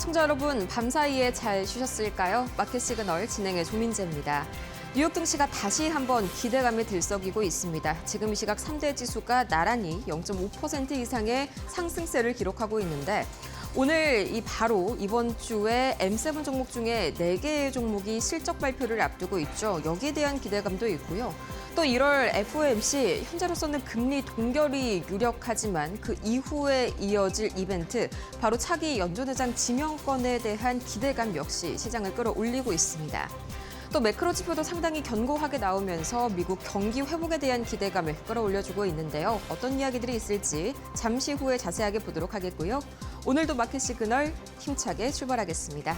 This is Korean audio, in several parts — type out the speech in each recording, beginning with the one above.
시청자 여러분, 밤사이에 잘 쉬셨을까요? 마켓 시그널 진행의 조민재입니다. 뉴욕 증시가 다시 한번 기대감에 들썩이고 있습니다. 지금 이 시각 3대 지수가 나란히 0.5% 이상의 상승세를 기록하고 있는데 오늘 바로 이번 주에 M7 종목 중에 4개의 종목이 실적 발표를 앞두고 있죠. 여기에 대한 기대감도 있고요. 또 1월 FOMC, 현재로서는 금리 동결이 유력하지만 그 이후에 이어질 이벤트, 바로 차기 연준의장 지명권에 대한 기대감 역시 시장을 끌어올리고 있습니다. 또 매크로 지표도 상당히 견고하게 나오면서 미국 경기 회복에 대한 기대감을 끌어올려주고 있는데요. 어떤 이야기들이 있을지 잠시 후에 자세하게 보도록 하겠고요. 오늘도 마켓 시그널 힘차게 출발하겠습니다.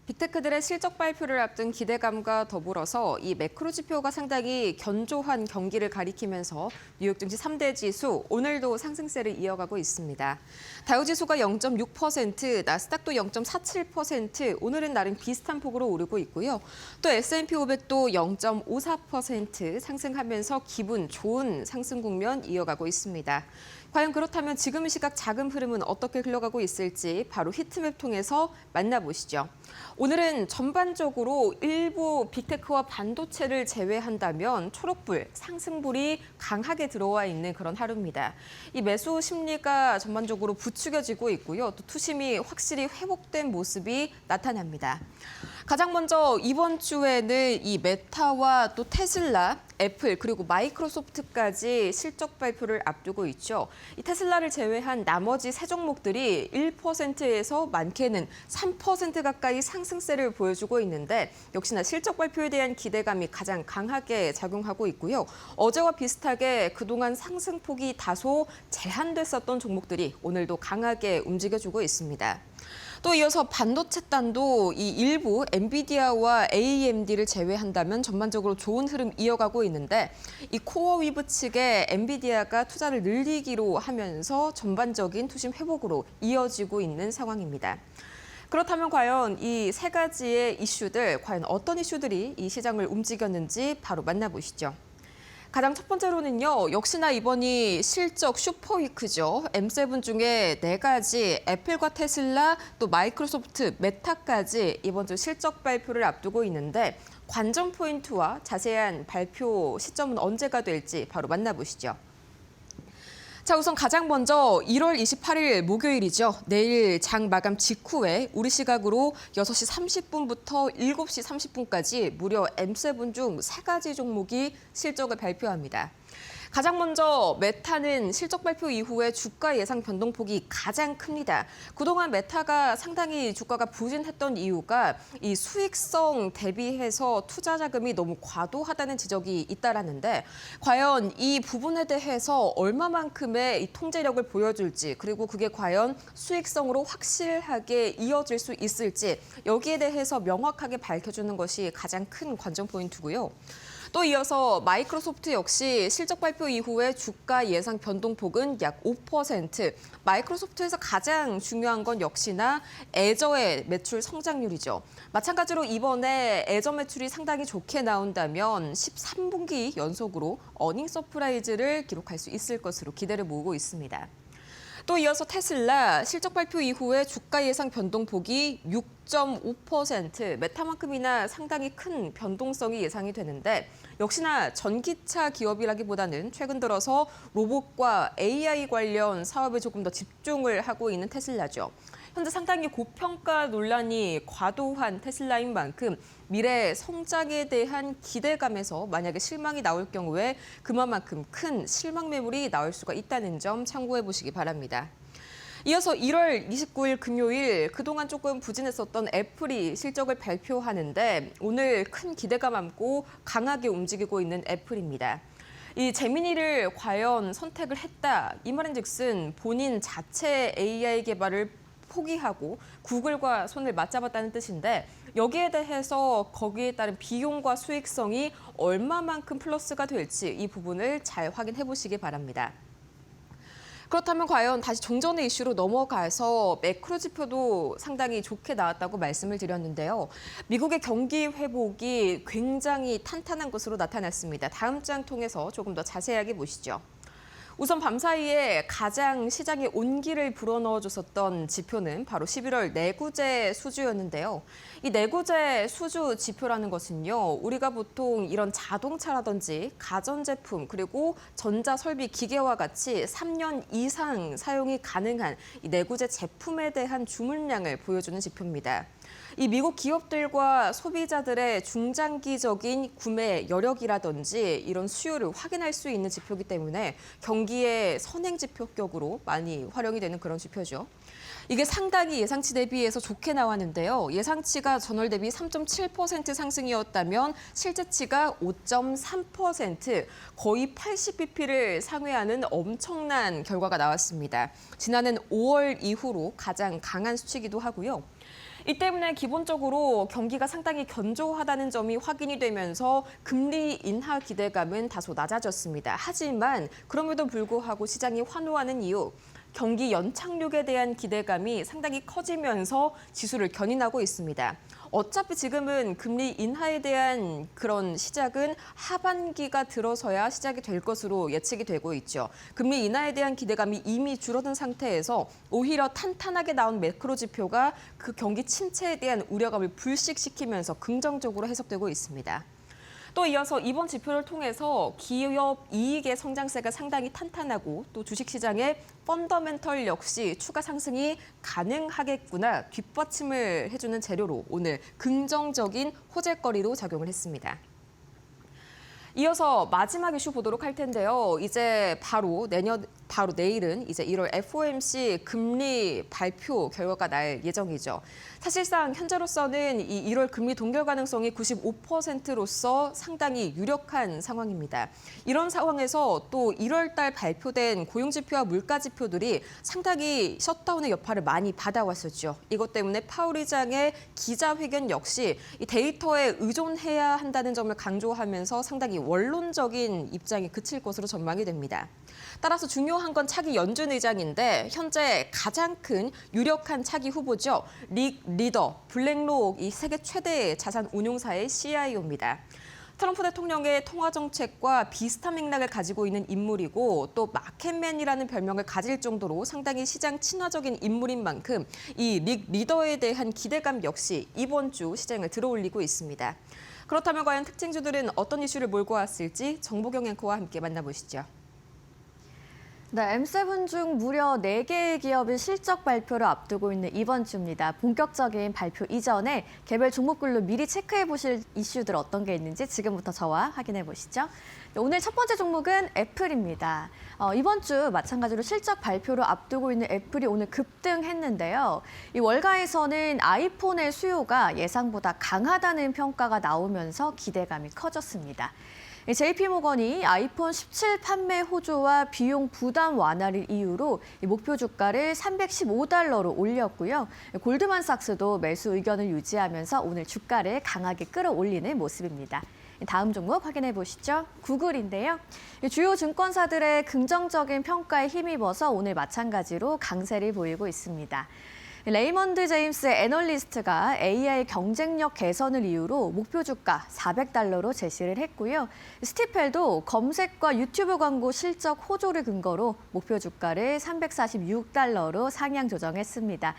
빅테크들의 실적 발표를 앞둔 기대감과 더불어서 이 매크로 지표가 상당히 견조한 경기를 가리키면서 뉴욕 증시 3대 지수 오늘도 상승세를 이어가고 있습니다. 다우 지수가 0.6%, 나스닥도 0.47%, 오늘은 나름 비슷한 폭으로 오르고 있고요. 또 S&P 500도 0.54% 상승하면서 기분 좋은 상승 국면 이어가고 있습니다. 과연 그렇다면 지금 이 시각 자금 흐름은 어떻게 흘러가고 있을지 바로 히트맵 통해서 만나보시죠. 오늘은 전반적으로 일부 빅테크와 반도체를 제외한다면 초록불, 상승불이 강하게 들어와 있는 그런 하루입니다. 이 매수 심리가 전반적으로 부추겨지고 있고요. 또 투심이 확실히 회복된 모습이 나타납니다. 가장 먼저 이번 주에는 이 메타와 또 테슬라, 애플 그리고 마이크로소프트까지 실적 발표를 앞두고 있죠. 이 테슬라를 제외한 나머지 세 종목들이 1%에서 많게는 3% 가까이 상승세를 보여주고 있는데 역시나 실적 발표에 대한 기대감이 가장 강하게 작용하고 있고요. 어제와 비슷하게 그동안 상승폭이 다소 제한됐었던 종목들이 오늘도 강하게 움직여주고 있습니다. 또 이어서 반도체단도 이 일부 엔비디아와 AMD를 제외한다면 전반적으로 좋은 흐름 이어가고 있는데 이 코어 위브 측에 엔비디아가 투자를 늘리기로 하면서 전반적인 투심 회복으로 이어지고 있는 상황입니다. 그렇다면 과연 이 세 가지의 이슈들, 과연 어떤 이슈들이 이 시장을 움직였는지 바로 만나보시죠. 가장 첫 번째로는요, 역시나 이번이 실적 슈퍼위크죠. M7 중에 4가지, 애플과 테슬라, 또 마이크로소프트, 메타까지 이번 주 실적 발표를 앞두고 있는데 관전 포인트와 자세한 발표 시점은 언제가 될지 바로 만나보시죠. 자, 우선 가장 먼저 1월 28일 목요일이죠. 내일 장 마감 직후에 우리 시각으로 6시 30분부터 7시 30분까지 무려 M7 중 3가지 종목이 실적을 발표합니다. 가장 먼저 메타는 실적 발표 이후에 주가 예상 변동폭이 가장 큽니다. 그동안 메타가 상당히 주가가 부진했던 이유가 이 수익성 대비해서 투자 자금이 너무 과도하다는 지적이 잇따랐는데 과연 이 부분에 대해서 얼마만큼의 이 통제력을 보여줄지 그리고 그게 과연 수익성으로 확실하게 이어질 수 있을지 여기에 대해서 명확하게 밝혀주는 것이 가장 큰 관전 포인트고요. 또 이어서 마이크로소프트 역시 실적 발표 이후에 주가 예상 변동폭은 약 5%. 마이크로소프트에서 가장 중요한 건 역시나 애저의 매출 성장률이죠. 마찬가지로 이번에 애저 매출이 상당히 좋게 나온다면 13분기 연속으로 어닝 서프라이즈를 기록할 수 있을 것으로 기대를 모으고 있습니다. 또 이어서 테슬라 실적 발표 이후에 주가 예상 변동폭이 6.5%, 메타만큼이나 상당히 큰 변동성이 예상이 되는데 역시나 전기차 기업이라기보다는 최근 들어서 로봇과 AI 관련 사업에 조금 더 집중을 하고 있는 테슬라죠. 현재 상당히 고평가 논란이 과도한 테슬라인 만큼 미래 성장에 대한 기대감에서 만약에 실망이 나올 경우에 그만큼 큰 실망 매물이 나올 수가 있다는 점 참고해 보시기 바랍니다. 이어서 1월 29일 금요일 그동안 조금 부진했었던 애플이 실적을 발표하는데 오늘 큰 기대감 안고 강하게 움직이고 있는 애플입니다. 이 제미니를 과연 선택을 했다. 이 말인즉슨 본인 자체 AI 개발을 포기하고 구글과 손을 맞잡았다는 뜻인데 여기에 대해서 거기에 따른 비용과 수익성이 얼마만큼 플러스가 될지 이 부분을 잘 확인해 보시기 바랍니다. 그렇다면 과연 다시 종전의 이슈로 넘어가서 매크로 지표도 상당히 좋게 나왔다고 말씀을 드렸는데요. 미국의 경기 회복이 굉장히 탄탄한 것으로 나타났습니다. 다음 장 통해서 조금 더 자세하게 보시죠. 우선 밤사이에 가장 시장에 온기를 불어넣어줬었던 지표는 바로 11월 내구재 수주였는데요. 이 내구재 수주 지표라는 것은요, 우리가 보통 이런 자동차라든지 가전제품 그리고 전자설비 기계와 같이 3년 이상 사용이 가능한 이 내구재 제품에 대한 주문량을 보여주는 지표입니다. 이 미국 기업들과 소비자들의 중장기적인 구매 여력이라든지 이런 수요를 확인할 수 있는 지표이기 때문에 경기의 선행 지표격으로 많이 활용이 되는 그런 지표죠. 이게 상당히 예상치 대비해서 좋게 나왔는데요. 예상치가 전월 대비 3.7% 상승이었다면 실제치가 5.3%, 거의 80bp를 상회하는 엄청난 결과가 나왔습니다. 지난해 5월 이후로 가장 강한 수치이기도 하고요. 이 때문에 기본적으로 경기가 상당히 견조하다는 점이 확인이 되면서 금리 인하 기대감은 다소 낮아졌습니다. 하지만 그럼에도 불구하고 시장이 환호하는 이유, 경기 연착륙에 대한 기대감이 상당히 커지면서 지수를 견인하고 있습니다. 어차피 지금은 금리 인하에 대한 그런 시작은 하반기가 들어서야 시작이 될 것으로 예측이 되고 있죠. 금리 인하에 대한 기대감이 이미 줄어든 상태에서 오히려 탄탄하게 나온 매크로 지표가 그 경기 침체에 대한 우려감을 불식시키면서 긍정적으로 해석되고 있습니다. 또 이어서 이번 지표를 통해서 기업 이익의 성장세가 상당히 탄탄하고 또 주식시장의 펀더멘털 역시 추가 상승이 가능하겠구나 뒷받침을 해주는 재료로 오늘 긍정적인 호재거리로 작용을 했습니다. 이어서 마지막 이슈 보도록 할 텐데요. 이제 바로 내일은 이제 1월 FOMC 금리 발표 결과가 날 예정이죠. 사실상 현재로서는 이 1월 금리 동결 가능성이 95%로서 상당히 유력한 상황입니다. 이런 상황에서 또 1월 달 발표된 고용지표와 물가지표들이 상당히 셧다운의 여파를 많이 받아왔었죠. 이것 때문에 파월 의장의 기자회견 역시 이 데이터에 의존해야 한다는 점을 강조하면서 상당히 원론적인 입장이 그칠 것으로 전망이 됩니다. 따라서 중요한 건 차기 연준 의장인데 현재 가장 큰 유력한 차기 후보죠. 릭 리더, 블랙록 이 세계 최대 자산 운용사의 CIO입니다. 트럼프 대통령의 통화 정책과 비슷한 맥락을 가지고 있는 인물이고 또 마켓맨이라는 별명을 가질 정도로 상당히 시장 친화적인 인물인 만큼 이 릭 리더에 대한 기대감 역시 이번 주 시장을 들어올리고 있습니다. 그렇다면 과연 특징주들은 어떤 이슈를 몰고 왔을지 정보경 앵커와 함께 만나보시죠. 네, M7 중 무려 4개의 기업이 실적 발표를 앞두고 있는 이번 주입니다. 본격적인 발표 이전에 개별 종목별로 미리 체크해 보실 이슈들 어떤 게 있는지 지금부터 저와 확인해 보시죠. 오늘 첫 번째 종목은 애플입니다. 이번 주 마찬가지로 실적 발표를 앞두고 있는 애플이 오늘 급등했는데요. 이 월가에서는 아이폰의 수요가 예상보다 강하다는 평가가 나오면서 기대감이 커졌습니다. JP모건이 아이폰 17 판매 호조와 비용 부담 완화를 이유로 목표 주가를 $315로 올렸고요. 골드만삭스도 매수 의견을 유지하면서 오늘 주가를 강하게 끌어올리는 모습입니다. 다음 종목 확인해 보시죠. 구글인데요. 주요 증권사들의 긍정적인 평가에 힘입어서 오늘 마찬가지로 강세를 보이고 있습니다. 레이먼드 제임스 애널리스트가 AI 경쟁력 개선을 이유로 목표 주가 $400로 제시를 했고요. 스티펠도 검색과 유튜브 광고 실적 호조를 근거로 목표 주가를 $346로 상향 조정했습니다.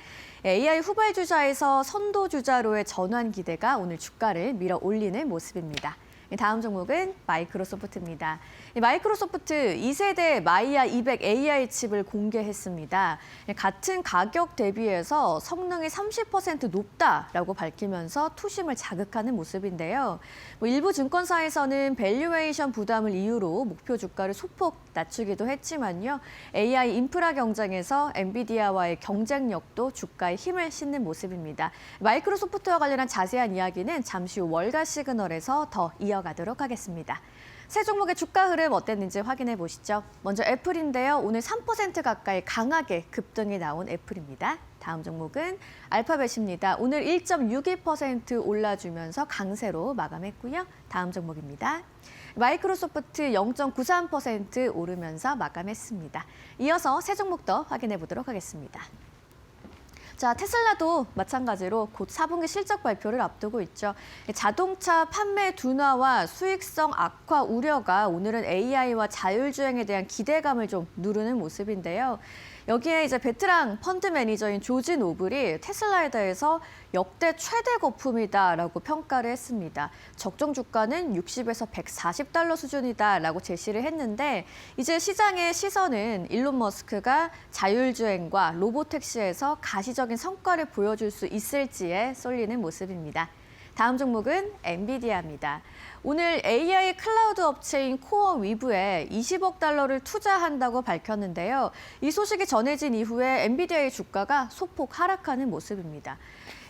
AI 후발주자에서 선도주자로의 전환 기대가 오늘 주가를 밀어 올리는 모습입니다. 다음 종목은 마이크로소프트입니다. 마이크로소프트 2세대 마이야 200 AI 칩을 공개했습니다. 같은 가격 대비해서 성능이 30% 높다라고 밝히면서 투심을 자극하는 모습인데요. 일부 증권사에서는 밸류에이션 부담을 이유로 목표 주가를 소폭 낮추기도 했지만요. AI 인프라 경쟁에서 엔비디아와의 경쟁력도 주가에 힘을 싣는 모습입니다. 마이크로소프트와 관련한 자세한 이야기는 잠시 후 월가 시그널에서 더 이어가도록 하겠습니다. 세 종목의 주가 흐름 어땠는지 확인해 보시죠. 먼저 애플인데요. 오늘 3% 가까이 강하게 급등이 나온 애플입니다. 다음 종목은 알파벳입니다. 오늘 1.62% 올라주면서 강세로 마감했고요. 다음 종목입니다. 마이크로소프트 0.93% 오르면서 마감했습니다. 이어서 세 종목 더 확인해 보도록 하겠습니다. 자, 테슬라도 마찬가지로 곧 4분기 실적 발표를 앞두고 있죠. 자동차 판매 둔화와 수익성 악화 우려가 오늘은 AI와 자율주행에 대한 기대감을 좀 누르는 모습인데요. 여기에 이제 베테랑 펀드 매니저인 조지 노블이 테슬라에 대해서 역대 최대 거품이다라고 평가를 했습니다. 적정 주가는 60에서 140달러 수준이다라고 제시를 했는데 이제 시장의 시선은 일론 머스크가 자율주행과 로보택시에서 가시적인 성과를 보여줄 수 있을지에 쏠리는 모습입니다. 다음 종목은 엔비디아입니다. 오늘 AI 클라우드 업체인 코어 위브에 20억 달러를 투자한다고 밝혔는데요. 이 소식이 전해진 이후에 엔비디아의 주가가 소폭 하락하는 모습입니다.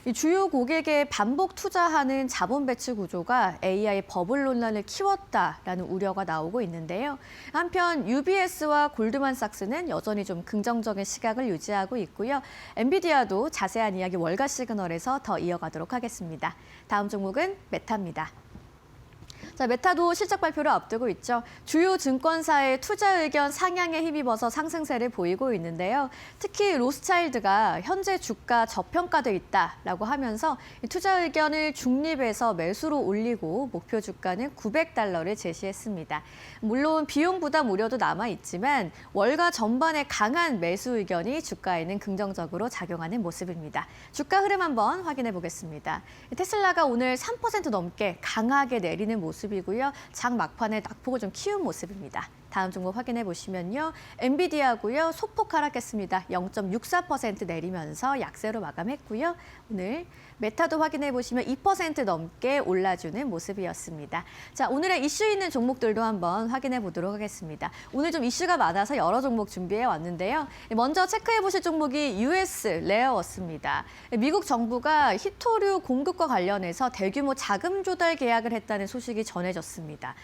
이 주요 고객에 반복 투자하는 자본 배치 구조가 AI 버블 논란을 키웠다라는 우려가 나오고 있는데요. 한편 UBS와 골드만삭스는 여전히 좀 긍정적인 시각을 유지하고 있고요. 엔비디아도 자세한 이야기 월가 시그널에서 더 이어가도록 하겠습니다. 다음 종목은 메타입니다. 자, 메타도 실적 발표를 앞두고 있죠. 주요 증권사의 투자 의견 상향에 힘입어서 상승세를 보이고 있는데요. 특히 로스차일드가 현재 주가 저평가돼 있다라고 하면서 투자 의견을 중립에서 매수로 올리고 목표 주가는 900달러를 제시했습니다. 물론 비용 부담 우려도 남아 있지만 월가 전반에 강한 매수 의견이 주가에는 긍정적으로 작용하는 모습입니다. 주가 흐름 한번 확인해 보겠습니다. 테슬라가 오늘 3% 넘게 강하게 내리는 모습이고요. 장 막판에 낙폭을 좀 키운 모습입니다. 다음 종목 확인해 보시면요. 엔비디아고요. 소폭 하락했습니다. 0.64% 내리면서 약세로 마감했고요. 오늘 메타도 확인해 보시면 2% 넘게 올라주는 모습이었습니다. 자, 오늘의 이슈 있는 종목들도 한번 확인해 보도록 하겠습니다. 오늘 좀 이슈가 많아서 여러 종목 준비해 왔는데요. 먼저 체크해 보실 종목이 US 레어어스입니다. 미국 정부가 히토류 공급과 관련해서 대규모 자금 조달 계약을 했다는 소식이 전해졌습니다.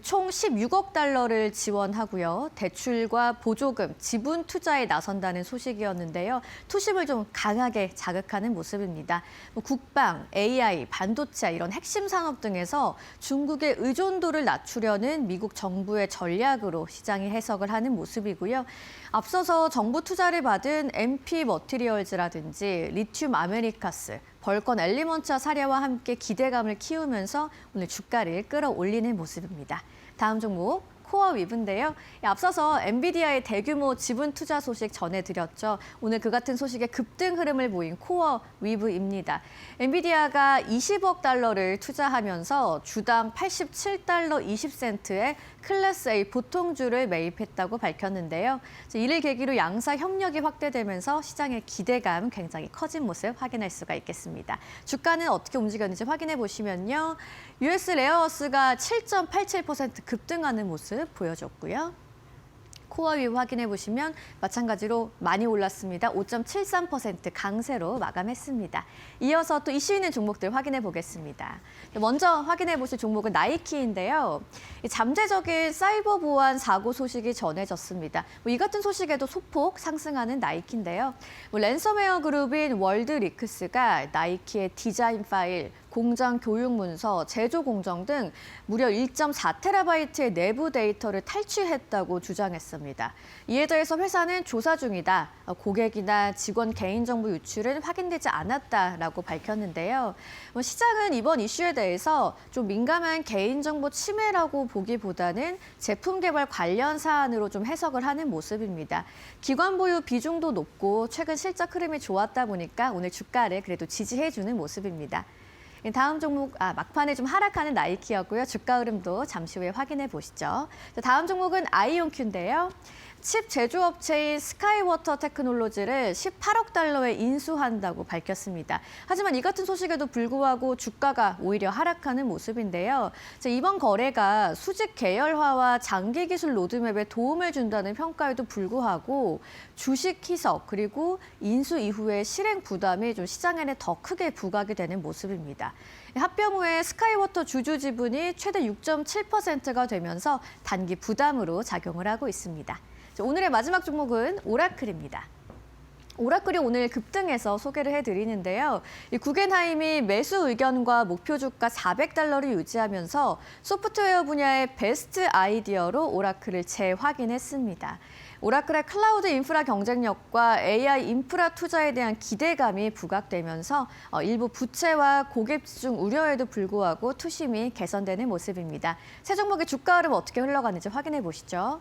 총 16억 달러를 지원하고요. 대출과 보조금, 지분 투자에 나선다는 소식이었는데요. 투심을 좀 강하게 자극하는 모습입니다. 국방, AI, 반도체 이런 핵심 산업 등에서 중국의 의존도를 낮추려는 미국 정부의 전략으로 시장이 해석을 하는 모습이고요. 앞서서 정부 투자를 받은 MP 머티리얼즈라든지 리튬 아메리카스, 벌건 엘리먼트와 사례와 함께 기대감을 키우면서 오늘 주가를 끌어올리는 모습입니다. 다음 종목. 코어 위브인데요. 앞서서 엔비디아의 대규모 지분 투자 소식 전해드렸죠. 오늘 그 같은 소식에 급등 흐름을 보인 코어 위브입니다. 엔비디아가 20억 달러를 투자하면서 주당 87달러 20센트의 클래스 A 보통주를 매입했다고 밝혔는데요. 이를 계기로 양사 협력이 확대되면서 시장의 기대감 굉장히 커진 모습 확인할 수가 있겠습니다. 주가는 어떻게 움직였는지 확인해 보시면요. US 레어어스가 7.87% 급등하는 모습 보여줬고요. 코어 위브 확인해 보시면 마찬가지로 많이 올랐습니다. 5.73% 강세로 마감했습니다. 이어서 또 이슈 있는 종목들 확인해 보겠습니다. 먼저 확인해 보실 종목은 나이키인데요. 잠재적인 사이버 보안 사고 소식이 전해졌습니다. 이 같은 소식에도 소폭 상승하는 나이키인데요. 랜섬웨어 그룹인 월드리크스가 나이키의 디자인 파일, 공장 교육 문서, 제조 공정 등 무려 1.4테라바이트의 내부 데이터를 탈취했다고 주장했습니다. 이에 대해서 회사는 조사 중이다. 고객이나 직원 개인정보 유출은 확인되지 않았다라고 밝혔는데요. 시장은 이번 이슈에 대해서 좀 민감한 개인정보 침해라고 보기보다는 제품 개발 관련 사안으로 좀 해석을 하는 모습입니다. 기관 보유 비중도 높고 최근 실적 흐름이 좋았다 보니까 오늘 주가를 그래도 지지해주는 모습입니다. 다음 종목, 막판에 좀 하락하는 나이키였고요. 주가 흐름도 잠시 후에 확인해 보시죠. 자, 다음 종목은 아이온큐인데요. 칩 제조업체인 스카이워터 테크놀로지를 18억 달러에 인수한다고 밝혔습니다. 하지만 이 같은 소식에도 불구하고 주가가 오히려 하락하는 모습인데요. 자, 이번 거래가 수직 계열화와 장기 기술 로드맵에 도움을 준다는 평가에도 불구하고 주식 희석 그리고 인수 이후의 실행 부담이 좀 시장에는 더 크게 부각이 되는 모습입니다. 합병 후에 스카이워터 주주 지분이 최대 6.7%가 되면서 단기 부담으로 작용을 하고 있습니다. 오늘의 마지막 종목은 오라클입니다. 오라클이 오늘 급등해서 소개를 해드리는데요. 이 구겐하임이 매수 의견과 목표 주가 400달러를 유지하면서 소프트웨어 분야의 베스트 아이디어로 오라클을 재확인했습니다. 오라클의 클라우드 인프라 경쟁력과 AI 인프라 투자에 대한 기대감이 부각되면서 일부 부채와 고객 집중 우려에도 불구하고 투심이 개선되는 모습입니다. 세 종목의 주가 흐름 어떻게 흘러가는지 확인해 보시죠.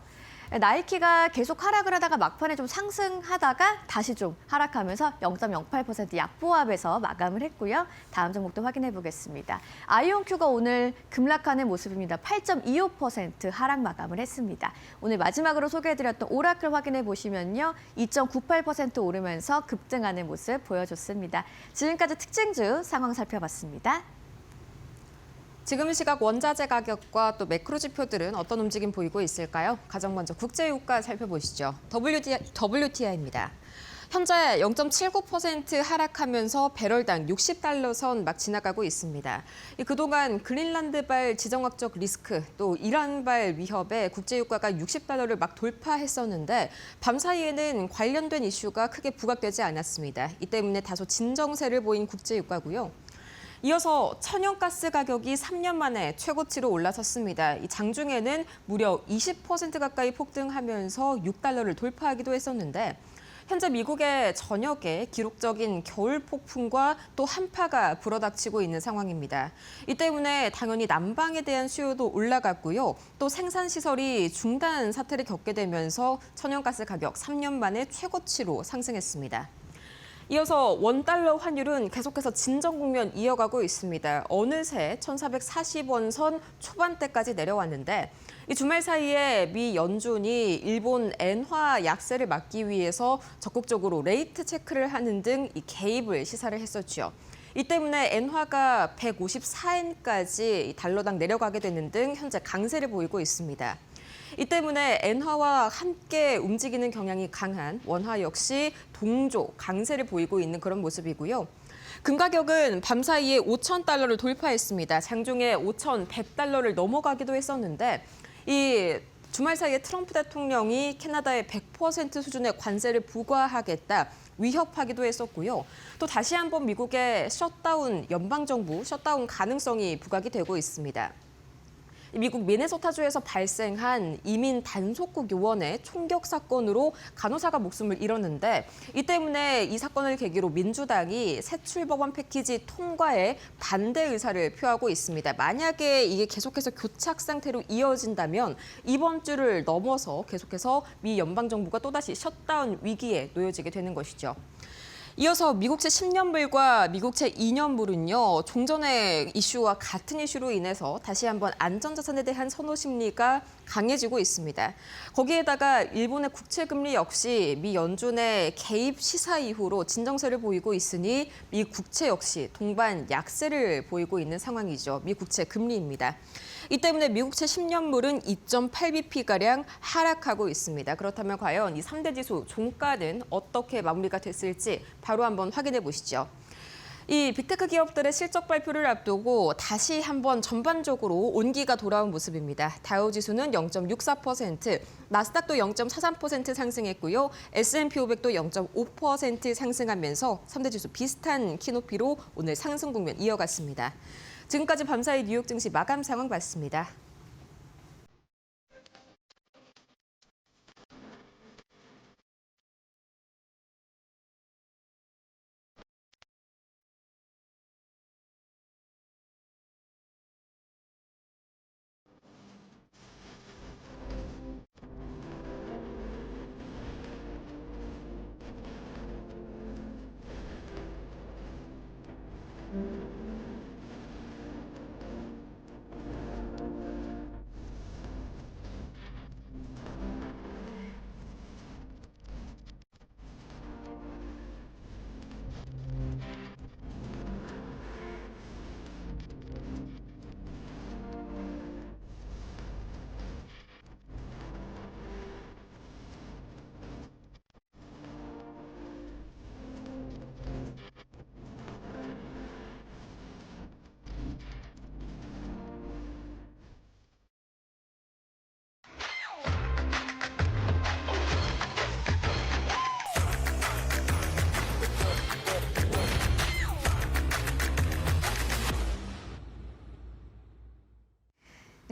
나이키가 계속 하락을 하다가 막판에 좀 상승하다가 다시 좀 하락하면서 0.08% 약보합에서 마감을 했고요. 다음 종목도 확인해 보겠습니다. 아이온큐가 오늘 급락하는 모습입니다. 8.25% 하락 마감을 했습니다. 오늘 마지막으로 소개해드렸던 오라클 확인해 보시면요. 2.98% 오르면서 급등하는 모습 보여줬습니다. 지금까지 특징주 상황 살펴봤습니다. 지금 시각 원자재 가격과 또 매크로 지표들은 어떤 움직임 보이고 있을까요? 가장 먼저 국제유가 살펴보시죠. WTI입니다. 현재 0.79% 하락하면서 배럴당 60달러 선 막 지나가고 있습니다. 그동안 그린란드발 지정학적 리스크 또 이란발 위협에 국제유가가 60달러를 막 돌파했었는데 밤사이에는 관련된 이슈가 크게 부각되지 않았습니다. 이 때문에 다소 진정세를 보인 국제유가고요. 이어서 천연가스 가격이 3년 만에 최고치로 올라섰습니다. 이 장중에는 무려 20% 가까이 폭등하면서 6달러를 돌파하기도 했었는데 현재 미국의 전역에 기록적인 겨울 폭풍과 또 한파가 불어닥치고 있는 상황입니다. 이 때문에 당연히 난방에 대한 수요도 올라갔고요. 또 생산시설이 중단 사태를 겪게 되면서 천연가스 가격 3년 만에 최고치로 상승했습니다. 이어서 원달러 환율은 계속해서 진정 국면 이어가고 있습니다. 어느새 1,440원 선 초반대까지 내려왔는데 이 주말 사이에 미 연준이 일본 엔화 약세를 막기 위해서 적극적으로 레이트 체크를 하는 등 이 개입을 시사를 했었죠. 이 때문에 엔화가 154엔까지 달러당 내려가게 되는 등 현재 강세를 보이고 있습니다. 이 때문에 엔화와 함께 움직이는 경향이 강한 원화 역시 동조 강세를 보이고 있는 그런 모습이고요. 금 가격은 밤사이에 5,000달러를 돌파했습니다. 장중에 5,100달러를 넘어가기도 했었는데 이 주말 사이에 트럼프 대통령이 캐나다에 100% 수준의 관세를 부과하겠다 위협하기도 했었고요. 또 다시 한번 미국의 연방정부 셧다운 가능성이 부각이 되고 있습니다. 미국 미네소타주에서 발생한 이민 단속국 요원의 총격 사건으로 간호사가 목숨을 잃었는데 이 때문에 이 사건을 계기로 민주당이 세출법안 패키지 통과에 반대 의사를 표하고 있습니다. 만약에 이게 계속해서 교착 상태로 이어진다면 이번 주를 넘어서 계속해서 미 연방정부가 또다시 셧다운 위기에 놓여지게 되는 것이죠. 이어서 미국채 10년물과 미국채 2년물은요. 종전의 이슈와 같은 이슈로 인해서 다시 한번 안전자산에 대한 선호 심리가 강해지고 있습니다. 거기에다가 일본의 국채금리 역시 미 연준의 개입 시사 이후로 진정세를 보이고 있으니 미 국채 역시 동반 약세를 보이고 있는 상황이죠. 미 국채 금리입니다. 이 때문에 미국채 10년물은 2.8bp가량 하락하고 있습니다. 그렇다면 과연 이 3대 지수 종가는 어떻게 마무리가 됐을지 바로 한번 확인해 보시죠. 이 빅테크 기업들의 실적 발표를 앞두고 다시 한번 전반적으로 온기가 돌아온 모습입니다. 다우지수는 0.64%, 나스닥도 0.43% 상승했고요. S&P 500도 0.5% 상승하면서 3대 지수 비슷한 키높이로 오늘 상승 국면 이어갔습니다. 지금까지 밤사이 뉴욕 증시 마감 상황 봤습니다.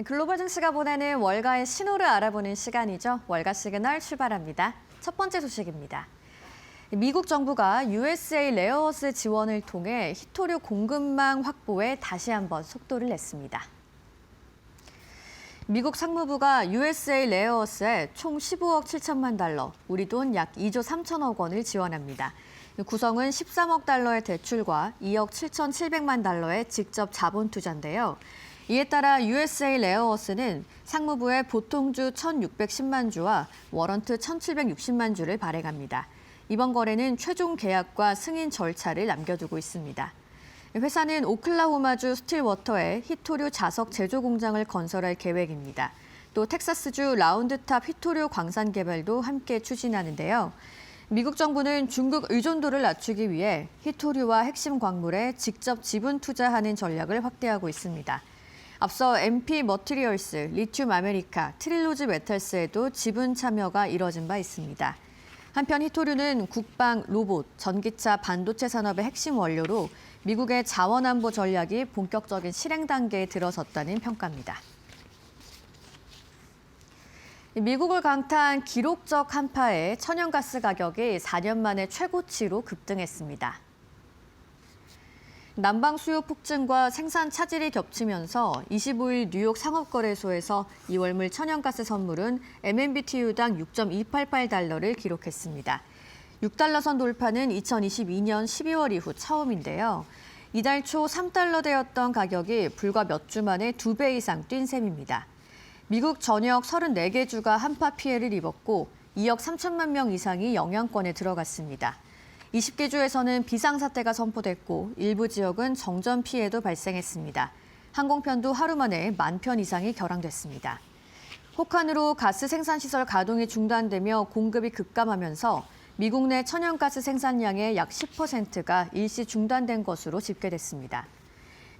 글로벌 증시가 보내는 월가의 신호를 알아보는 시간이죠. 월가 시그널 출발합니다. 첫 번째 소식입니다. 미국 정부가 USA 레어어스 지원을 통해 히토류 공급망 확보에 다시 한번 속도를 냈습니다. 미국 상무부가 USA 레어어스에 총 15억 7천만 달러, 우리 돈 약 2조 3천억 원을 지원합니다. 구성은 13억 달러의 대출과 2억 7,700만 달러의 직접 자본 투자인데요. 이에 따라 USA 레어어스는 상무부에 보통주 1,610만 주와 워런트 1,760만 주를 발행합니다. 이번 거래는 최종 계약과 승인 절차를 남겨두고 있습니다. 회사는 오클라호마주 스틸워터에 히토류 자석 제조 공장을 건설할 계획입니다. 또 텍사스주 라운드탑 히토류 광산 개발도 함께 추진하는데요. 미국 정부는 중국 의존도를 낮추기 위해 히토류와 핵심 광물에 직접 지분 투자하는 전략을 확대하고 있습니다. 앞서 MP 머티리얼스, 리튬 아메리카, 트릴로즈 메탈스에도 지분 참여가 이뤄진 바 있습니다. 한편 히토류는 국방, 로봇, 전기차, 반도체 산업의 핵심 원료로 미국의 자원안보 전략이 본격적인 실행 단계에 들어섰다는 평가입니다. 미국을 강타한 기록적 한파에 천연가스 가격이 4년 만에 최고치로 급등했습니다. 난방 수요 폭증과 생산 차질이 겹치면서 25일 뉴욕 상업거래소에서 2월물 천연가스 선물은 MMBTU당 6.288달러를 기록했습니다. 6달러 선 돌파는 2022년 12월 이후 처음인데요. 이달 초 3달러대였던 가격이 불과 몇 주 만에 2배 이상 뛴 셈입니다. 미국 전역 34개 주가 한파 피해를 입었고 2억 3천만 명 이상이 영향권에 들어갔습니다. 20개 주에서는 비상사태가 선포됐고 일부 지역은 정전 피해도 발생했습니다. 항공편도 하루 만에 10,000편 이상이 결항됐습니다. 혹한으로 가스 생산시설 가동이 중단되며 공급이 급감하면서 미국 내 천연가스 생산량의 약 10%가 일시 중단된 것으로 집계됐습니다.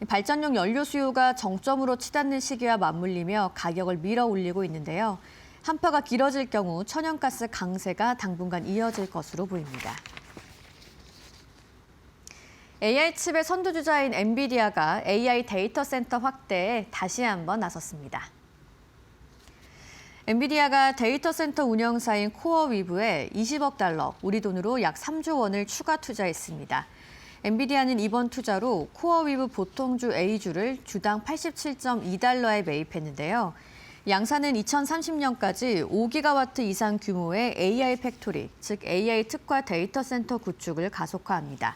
발전용 연료 수요가 정점으로 치닫는 시기와 맞물리며 가격을 밀어 올리고 있는데요. 한파가 길어질 경우 천연가스 강세가 당분간 이어질 것으로 보입니다. AI 칩의 선두주자인 엔비디아가 AI 데이터 센터 확대에 다시 한번 나섰습니다. 엔비디아가 데이터 센터 운영사인 코어위브에 20억 달러, 우리 돈으로 약 3조 원을 추가 투자했습니다. 엔비디아는 이번 투자로 코어위브 보통주 A주를 주당 87.2달러에 매입했는데요. 양사는 2030년까지 5기가와트 이상 규모의 AI 팩토리, 즉 AI 특화 데이터 센터 구축을 가속화합니다.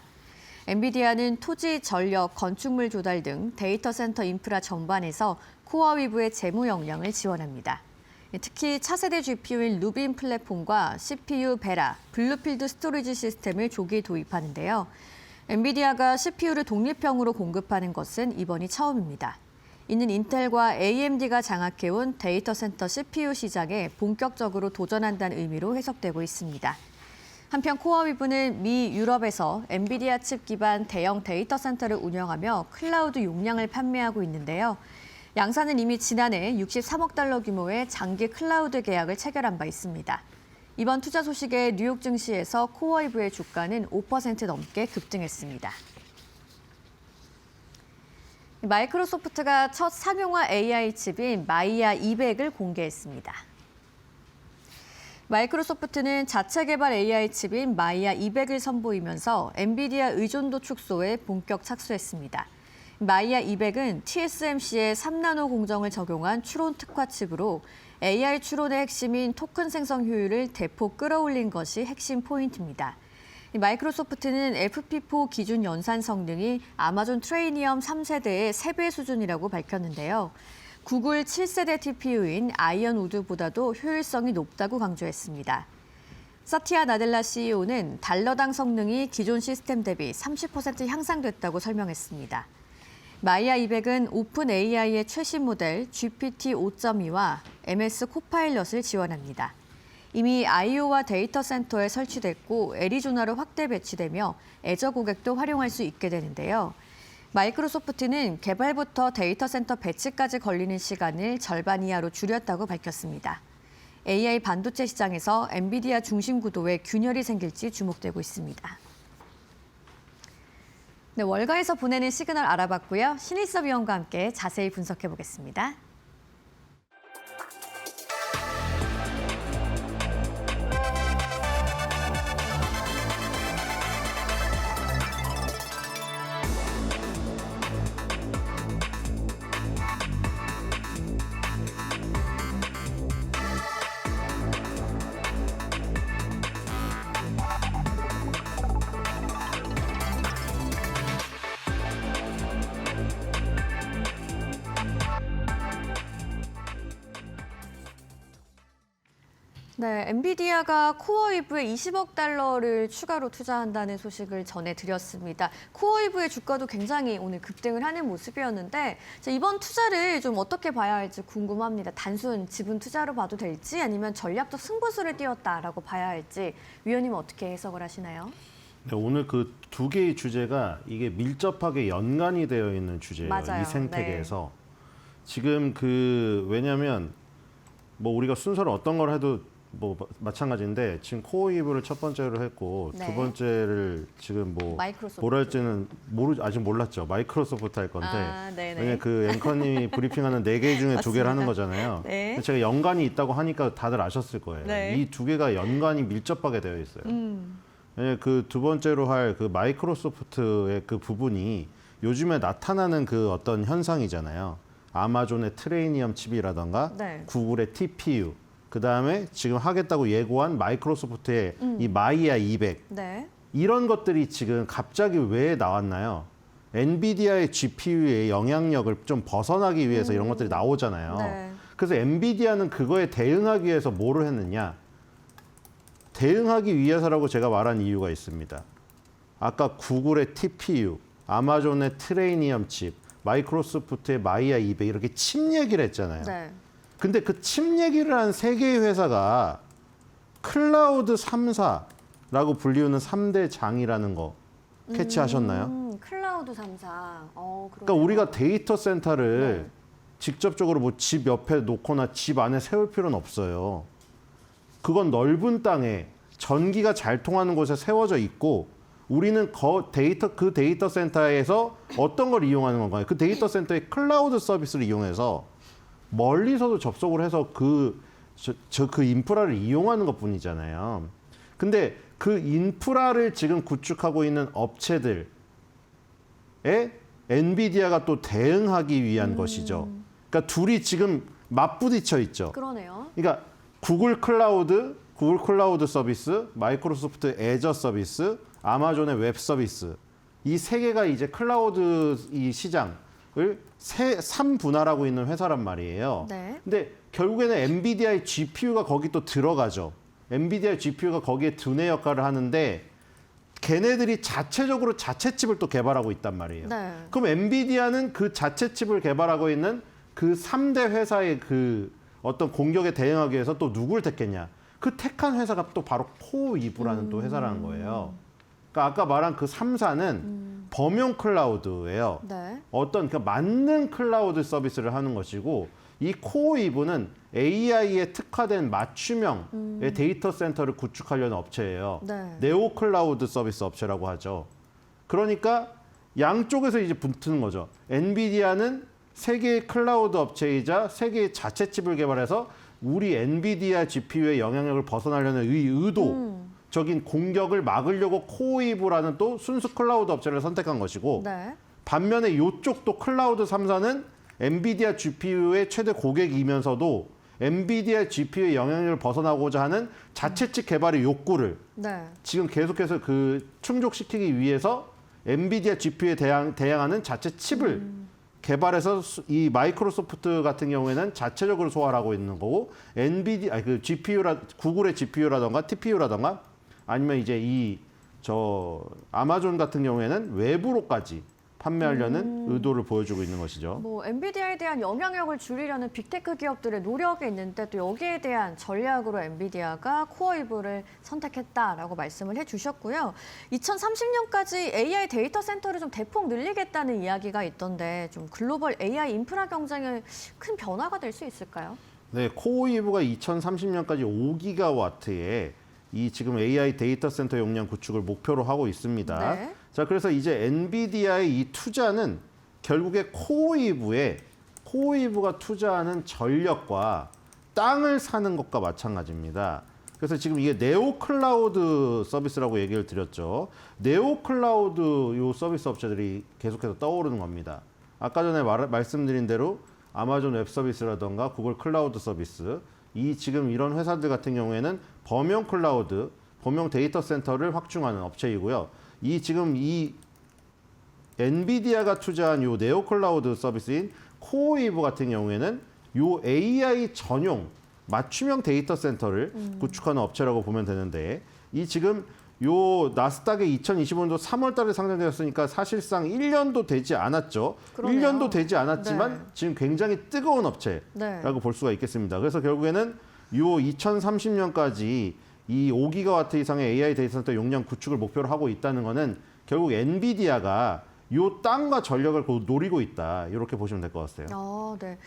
엔비디아는 토지, 전력, 건축물 조달 등 데이터 센터 인프라 전반에서 코어위브의 재무 역량을 지원합니다. 특히 차세대 GPU인 루빈 플랫폼과 CPU 베라, 블루필드 스토리지 시스템을 조기 도입하는데요. 엔비디아가 CPU를 독립형으로 공급하는 것은 이번이 처음입니다. 이는 인텔과 AMD가 장악해온 데이터 센터 CPU 시장에 본격적으로 도전한다는 의미로 해석되고 있습니다. 한편 코어위브는 미, 유럽에서 엔비디아 칩 기반 대형 데이터 센터를 운영하며 클라우드 용량을 판매하고 있는데요. 양사는 이미 지난해 63억 달러 규모의 장기 클라우드 계약을 체결한 바 있습니다. 이번 투자 소식에 뉴욕 증시에서 코어위브의 주가는 5% 넘게 급등했습니다. 마이크로소프트가 첫 상용화 AI 칩인 마이야 200을 공개했습니다. 마이크로소프트는 자체 개발 AI 칩인 마이야 200을 선보이면서 엔비디아 의존도 축소에 본격 착수했습니다. 마이야 200은 TSMC의 3나노 공정을 적용한 추론 특화 칩으로 AI 추론의 핵심인 토큰 생성 효율을 대폭 끌어올린 것이 핵심 포인트입니다. 마이크로소프트는 FP4 기준 연산 성능이 아마존 트레이니엄 3세대의 3배 수준이라고 밝혔는데요. 구글 7세대 TPU인 아이언 우드보다도 효율성이 높다고 강조했습니다. 사티아 나델라 CEO는 달러당 성능이 기존 시스템 대비 30% 향상됐다고 설명했습니다. 마이야 200은 오픈 AI의 최신 모델 GPT 5.2와 MS 코파일럿을 지원합니다. 이미 아이오와 데이터 센터에 설치됐고 애리조나로 확대 배치되며 애저 고객도 활용할 수 있게 되는데요. 마이크로소프트는 개발부터 데이터 센터 배치까지 걸리는 시간을 절반 이하로 줄였다고 밝혔습니다. AI 반도체 시장에서 엔비디아 중심 구도에 균열이 생길지 주목되고 있습니다. 네, 월가에서 보내는 시그널 알아봤고요. 신일섭 위원과 함께 자세히 분석해 보겠습니다. 네, 엔비디아가 코어이브에 20억 달러를 추가로 투자한다는 소식을 전해드렸습니다. 코어이브의 주가도 굉장히 오늘 급등을 하는 모습이었는데 이번 투자를 좀 어떻게 봐야 할지 궁금합니다. 단순 지분 투자로 봐도 될지 아니면 전략적 승부수를 띄웠다라고 봐야 할지 위원님은 어떻게 해석을 하시나요? 네, 오늘 그 두 개의 주제가 이게 밀접하게 연관이 되어 있는 주제예요. 맞아요. 이 생태계에서. 지금 왜냐하면 뭐 우리가 순서를 어떤 걸 해도 뭐 마찬가지인데 지금 코어이브를 첫 번째로 했고 네. 두 번째를 지금 마이크로소프트. 뭐라 할지는 아직 몰랐죠. 마이크로소프트 할 건데 네네. 왜냐 그 앵커님이 브리핑하는 4개 중에 2개를 하는 거잖아요. 네. 근데 제가 연관이 있다고 하니까 다들 아셨을 거예요. 네. 이 두 개가 연관이 밀접하게 되어 있어요. 그 두 번째로 할 그 마이크로소프트의 그 부분이 요즘에 나타나는 그 어떤 현상이잖아요. 아마존의 트레이니엄 칩이라던가 네. 구글의 TPU, 그 다음에 지금 하겠다고 예고한 마이크로소프트의 이 마이아 200 네. 이런 것들이 지금 갑자기 왜 나왔나요? 엔비디아의 GPU의 영향력을 좀 벗어나기 위해서 이런 것들이 나오잖아요. 네. 그래서 엔비디아는 그거에 대응하기 위해서 뭐를 했느냐? 대응하기 위해서라고 제가 말한 이유가 있습니다. 아까 구글의 TPU, 아마존의 트레이니엄 칩, 마이크로소프트의 마이아 200 이렇게 칩 얘기를 했잖아요. 네. 근데 그 칩 얘기를 한 세 개의 회사가 클라우드 3사라고 불리우는 3대 장이라는 거 캐치하셨나요? 클라우드 3사. 그러니까 우리가 데이터 센터를 네. 직접적으로 뭐 집 옆에 놓거나 집 안에 세울 필요는 없어요. 그건 넓은 땅에 전기가 잘 통하는 곳에 세워져 있고 우리는 그 데이터 센터에서 어떤 걸 이용하는 건가요? 그 데이터 센터의 클라우드 서비스를 이용해서 멀리서도 접속을 해서 그 인프라를 이용하는 것뿐이잖아요. 근데 그 인프라를 지금 구축하고 있는 업체들에 엔비디아가 또 대응하기 위한 것이죠. 그러니까 둘이 지금 맞부딪혀 있죠. 그러네요. 그러니까 구글 클라우드 서비스, 마이크로소프트 애저 서비스, 아마존의 웹 서비스 이 세 개가 이제 클라우드 이 시장을 3분할하고 있는 회사란 말이에요. 네. 근데 결국에는 엔비디아의 GPU가 거기 또 들어가죠. 엔비디아 GPU가 거기에 두뇌 역할을 하는데 걔네들이 자체적으로 자체 칩을 또 개발하고 있단 말이에요. 네. 그럼 엔비디아는 그 자체 칩을 개발하고 있는 그 3대 회사의 그 어떤 공격에 대응하기 위해서 또 누굴 택했냐? 그 택한 회사가 또 바로 코어이브라는 또 회사라는 거예요. 그러니까 아까 말한 그 3사는 범용 클라우드예요. 네. 그러니까 맞는 클라우드 서비스를 하는 것이고 이 코어이브는 AI에 특화된 맞춤형의 데이터 센터를 구축하려는 업체예요. 네. 네오 클라우드 서비스 업체라고 하죠. 그러니까 양쪽에서 이제 붙는 거죠. 엔비디아는 세계의 클라우드 업체이자 세계의 자체 칩을 개발해서 우리 엔비디아 GPU의 영향력을 벗어나려는 의도적인 공격을 막으려고 코어이브라는 또 순수 클라우드 업체를 선택한 것이고 네. 반면에 이쪽도 클라우드 3사는 엔비디아 GPU의 최대 고객이면서도 엔비디아 GPU의 영향력을 벗어나고자 하는 자체 칩 개발의 욕구를 네. 지금 계속해서 충족시키기 위해서 엔비디아 GPU에 대항하는 자체 칩을 개발해서 이 마이크로소프트 같은 경우에는 자체적으로 소화를 하고 있는 거고 구글의 GPU라던가 TPU라던가 아니면 이제 아마존 같은 경우에는 외부로까지 판매하려는 의도를 보여주고 있는 것이죠. 엔비디아에 대한 영향력을 줄이려는 빅테크 기업들의 노력이 있는데 또 여기에 대한 전략으로 엔비디아가 코어이브를 선택했다라고 말씀을 해주셨고요. 2030년까지 AI 데이터 센터를 좀 대폭 늘리겠다는 이야기가 있던데 좀 글로벌 AI 인프라 경쟁에 큰 변화가 될 수 있을까요? 네, 코어이브가 2030년까지 5기가와트의 이 지금 AI 데이터 센터 용량 구축을 목표로 하고 있습니다. 네. 자, 그래서 이제 엔비디아의 이 투자는 결국에 코어이브가 투자하는 전력과 땅을 사는 것과 마찬가지입니다. 그래서 지금 이게 네오 클라우드 서비스라고 얘기를 드렸죠. 네오 클라우드 요 서비스 업체들이 계속해서 떠오르는 겁니다. 아까 전에 말씀드린 대로 아마존 웹 서비스라던가 구글 클라우드 서비스 이 지금 이런 회사들 같은 경우에는 범용 클라우드, 범용 데이터 센터를 확충하는 업체이고요. 지금 엔비디아가 투자한 요 네오 클라우드 서비스인 코어이브 같은 경우에는 요 AI 전용 맞춤형 데이터 센터를 구축하는 업체라고 보면 되는데 이 지금 요 나스닥에 2025년도 3월 달에 상장되었으니까 사실상 1년도 되지 않았죠. 그러네요. 1년도 되지 않았지만 네. 지금 굉장히 뜨거운 업체라고 네. 볼 수가 있겠습니다. 그래서 결국에는 요 2030년까지 이 5기가와트 이상의 AI 데이터 센터 용량 구축을 목표로 하고 있다는 거는 결국 엔비디아가 요 땅과 전력을 노리고 있다. 이렇게 보시면 될 것 같아요. 네.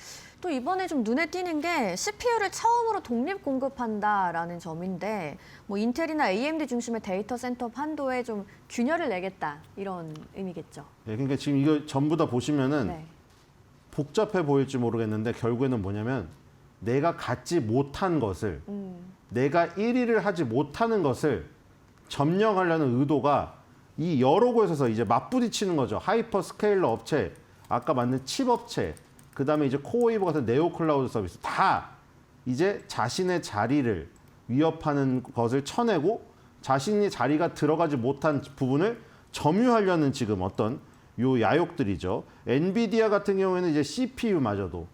또 이번에 좀 눈에 띄는 게 CPU를 처음으로 독립 공급한다라는 점인데 뭐 인텔이나 AMD 중심의 데이터 센터 판도에 좀 균열을 내겠다 이런 의미겠죠. 예, 그러니까 지금 이거 전부 다 보시면은 네. 복잡해 보일지 모르겠는데 결국에는 뭐냐면 내가 갖지 못한 것을 내가 1위를 하지 못하는 것을 점령하려는 의도가 이 여러 곳에서 이제 맞부딪히는 거죠. 하이퍼 스케일러 업체, 아까 만든 칩 업체, 그 다음에 이제 코어웨이브 같은 네오 클라우드 서비스 다 이제 자신의 자리를 위협하는 것을 쳐내고 자신의 자리가 들어가지 못한 부분을 점유하려는 지금 어떤 요 야욕들이죠. 엔비디아 같은 경우에는 이제 CPU마저도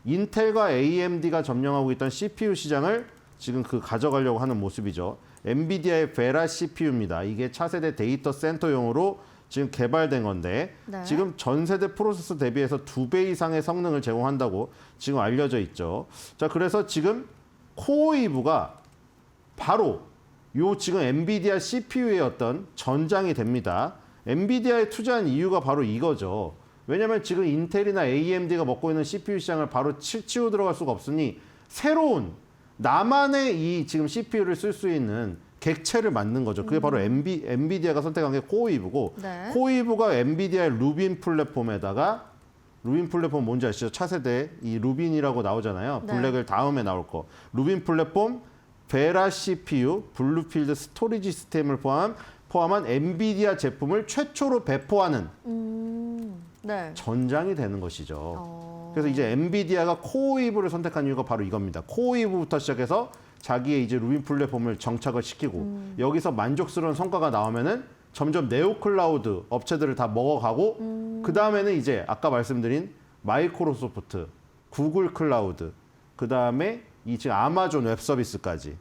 인텔과 AMD가 점령하고 있던 CPU 시장을 지금 가져가려고 하는 모습이죠. 엔비디아의 베라 CPU입니다. 이게 차세대 데이터 센터용으로 지금 개발된 건데 네. 지금 전 세대 프로세서 대비해서 2배 이상의 성능을 제공한다고 지금 알려져 있죠. 자, 그래서 지금 코어웨이브가 바로 요 지금 엔비디아 CPU의 어떤 전장이 됩니다. 엔비디아에 투자한 이유가 바로 이거죠. 왜냐하면 지금 인텔이나 AMD가 먹고 있는 CPU 시장을 바로 치고 들어갈 수가 없으니 새로운 나만의 이 지금 CPU를 쓸 수 있는 객체를 만든 거죠. 그게 바로 엔비디아가 선택한 게 코어웨이브고 네. 코어웨이브가 엔비디아의 루빈 플랫폼에다가 루빈 플랫폼 뭔지 아시죠? 차세대 이 루빈이라고 나오잖아요. 네. 블랙을 다음에 나올 거. 루빈 플랫폼, 베라 CPU, 블루필드 스토리지 시스템을 포함한 엔비디아 제품을 최초로 배포하는 네. 전장이 되는 것이죠. 그래서 이제 엔비디아가 코어웨이브를 선택한 이유가 바로 이겁니다. 코어웨이브부터 시작해서 자기의 이제 루빈 플랫폼을 정착을 시키고 여기서 만족스러운 성과가 나오면은 점점 네오 클라우드 업체들을 다 먹어가고 그 다음에는 이제 아까 말씀드린 마이크로소프트, 구글 클라우드, 그 다음에 이 지금 아마존 웹 서비스까지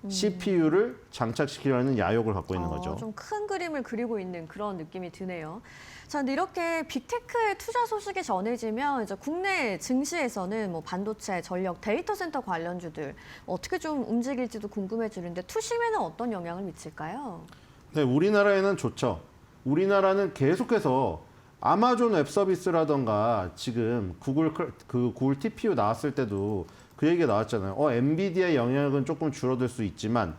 CPU를 장착시키려는 야욕을 갖고 있는 거죠. 좀 큰 그림을 그리고 있는 그런 느낌이 드네요. 자, 근데 이렇게 빅테크의 투자 소식이 전해지면 이제 국내 증시에서는 뭐 반도체, 전력, 데이터 센터 관련주들 어떻게 좀 움직일지도 궁금해지는데 투심에는 어떤 영향을 미칠까요? 네, 우리나라에는 좋죠. 우리나라는 계속해서 아마존 웹 서비스라던가 지금 구글 TPU 나왔을 때도 그 얘기가 나왔잖아요. 엔비디아의 영향은 조금 줄어들 수 있지만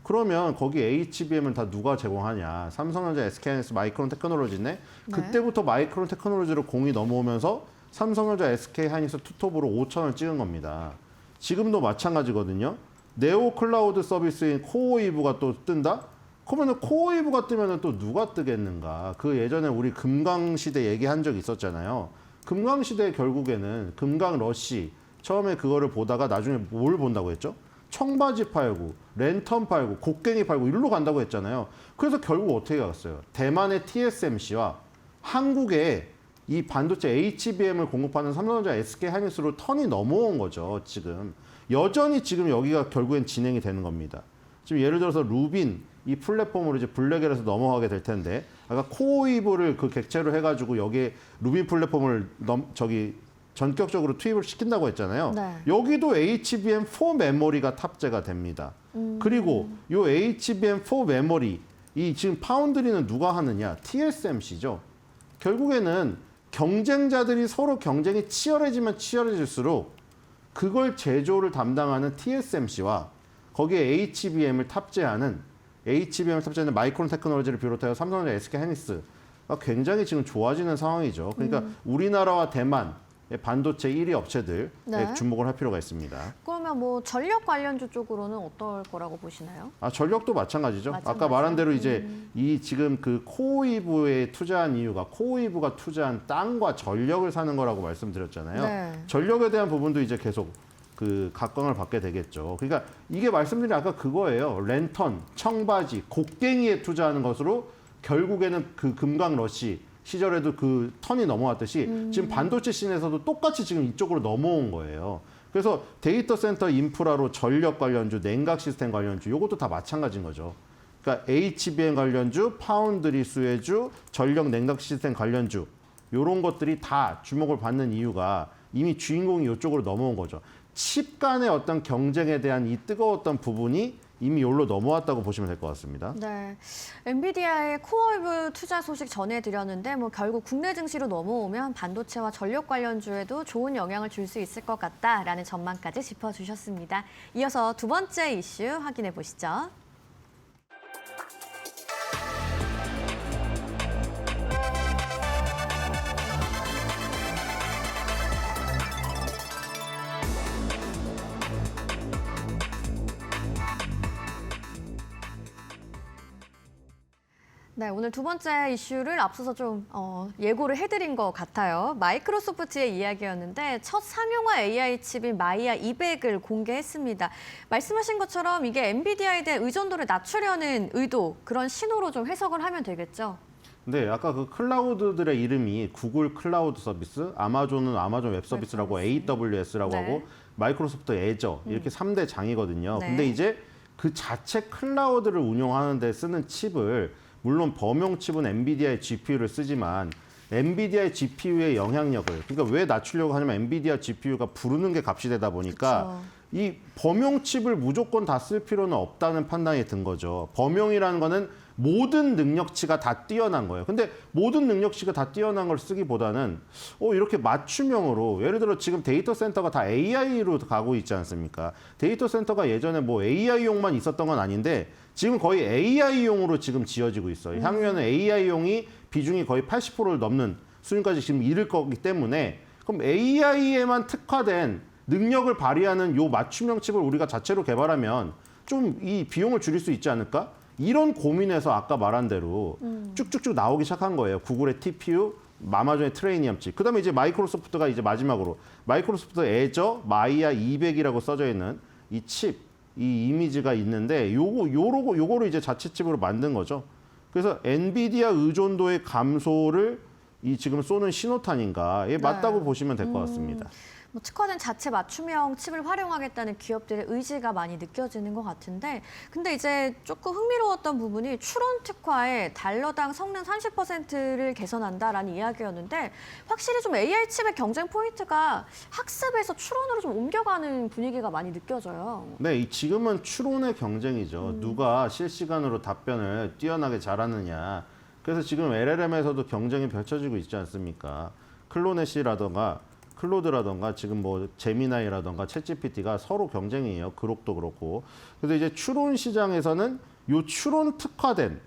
그러면 거기 HBM을 다 누가 제공하냐? 삼성전자, SK하이닉스, 마이크론 테크놀로지네. 그때부터 마이크론 테크놀로지로 공이 넘어오면서 삼성전자, SK하이닉스 투톱으로 5천을 찍은 겁니다. 지금도 마찬가지거든요. 네오 클라우드 서비스인 코어웨이브가 또 뜬다? 그러면 코어웨이브가 뜨면 또 누가 뜨겠는가? 그 예전에 우리 금강시대 얘기한 적 있었잖아요. 금강시대 결국에는 금강러시 처음에 그거를 보다가 나중에 뭘 본다고 했죠? 청바지 팔고 랜턴 팔고 곡괭이 팔고 일로 간다고 했잖아요. 그래서 결국 어떻게 갔어요? 대만의 TSMC와 한국의 이 반도체 HBM을 공급하는 삼성전자, SK하이닉스로 턴이 넘어온 거죠. 지금 여전히 지금 여기가 결국엔 진행이 되는 겁니다. 지금 예를 들어서 루빈 이 플랫폼으로 이제 블랙엘에서 넘어가게 될 텐데 아까 코어웨이브를 그 객체로 해가지고 여기에 루빈 플랫폼을 전격적으로 투입을 시킨다고 했잖아요. 네. 여기도 HBM4 메모리가 탑재가 됩니다. 그리고 이 HBM4 메모리, 이 지금 파운드리는 누가 하느냐? TSMC죠. 결국에는 경쟁자들이 서로 경쟁이 치열해지면 치열해질수록 그걸 제조를 담당하는 TSMC와 거기에 HBM을 탑재하는 마이크론 테크놀로지를 비롯하여 삼성전자, SK하이닉스가 굉장히 지금 좋아지는 상황이죠. 그러니까 우리나라와 대만 반도체 1위 업체들 네. 주목을 할 필요가 있습니다. 그러면 뭐 전력 관련주 쪽으로는 어떨 거라고 보시나요? 전력도 마찬가지죠. 아까 마찬가지요? 말한 대로 이제 이 지금 그 코어웨이브에 투자한 이유가 코어웨이브가 투자한 땅과 전력을 사는 거라고 말씀드렸잖아요. 네. 전력에 대한 부분도 이제 계속 각광을 받게 되겠죠. 그러니까 이게 말씀드린 아까 그거예요. 랜턴, 청바지, 곡괭이에 투자하는 것으로 결국에는 그 금강러시 시절에도 그 턴이 넘어왔듯이 지금 반도체 씬에서도 똑같이 지금 이쪽으로 넘어온 거예요. 그래서 데이터 센터 인프라로 전력 관련주, 냉각 시스템 관련주 이것도 다 마찬가지인 거죠. 그러니까 HBM 관련주, 파운드리 수혜주, 전력 냉각 시스템 관련주 이런 것들이 다 주목을 받는 이유가 이미 주인공이 이쪽으로 넘어온 거죠. 칩 간의 어떤 경쟁에 대한 이 뜨거웠던 부분이 이미 여기로 넘어왔다고 보시면 될 것 같습니다. 네, 엔비디아의 코어웨브 투자 소식 전해드렸는데 뭐 결국 국내 증시로 넘어오면 반도체와 전력 관련주에도 좋은 영향을 줄 수 있을 것 같다라는 전망까지 짚어주셨습니다. 이어서 두 번째 이슈 확인해 보시죠. 네, 오늘 두 번째 이슈를 앞서서 좀 예고를 해드린 것 같아요. 마이크로소프트의 이야기였는데 첫 상용화 AI 칩인 마이야 200을 공개했습니다. 말씀하신 것처럼 이게 엔비디아에 대한 의존도를 낮추려는 의도, 그런 신호로 좀 해석을 하면 되겠죠? 네, 아까 그 클라우드들의 이름이 구글 클라우드 서비스, 아마존은 아마존 웹 서비스라고 AWS라고 네. 하고 마이크로소프트 애저 이렇게 3대 장이거든요. 네. 근데 이제 그 자체 클라우드를 운영하는 데 쓰는 칩을 물론 범용 칩은 엔비디아의 GPU를 쓰지만 엔비디아의 GPU의 영향력을 그러니까 왜 낮추려고 하냐면 엔비디아 GPU가 부르는 게 값이 되다 보니까 이 범용 칩을 무조건 다 쓸 필요는 없다는 판단이 든 거죠. 범용이라는 거는 모든 능력치가 다 뛰어난 거예요. 근데 모든 능력치가 다 뛰어난 걸 쓰기보다는 이렇게 맞춤형으로 예를 들어 지금 데이터 센터가 다 AI로 가고 있지 않습니까? 데이터 센터가 예전에 뭐 AI용만 있었던 건 아닌데 지금 거의 AI용으로 지금 지어지고 있어요. 향후에는 AI용이 비중이 거의 80%를 넘는 수준까지 지금 이를 거기 때문에 그럼 AI에만 특화된 능력을 발휘하는 요 맞춤형 칩을 우리가 자체로 개발하면 좀 이 비용을 줄일 수 있지 않을까? 이런 고민에서 아까 말한 대로 쭉쭉쭉 나오기 시작한 거예요. 구글의 TPU, 아마존의 트레이니엄 칩. 그다음에 이제 마이크로소프트가 이제 마지막으로 마이크로소프트 애저 마이야 200이라고 써져 있는 이 칩, 이 이미지가 있는데 요거를 이제 자체 칩으로 만든 거죠. 그래서 엔비디아 의존도의 감소를 이 지금 쏘는 신호탄인가? 예, 맞다고 보시면 될 것 같습니다. 뭐 특화된 자체 맞춤형 칩을 활용하겠다는 기업들의 의지가 많이 느껴지는 것 같은데, 근데 이제 조금 흥미로웠던 부분이 추론 특화에 달러당 성능 30%를 개선한다라는 이야기였는데, 확실히 좀 AI 칩의 경쟁 포인트가 학습에서 추론으로 좀 옮겨가는 분위기가 많이 느껴져요. 네, 지금은 추론의 경쟁이죠. 누가 실시간으로 답변을 뛰어나게 잘하느냐. 그래서 지금 LLM에서도 경쟁이 펼쳐지고 있지 않습니까? 클로드라던가 지금 뭐 제미나이라던가 챗GPT가 서로 경쟁이에요. 그록도 그렇고. 그래서 이제 추론 시장에서는 요 추론 특화된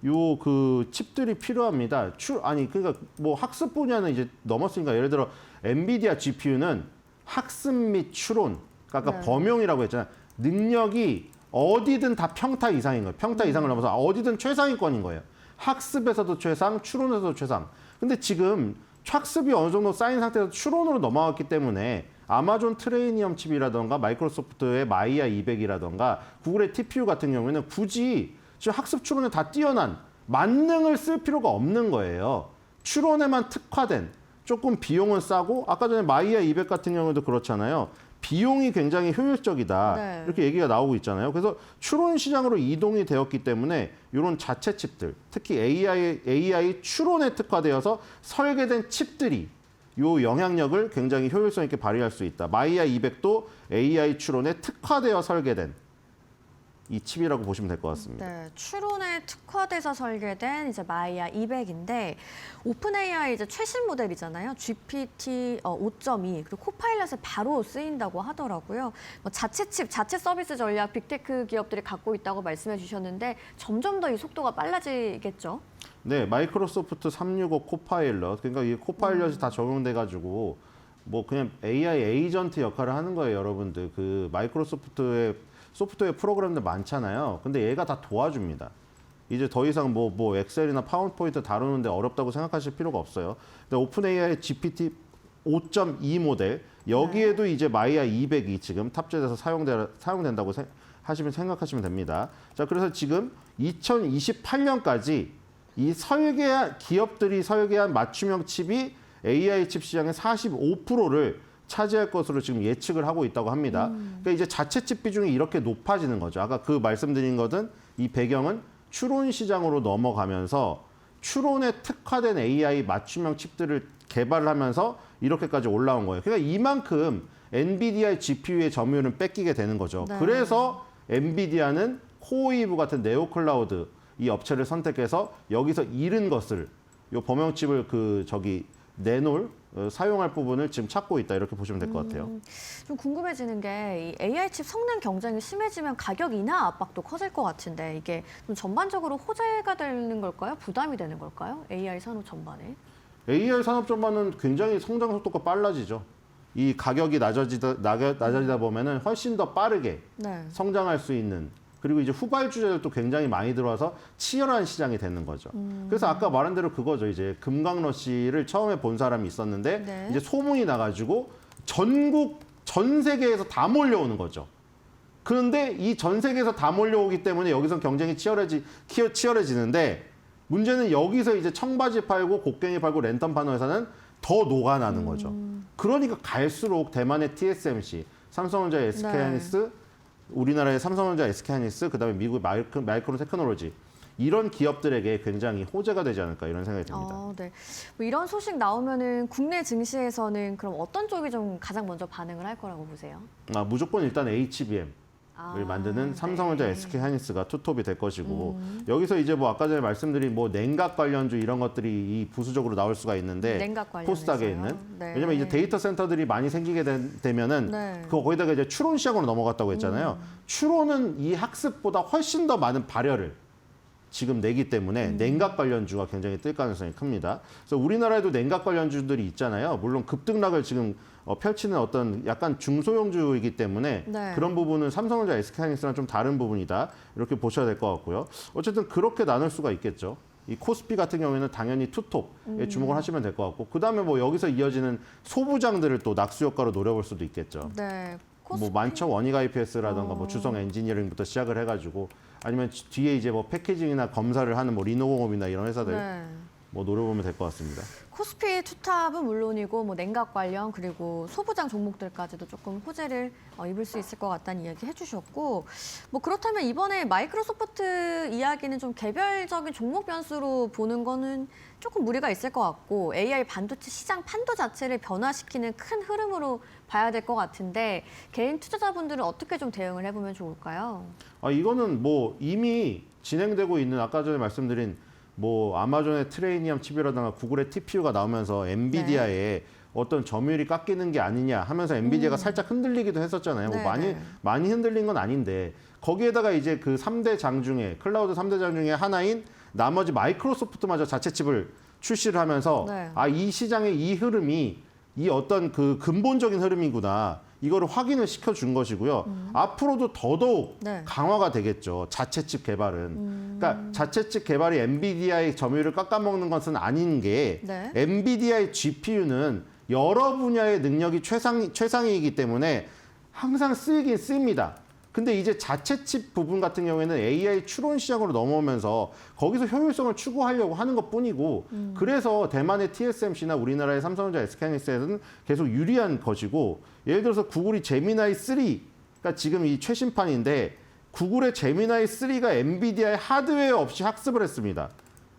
요 그 칩들이 필요합니다. 그러니까 뭐 학습 분야는 이제 넘었으니까 예를 들어 엔비디아 GPU는 학습 및 추론, 아까 네. 범용이라고 했잖아요. 능력이 어디든 다 평타 이상인 거예요. 평타 이상을 넘어서 어디든 최상위권인 거예요. 학습에서도 최상, 추론에서도 최상. 근데 지금 학습이 어느 정도 쌓인 상태에서 추론으로 넘어갔기 때문에 아마존 트레이니엄 칩이라던가 마이크로소프트의 마이야 200이라던가 구글의 TPU 같은 경우에는 굳이 지금 학습 추론에 다 뛰어난 만능을 쓸 필요가 없는 거예요. 추론에만 특화된 조금 비용은 싸고 아까 전에 마이야 200 같은 경우도 그렇잖아요. 비용이 굉장히 효율적이다. 네. 이렇게 얘기가 나오고 있잖아요. 그래서 추론 시장으로 이동이 되었기 때문에 이런 자체 칩들, 특히 AI 추론에 특화되어서 설계된 칩들이 요 영향력을 굉장히 효율성 있게 발휘할 수 있다. 마이야 200도 AI 추론에 특화되어 설계된 이 칩이라고 보시면 될 것 같습니다. 네, 추론에 특화돼서 설계된 이제 마이야 200인데 오픈 AI 이제 최신 모델이잖아요. GPT 5.2 그리고 코파일럿에 바로 쓰인다고 하더라고요. 뭐 자체 칩, 자체 서비스 전략 빅테크 기업들이 갖고 있다고 말씀해 주셨는데 점점 더 이 속도가 빨라지겠죠? 네, 마이크로소프트 365 코파일럿. 그러니까 이 코파일럿이 다 적용돼 가지고 뭐 그냥 AI 에이전트 역할을 하는 거예요, 여러분들. 그 마이크로소프트의 소프트웨어 프로그램들 많잖아요. 근데 얘가 다 도와줍니다. 이제 더 이상 뭐 엑셀이나 파워포인트 다루는데 어렵다고 생각하실 필요가 없어요. 근데 오픈 AI GPT 5.2 모델 여기에도 이제 마이야 200이 지금 탑재돼서 사용된다고 생각하시면 됩니다. 자, 그래서 지금 2028년까지 이 기업들이 설계한 맞춤형 칩이 AI 칩 시장의 45%를 차지할 것으로 지금 예측을 하고 있다고 합니다. 그러니까 이제 자체 칩 비중이 이렇게 높아지는 거죠. 아까 그 말씀드린 것은 이 배경은 추론 시장으로 넘어가면서 추론에 특화된 AI 맞춤형 칩들을 개발을 하면서 이렇게까지 올라온 거예요. 그러니까 이만큼 엔비디아의 GPU의 점유율은 뺏기게 되는 거죠. 네. 그래서 엔비디아는 코어이브 같은 네오클라우드 이 업체를 선택해서 여기서 잃은 것을 요 범용칩을 내놓을 사용할 부분을 지금 찾고 있다 이렇게 보시면 될 것 같아요. 좀 궁금해지는 게 이 AI 칩 성능 경쟁이 심해지면 가격 인하 압박도 커질 것 같은데 이게 좀 전반적으로 호재가 되는 걸까요? 부담이 되는 걸까요? AI 산업 전반에? AI 산업 전반은 굉장히 성장 속도가 빨라지죠. 이 가격이 낮아지다 보면은 훨씬 더 빠르게 네. 성장할 수 있는 그리고 이제 후발주자들도 굉장히 많이 들어와서 치열한 시장이 되는 거죠. 그래서 아까 말한 대로 그거죠. 이제 금강러시를 처음에 본 사람이 있었는데 네. 이제 소문이 나가지고 전 세계에서 다 몰려오는 거죠. 그런데 이 전 세계에서 다 몰려오기 때문에 여기서 경쟁이 치열해지는데 문제는 여기서 이제 청바지 팔고 곡괭이 팔고 랜턴 파는 회사는 더 녹아나는 거죠. 그러니까 갈수록 대만의 TSMC, 삼성전자, SK하이닉스, 우리나라의 삼성전자, SK하이닉스, 그다음에 미국 마이크론 테크놀로지 이런 기업들에게 굉장히 호재가 되지 않을까 이런 생각이 듭니다. 네. 뭐 이런 소식 나오면은 국내 증시에서는 그럼 어떤 쪽이 좀 가장 먼저 반응을 할 거라고 보세요? 무조건 일단 HBM. 을 만드는 삼성전자, 네. SK하이닉스가 투톱이 될 것이고 여기서 이제 뭐 아까 전에 말씀드린 뭐 냉각 관련주 이런 것들이 이 부수적으로 나올 수가 있는데 냉각 관련해서요? 코스닥에 있는 네. 왜냐면 이제 데이터 센터들이 많이 생기게 되면은 네. 그거 거기다가 이제 추론 시장으로 넘어갔다고 했잖아요. 추론은 이 학습보다 훨씬 더 많은 발열을 지금 내기 때문에 냉각 관련주가 굉장히 뜰 가능성이 큽니다. 그래서 우리나라에도 냉각 관련주들이 있잖아요. 물론 급등락을 지금 펼치는 어떤 약간 중소형주이기 때문에 네. 그런 부분은 삼성전자, SK하이닉스랑 좀 다른 부분이다. 이렇게 보셔야 될 것 같고요. 어쨌든 그렇게 나눌 수가 있겠죠. 이 코스피 같은 경우에는 당연히 투톱에 주목을 하시면 될 것 같고 그다음에 뭐 여기서 이어지는 소부장들을 또 낙수 효과로 노려볼 수도 있겠죠. 네. 뭐 많죠. 원익 IPS라든가 뭐 주성 엔지니어링부터 시작을 해가지고 아니면 뒤에 이제 뭐 패키징이나 검사를 하는 뭐 리노공업이나 이런 회사들 네. 뭐 노려보면 될 것 같습니다. 코스피 투탑은 물론이고 뭐 냉각 관련 그리고 소부장 종목들까지도 조금 호재를 입을 수 있을 것 같다는 이야기 해주셨고 뭐 그렇다면 이번에 마이크로소프트 이야기는 좀 개별적인 종목 변수로 보는 거는 조금 무리가 있을 것 같고 AI 반도체 시장 판도 자체를 변화시키는 큰 흐름으로 봐야 될 것 같은데 개인 투자자분들은 어떻게 좀 대응을 해보면 좋을까요? 이거는 뭐 이미 진행되고 있는 아까 전에 말씀드린 뭐 아마존의 트레이니엄 칩이라든가 구글의 TPU가 나오면서 엔비디아의 어떤 점유율이 깎이는 게 아니냐 하면서 엔비디아가 살짝 흔들리기도 했었잖아요. 뭐 많이 흔들린 건 아닌데 거기에다가 이제 그 3대 장 중에 클라우드 3대 장 중에 하나인 나머지 마이크로소프트마저 자체 칩을 출시를 하면서 이 시장의 이 흐름이 이 어떤 그 근본적인 흐름이구나. 이거를 확인을 시켜준 것이고요. 앞으로도 더더욱 강화가 되겠죠. 자체칩 개발은. 그러니까 자체칩 개발이 엔비디아의 점유율을 깎아먹는 것은 아닌 게 엔비디아의 GPU는 여러 분야의 능력이 최상이기 때문에 항상 쓰이긴 씁니다. 근데 이제 자체칩 부분 같은 경우에는 AI 추론 시장으로 넘어오면서 거기서 효율성을 추구하려고 하는 것뿐이고 그래서 대만의 TSMC나 우리나라의 삼성전자, SK하이닉스에서는 계속 유리한 것이고 예를 들어서 구글이 제미나이 3가 지금 이 최신판인데 구글의 제미나이 3가 엔비디아의 하드웨어 없이 학습을 했습니다.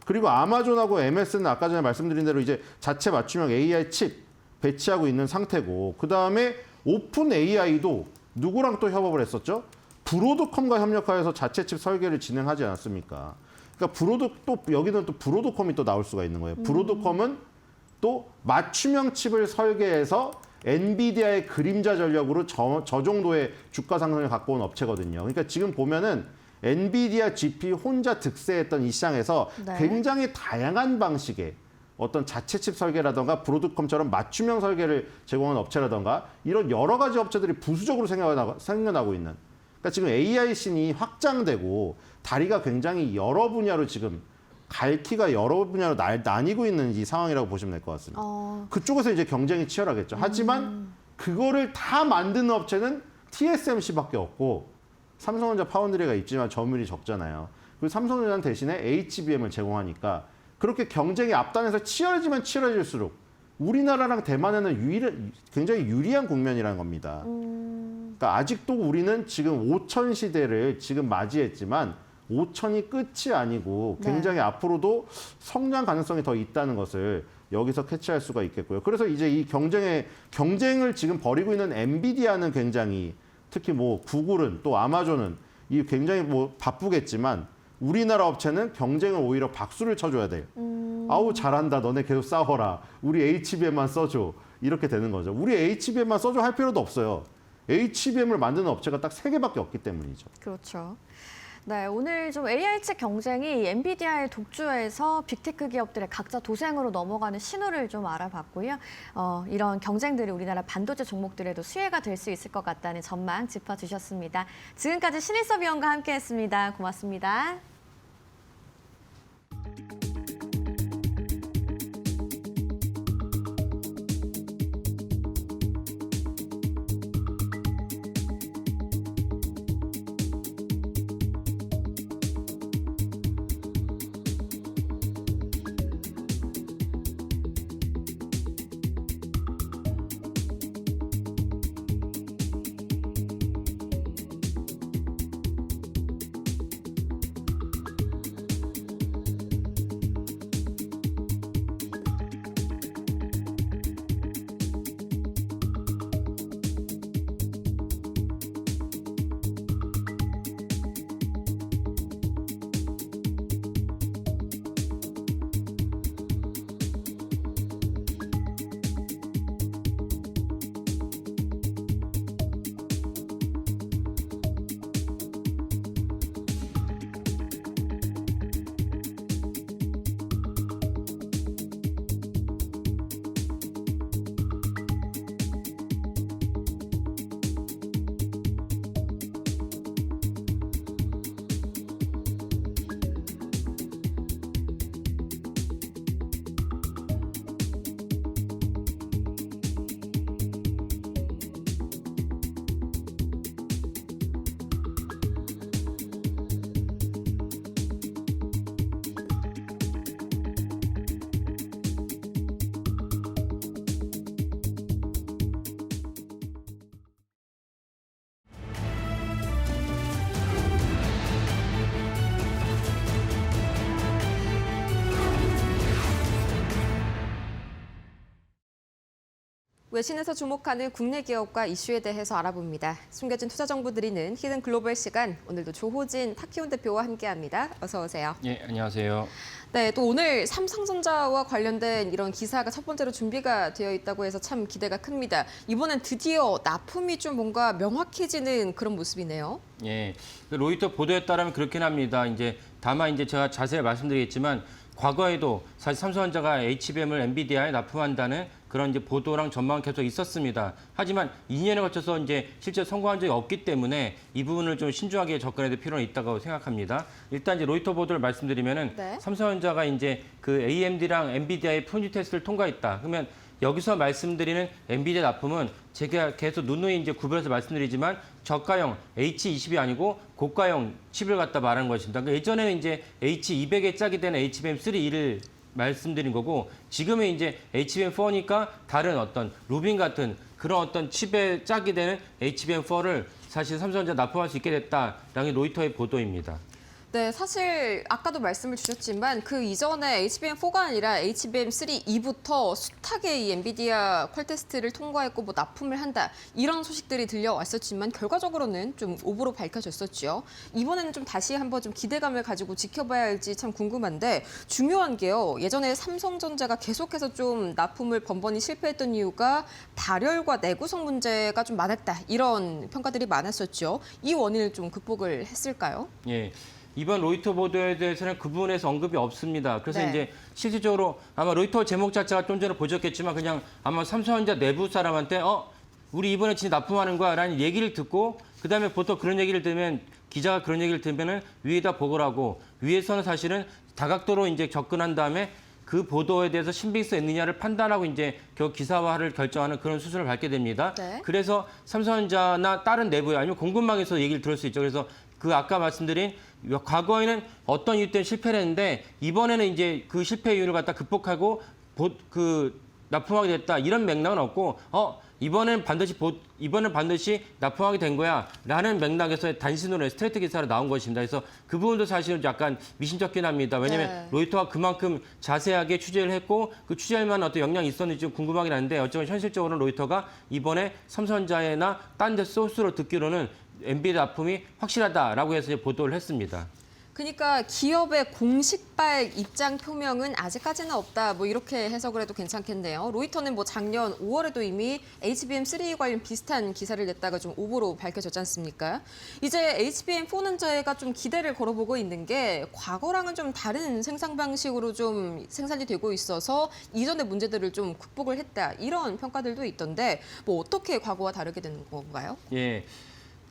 그리고 아마존하고 MS는 아까 전에 말씀드린 대로 이제 자체 맞춤형 AI 칩 배치하고 있는 상태고 그다음에 오픈 AI도 누구랑 또 협업을 했었죠? 브로드컴과 협력하여서 자체 칩 설계를 진행하지 않았습니까? 그러니까 여기는 또 브로드컴이 또 나올 수가 있는 거예요. 브로드컴은 또 맞춤형 칩을 설계해서 엔비디아의 그림자 전력으로 저 정도의 주가 상승을 갖고 온 업체거든요. 그러니까 지금 보면은 엔비디아 GPU 혼자 득세했던 이 시장에서 굉장히 다양한 방식의 어떤 자체 칩 설계라든가 브로드컴처럼 맞춤형 설계를 제공하는 업체라든가 이런 여러 가지 업체들이 부수적으로 생겨나고 있는 그러니까 지금 AI 씬이 확장되고 다리가 굉장히 여러 분야로 지금 갈퀴가 여러 분야로 나뉘고 있는 이 상황이라고 보시면 될 것 같습니다. 그쪽에서 이제 경쟁이 치열하겠죠. 하지만 그거를 다 만드는 업체는 TSMC밖에 없고 삼성전자 파운드리가 있지만 점유율이 적잖아요. 그리고 삼성전자는 대신에 HBM을 제공하니까 그렇게 경쟁이 앞단에서 치열해지면 치열해질수록 우리나라랑 대만에는 굉장히 유리한 국면이라는 겁니다. 그러니까 아직도 우리는 지금 5천 시대를 지금 맞이했지만 5천이 끝이 아니고 굉장히 앞으로도 성장 가능성이 더 있다는 것을 여기서 캐치할 수가 있겠고요. 그래서 이제 이 경쟁을 지금 벌이고 있는 엔비디아는 굉장히 특히 뭐 구글은 또 아마존은 이 굉장히 뭐 바쁘겠지만 우리나라 업체는 경쟁을 오히려 박수를 쳐줘야 돼요. 아우 잘한다. 너네 계속 싸워라. 우리 HBM만 써줘. 이렇게 되는 거죠. 우리 HBM만 써줘 할 필요도 없어요. HBM을 만드는 업체가 딱 3개밖에 없기 때문이죠. 그렇죠. 네, 오늘 좀 AI칩 경쟁이 엔비디아의 독주에서 빅테크 기업들의 각자 도생으로 넘어가는 신호를 좀 알아봤고요. 이런 경쟁들이 우리나라 반도체 종목들에도 수혜가 될 수 있을 것 같다는 전망 짚어주셨습니다. 지금까지 신일섭 위원과 함께했습니다. 고맙습니다. 외신에서 주목하는 국내 기업과 이슈에 대해서 알아봅니다. 숨겨진 투자 정보 드리는 히든 글로벌 시간, 오늘도 조호진 타키온 대표와 함께합니다. 어서 오세요. 예, 안녕하세요. 네, 또 오늘 삼성전자와 관련된 이런 기사가 첫 번째로 준비가 되어 있다고 해서 참 기대가 큽니다. 이번엔 드디어 납품이 좀 뭔가 명확해지는 그런 모습이네요. 예, 로이터 보도에 따르면 그렇긴 합니다. 다만 제가 자세히 말씀드리겠지만 과거에도 사실 삼성전자가 HBM을 엔비디아에 납품한다는 그런 보도랑 전망은 계속 있었습니다. 하지만 2년에 걸쳐서 실제 성공한 적이 없기 때문에 이 부분을 좀 신중하게 접근해야 될 필요는 있다고 생각합니다. 일단 로이터 보도를 말씀드리면은 네. 삼성전자가 그 AMD랑 엔비디아의 프론트 테스트를 통과했다. 그러면 여기서 말씀드리는 엔비디아 납품은 제가 계속 누누이 구별해서 말씀드리지만 저가형 H20이 아니고 고가형 칩을 갖다 말하는 것입니다. 그러니까 예전에는 H200에 짝이 되는 HBM3E를 말씀드린 거고 지금은 HBM4니까 다른 어떤 루빈 같은 그런 어떤 칩에 짝이 되는 HBM4를 사실 삼성전자 납품할 수 있게 됐다라는 게 로이터의 보도입니다. 네, 사실 아까도 말씀을 주셨지만 그 이전에 HBM4가 아니라 HBM3E부터 숱하게 이 엔비디아 퀄 테스트를 통과했고 뭐 납품을 한다 이런 소식들이 들려왔었지만 결과적으로는 좀 오보로 밝혀졌었죠. 이번에는 좀 다시 한번 좀 기대감을 가지고 지켜봐야 할지 참 궁금한데 중요한 게요. 예전에 삼성전자가 계속해서 좀 납품을 번번이 실패했던 이유가 발열과 내구성 문제가 좀 많았다 이런 평가들이 많았었죠. 이 원인을 좀 극복을 했을까요? 예. 이번 로이터 보도에 대해서는 그 부분에서 언급이 없습니다. 그래서 네. 실질적으로 아마 로이터 제목 자체가 좀 전에 보셨겠지만 그냥 아마 삼성전자 내부 사람한테 우리 이번에 진짜 납품하는 거야 라는 얘기를 듣고 그다음에 보통 그런 얘기를 들으면 기자가 그런 얘기를 들으면은 위에다 보고를 하고 위에서는 사실은 다각도로 접근한 다음에 그 보도에 대해서 신빙성 있느냐를 판단하고 결국 기사화를 결정하는 그런 수순을 밟게 됩니다. 네. 그래서 삼성전자나 다른 내부에 아니면 공급망에서 얘기를 들을 수 있죠. 그래서 그 아까 말씀드린 과거에는 어떤 이유 때문에 실패를 했는데 이번에는 그 실패 이유를 갖다 극복하고 납품하게 됐다 이런 맥락은 없고 이번엔 반드시 납품하게 된 거야라는 맥락에서 단신으로 스트레이트 기사로 나온 것입니다. 그래서 그 부분도 사실은 약간 미심쩍긴 합니다. 왜냐하면 네. 로이터가 그만큼 자세하게 취재를 했고 그 취재할 만한 어떤 영향이 있었는지 좀 궁금하긴 한데 어쩌면 현실적으로는 로이터가 이번에 삼성전자나 딴 데 소스로 듣기로는 엔비디아 납품이 확실하다라고 해서 이제 보도를 했습니다. 그러니까 기업의 공식발 입장 표명은 아직까지는 없다. 뭐 이렇게 해석을 해도 괜찮겠네요. 로이터는 뭐 작년 5월에도 이미 HBM3 관련 비슷한 기사를 냈다가 좀 오보로 밝혀졌지 않습니까? 이제 HBM4는저희가 좀 기대를 걸어보고 있는 게 과거랑은 좀 다른 생산 방식으로 좀 생산이 되고 있어서 이전의 문제들을 좀 극복을 했다. 이런 평가들도 있던데 뭐 어떻게 과거와 다르게 되는 건가요? 예.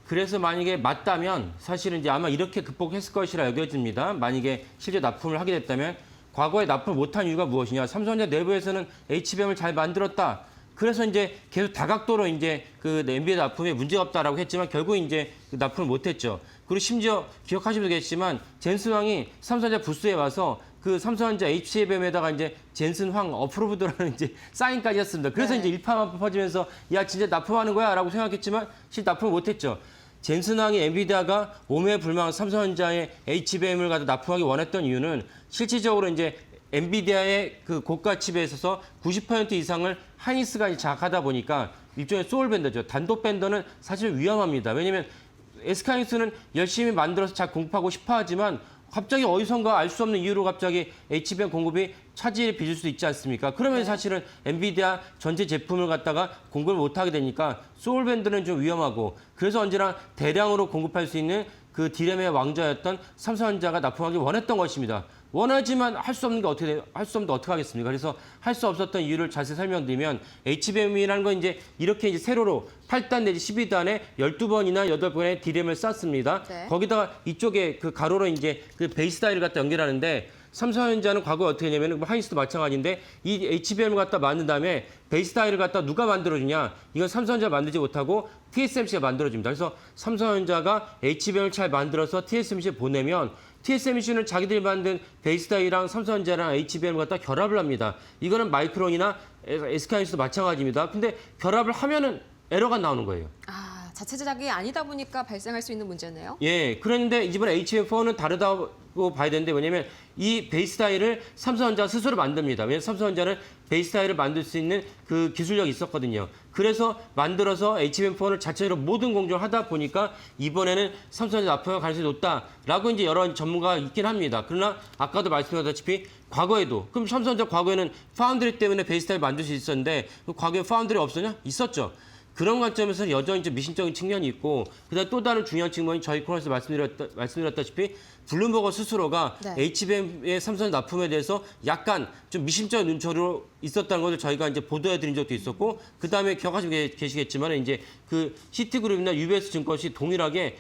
그래서 만약에 맞다면 사실은 이제 아마 이렇게 극복했을 것이라 여겨집니다. 만약에 실제 납품을 하게 됐다면 과거에 납품을 못한 이유가 무엇이냐? 삼성전자 내부에서는 HBM을 잘 만들었다. 그래서 이제 계속 다각도로 이제 그 엔비디아 납품에 문제가 없다라고 했지만 결국 이제 납품을 못했죠. 그리고 심지어 기억하시면 되겠지만 젠슨 황이 삼성전자 부스에 와서 그 삼성전자 HBM에다가 이제 젠슨 황 어프로브드라는 이제 사인까지 했습니다. 그래서 네. 이제 일파만파 퍼지면서 야 진짜 납품하는 거야라고 생각했지만 실제 납품을 못했죠. 젠슨 황이 엔비디아가 오매불망 삼성전자의 HBM을 갖다 납품하기 원했던 이유는 실질적으로 이제 엔비디아의 그 고가 칩에 있어서 90% 이상을 하이닉스가 장악하다 보니까 일종의 소울 벤더죠. 단독 벤더는 사실 위험합니다. 왜냐하면 SK하이닉스는 열심히 만들어서 잘 공급하고 싶어 하지만 갑자기 어디선가 알 수 없는 이유로 갑자기 HBM 공급이 차질을 빚을 수도 있지 않습니까? 그러면 사실은 엔비디아 전체 제품을 갖다가 공급을 못하게 되니까 소울밴드는 좀 위험하고 그래서 언제나 대량으로 공급할 수 있는 그 디램의 왕자였던 삼성전자가 납품하기 원했던 것입니다. 원하지만 할 수 없는 게 할 수 없는데 어떻게 하겠습니까? 그래서 할 수 없었던 이유를 자세히 설명드리면 HBM이라는 건 이제 이렇게 이제 세로로 8단 내지 12단에 12번이나 8번의 디램을 쌌습니다. 네. 거기다가 이쪽에 그 가로로 이제 그 베이스 다이를 갖다 연결하는데 삼성전자는 과거에 어떻게 했냐면 하이닉스도 마찬가지인데 이 HBM을 갖다 만든 다음에 베이스 다이를 갖다 누가 만들어주냐? 이건 삼성전자가 만들지 못하고 TSMC가 만들어줍니다. 그래서 삼성전자가 HBM을 잘 만들어서 TSMC에 보내면 TSMC는 자기들이 만든 베이스 다이랑 삼성전자랑 HBM을 갖다 결합을 합니다. 이거는 마이크론이나 SK하이닉스도 마찬가지입니다. 근데 결합을 하면은 에러가 나오는 거예요. 아, 자체 제작이 아니다 보니까 발생할 수 있는 문제네요. 예, 그런데 이번에 HBM4는 다르다고 봐야 되는데 왜냐면 이 베이스 다이를 삼성전자 스스로 만듭니다. 왜냐면 삼성전자는 베이스 다이를 만들 수 있는 그 기술력이 있었거든요. 그래서 만들어서 HBM4를 자체로 모든 공정을 하다 보니까 이번에는 삼성전자 납품할 가능성이 높다라고 이제 여러 전문가가 있긴 합니다. 그러나 아까도 말씀드렸다시피 과거에도 그럼 삼성전자 과거에는 파운드리 때문에 베이스 다이를 만들 수 있었는데 그 과거에 파운드리 없었냐? 있었죠. 그런 관점에서 여전히 좀 미심적인 측면이 있고 그다음 또 다른 중요한 측면이 저희 코너에서 말씀드렸다시피 블룸버거 스스로가 네. HBM의 삼성 납품에 대해서 약간 좀 미심쩍은 눈초리로 있었다는 것을 저희가 이제 보도해드린 적도 있었고 그다음에 기억하시고 계시겠지만 이제 그 시티그룹이나 UBS 증권시 동일하게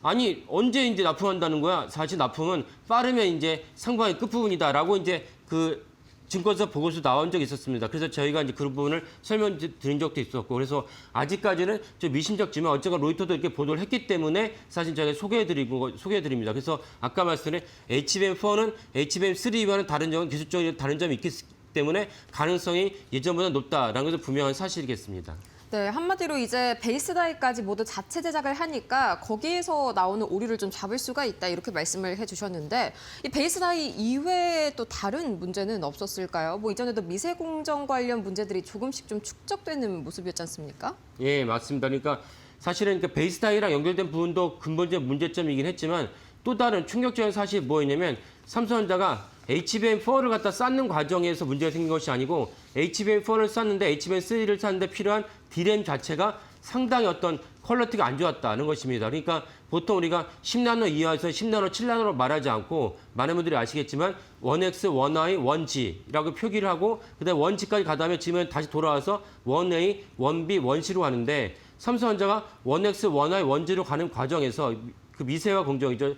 아니 언제 이제 납품한다는 거야? 사실 납품은 빠르면 이제 상방의 끝부분이다라고 이제 그 증권사 보고서 나온 적이 있었습니다. 그래서 저희가 이제 그 부분을 설명드린 적도 있었고, 그래서 아직까지는 좀 미심쩍지만 어쨌건 로이터도 이렇게 보도를 했기 때문에 사실 저희가 소개해드립니다. 그래서 아까 말씀드린 HBM4는 HBM3와는 다른 점은 기술적으로 다른 점이 있기 때문에 가능성이 예전보다 높다라는 것은 분명한 사실이겠습니다. 네, 한마디로 이제 베이스 다이까지 모두 자체 제작을 하니까 거기에서 나오는 오류를 좀 잡을 수가 있다 이렇게 말씀을 해주셨는데 이 베이스 다이 이외에 또 다른 문제는 없었을까요? 뭐 이전에도 미세 공정 관련 문제들이 조금씩 좀 축적되는 모습이었지 않습니까? 예, 맞습니다. 그러니까 사실은 그 베이스 다이랑 연결된 부분도 근본적 문제점이긴 했지만 또 다른 충격적인 사실이 뭐였냐면 삼성전자가 HBM4를 갖다 쌓는 과정에서 문제가 생긴 것이 아니고 HBM4를 쌓는데 HBM3를 쌓는데 필요한 D램 자체가 상당히 어떤 퀄리티가 안 좋았다는 것입니다. 그러니까 보통 우리가 10나노 이하에서 10나노, 7나노로 말하지 않고 많은 분들이 아시겠지만 1X, 1Y, 1G라고 표기를 하고 그다음에 1G까지 가다음에 지금 다시 돌아와서 1A, 1B, 1C로 하는데 삼성전자가 1X, 1Y, 1G로 가는 과정에서 그 미세화 공정이죠.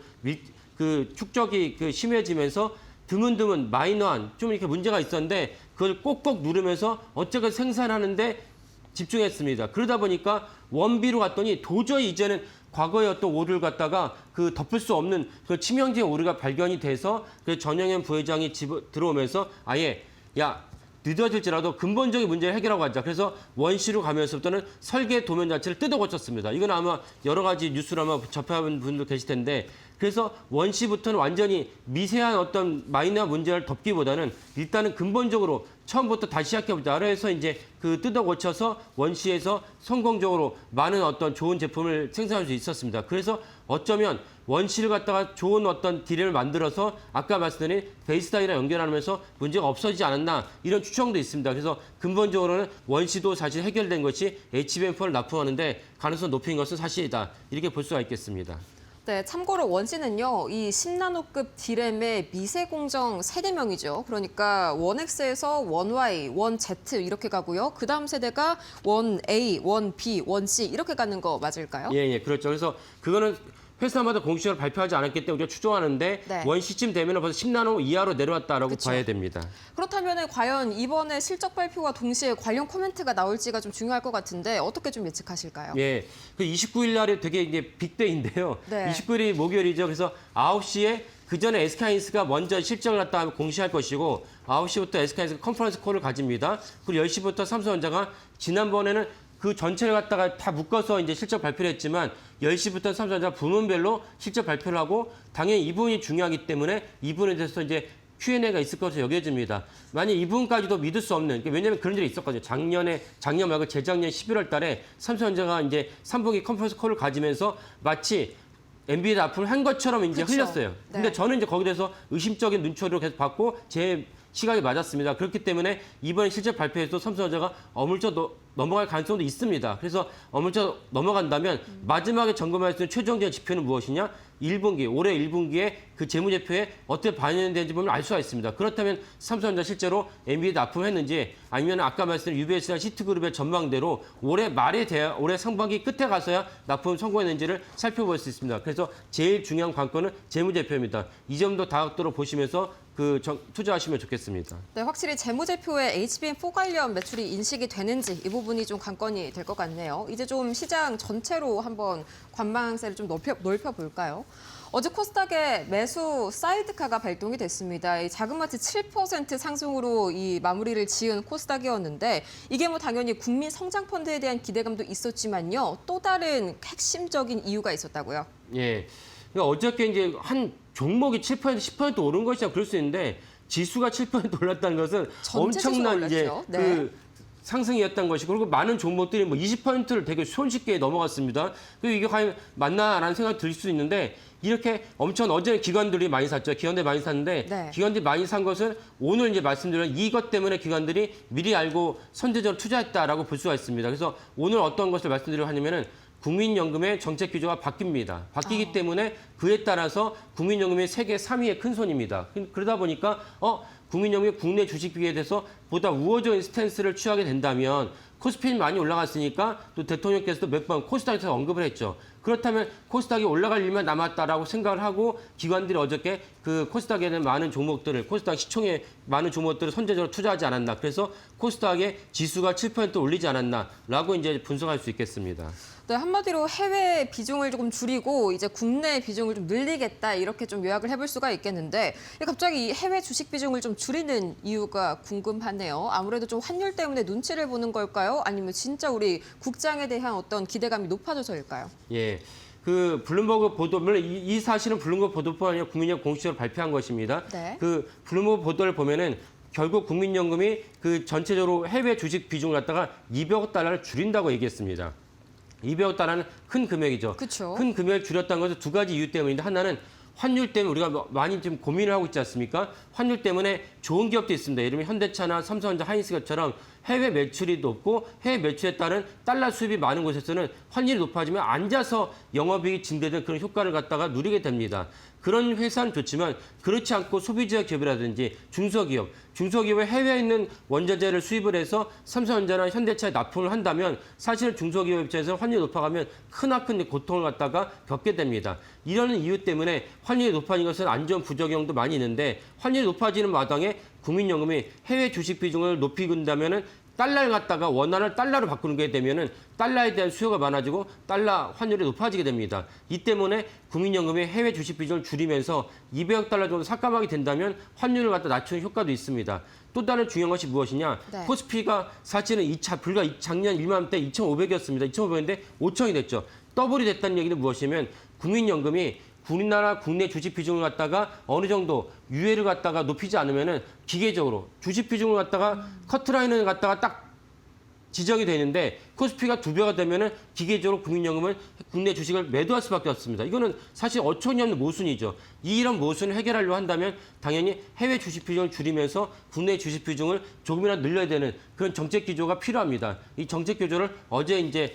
그 축적이 그 심해지면서 드문드문 마이너한 좀 이렇게 문제가 있었는데 그걸 꼭꼭 누르면서 어쨌든 생산하는데 집중했습니다. 그러다 보니까 원비로 갔더니 도저히 이제는 과거의 어떤 오류를 갖다가 그 덮을 수 없는 그 치명적인 오류가 발견이 돼서 그 전영현 부회장이 들어오면서 아예 야 늦어질지라도 근본적인 문제를 해결하고 가자. 그래서 원시로 가면서부터는 설계 도면 자체를 뜯어 고쳤습니다. 이건 아마 여러 가지 뉴스를 아마 접해본 분도 계실 텐데 그래서 원시부터는 완전히 미세한 어떤 마이너 문제를 덮기보다는 일단은 근본적으로 처음부터 다시 시작해보자. 그래서 이제 그 뜯어 고쳐서 원시에서 성공적으로 많은 어떤 좋은 제품을 생산할 수 있었습니다. 그래서 어쩌면 원시를 갖다가 좋은 어떤 디램을 만들어서 아까 말씀드린 베이스라인이랑 연결하면서 문제가 없어지지 않았나 이런 추정도 있습니다. 그래서 근본적으로는 원시도 사실 해결된 것이 HBM4를 납품하는데 가능성 높인 것은 사실이다. 이렇게 볼 수가 있겠습니다. 네, 참고로 원시는요, 이 10나노급 디램의 미세 공정 세대명이죠. 그러니까 1X에서 1Y, 1Z 이렇게 가고요. 그 다음 세대가 1A, 1B, 1C 이렇게 가는 거 맞을까요? 예, 그렇죠. 그래서 그거는 회사마다 공식적으로 발표하지 않았기 때문에 우리가 추정하는데 네. 원시쯤 되면 벌써 10나노 이하로 내려왔다라고 그쵸. 봐야 됩니다. 그렇다면 과연 이번에 실적 발표와 동시에 관련 코멘트가 나올지가 좀 중요할 것 같은데 어떻게 좀 예측하실까요? 예, 그 29일 날에 되게 이제 빅데이인데요. 네. 29일이 목요일이죠. 그래서 9시에 그 전에 SK하이닉스가 먼저 실적을 갖다 공시할 것이고 9시부터 SK하이닉스가 컨퍼런스 콜을 가집니다. 그리고 10시부터 삼성전자가 지난번에는 그 전체를 갖다가 다 묶어서 이제 실적 발표를 했지만 10시부터 삼성전자 부문별로 실적 발표를 하고 당연히 이 부분이 중요하기 때문에 이 부분에 대해서 이제 Q&A가 있을 것으로 여겨집니다. 만약 이 부분까지도 믿을 수 없는, 왜냐하면 그런 일이 있었거든요. 작년 말고 재작년 11월 달에 삼성전자가 이제 3분기 컨퍼런스 콜을 가지면서 마치 엔비디아 납품을 한 것처럼 이제 그쵸. 흘렸어요. 근데 네. 저는 이제 거기에 대해서 의심적인 눈초리로 계속 받고 제 시각이 맞았습니다. 그렇기 때문에 이번 실적 발표에서 삼성전자가 어물쩍 넘어갈 가능성도 있습니다. 그래서 어물쩍 넘어간다면 마지막에 점검할 수 있는 최종적인 지표는 무엇이냐? 1분기, 올해 1분기에 그 재무제표에 어떻게 반영되는지 보면 알 수가 있습니다. 그렇다면 삼성전자 실제로 엔비디아 납품했는지 아니면 아까 말씀드린 UBS나 시트그룹의 전망대로 올해 말에 돼야 올해 상반기 끝에 가서야 납품 성공했는지를 살펴볼 수 있습니다. 그래서 제일 중요한 관건은 재무제표입니다. 이 점도 다각도로 보시면서 투자하시면 좋겠습니다. 네, 확실히 재무제표에 HBM4 관련 매출이 인식이 되는지 이 부분이 좀 관건이 될 것 같네요. 이제 좀 시장 전체로 한번 관망세를 좀 넓혀볼까요? 어제 코스닥에 매수 사이드카가 발동이 됐습니다. 이 자그마치 7% 상승으로 이 마무리를 지은 코스닥이었는데 이게 뭐 당연히 국민 성장 펀드에 대한 기대감도 있었지만요. 또 다른 핵심적인 이유가 있었다고요. 예. 그러니까 어저께 이제 한 종목이 7%, 10% 오른 것이야 그럴 수 있는데 지수가 7% 올랐다는 것은 전체 엄청난 지수가 이제 올랐죠. 네. 그 상승이었던 것이고 그리고 많은 종목들이 뭐 20%를 되게 손쉽게 넘어갔습니다. 그리고 이게 과연 맞나라는 생각이 들 수 있는데 이렇게 엄청 어제 기관들이 많이 샀죠. 기관들이 많이 샀는데 네. 기관들이 많이 산 것은 오늘 이제 말씀드린 이것 때문에 기관들이 미리 알고 선제적으로 투자했다라고 볼 수가 있습니다. 그래서 오늘 어떤 것을 말씀드리려 하냐면은 국민연금의 정책 기조가 바뀝니다. 바뀌기 때문에 그에 따라서 국민연금이 세계 3위의 큰 손입니다. 그러다 보니까 국민연금이 국내 주식 비교에 대해서 보다 우호적인 스탠스를 취하게 된다면 코스피는 많이 올라갔으니까 또 대통령께서도 몇 번 코스닥에서 언급을 했죠. 그렇다면 코스닥이 올라갈 일만 남았다라고 생각을 하고 기관들이 어저께 그 코스닥에 있는 많은 종목들을 코스닥 시총에 많은 종목들을 선제적으로 투자하지 않았나. 그래서 코스닥의 지수가 7% 올리지 않았나라고 이제 분석할 수 있겠습니다. 네, 한마디로 해외 비중을 조금 줄이고 이제 국내 비중을 좀 늘리겠다 이렇게 좀 요약을 해볼 수가 있겠는데 갑자기 이 해외 주식 비중을 좀 줄이는 이유가 궁금하네요. 아무래도 좀 환율 때문에 눈치를 보는 걸까요? 아니면 진짜 우리 국장에 대한 어떤 기대감이 높아져서일까요? 예. 그 블룸버그 보도, 물론 이 사실은 블룸버그 보도뿐 아니라 국민연금 공식적으로 발표한 것입니다. 네. 그 블룸버그 보도를 보면은 결국 국민연금이 그 전체적으로 해외 주식 비중을 갖다가 200억 달러를 줄인다고 얘기했습니다. 200억 달러는 큰 금액이죠. 그쵸. 큰 금액을 줄였다는 것은 두 가지 이유 때문인데 하나는 환율 때문에 우리가 많이 지금 고민을 하고 있지 않습니까? 환율 때문에 좋은 기업도 있습니다. 예를 들면 현대차나 삼성전자, 하이닉스처럼 해외 매출이 높고 해외 매출에 따른 달러 수입이 많은 곳에서는 환율이 높아지면 앉아서 영업이익이 증대되는 그런 효과를 갖다가 누리게 됩니다. 그런 회사는 좋지만 그렇지 않고 소비자 기업이라든지 중소기업의 해외에 있는 원자재를 수입을 해서 삼성전자나 현대차에 납품을 한다면 사실 중소기업 입장에서 환율이 높아가면 크나큰 고통을 갖다가 겪게 됩니다. 이런 이유 때문에 환율이 높아진 것은 안 좋은 부작용도 많이 있는데 환율이 높아지는 마당에 국민연금이 해외 주식 비중을 높이긴다면은 달러를 갖다가 원화를 달러로 바꾸는 게 되면은 달러에 대한 수요가 많아지고 달러 환율이 높아지게 됩니다. 이 때문에 국민연금이 해외 주식 비중을 줄이면서 200억 달러 정도 삭감하게 된다면 환율을 갖다 낮추는 효과도 있습니다. 또 다른 중요한 것이 무엇이냐? 네. 코스피가 사실은 불과 작년 1만 때 2,500이었습니다. 2,500인데 5,000이 됐죠. 더블이 됐다는 얘기는 무엇이냐면 국민연금이 우리나라 국내 주식 비중을 갖다가 어느 정도 유예를 갖다가 높이지 않으면은 기계적으로 주식 비중을 갖다가 커트라인을 갖다가 딱 지정이 되는데 코스피가 2배가 되면은 기계적으로 국민연금은 국내 주식을 매도할 수밖에 없습니다. 이거는 사실 어처구니 없는 모순이죠. 이런 모순을 해결하려고 한다면 당연히 해외 주식 비중을 줄이면서 국내 주식 비중을 조금이라도 늘려야 되는 그런 정책 기조가 필요합니다. 이 정책 기조를 어제 이제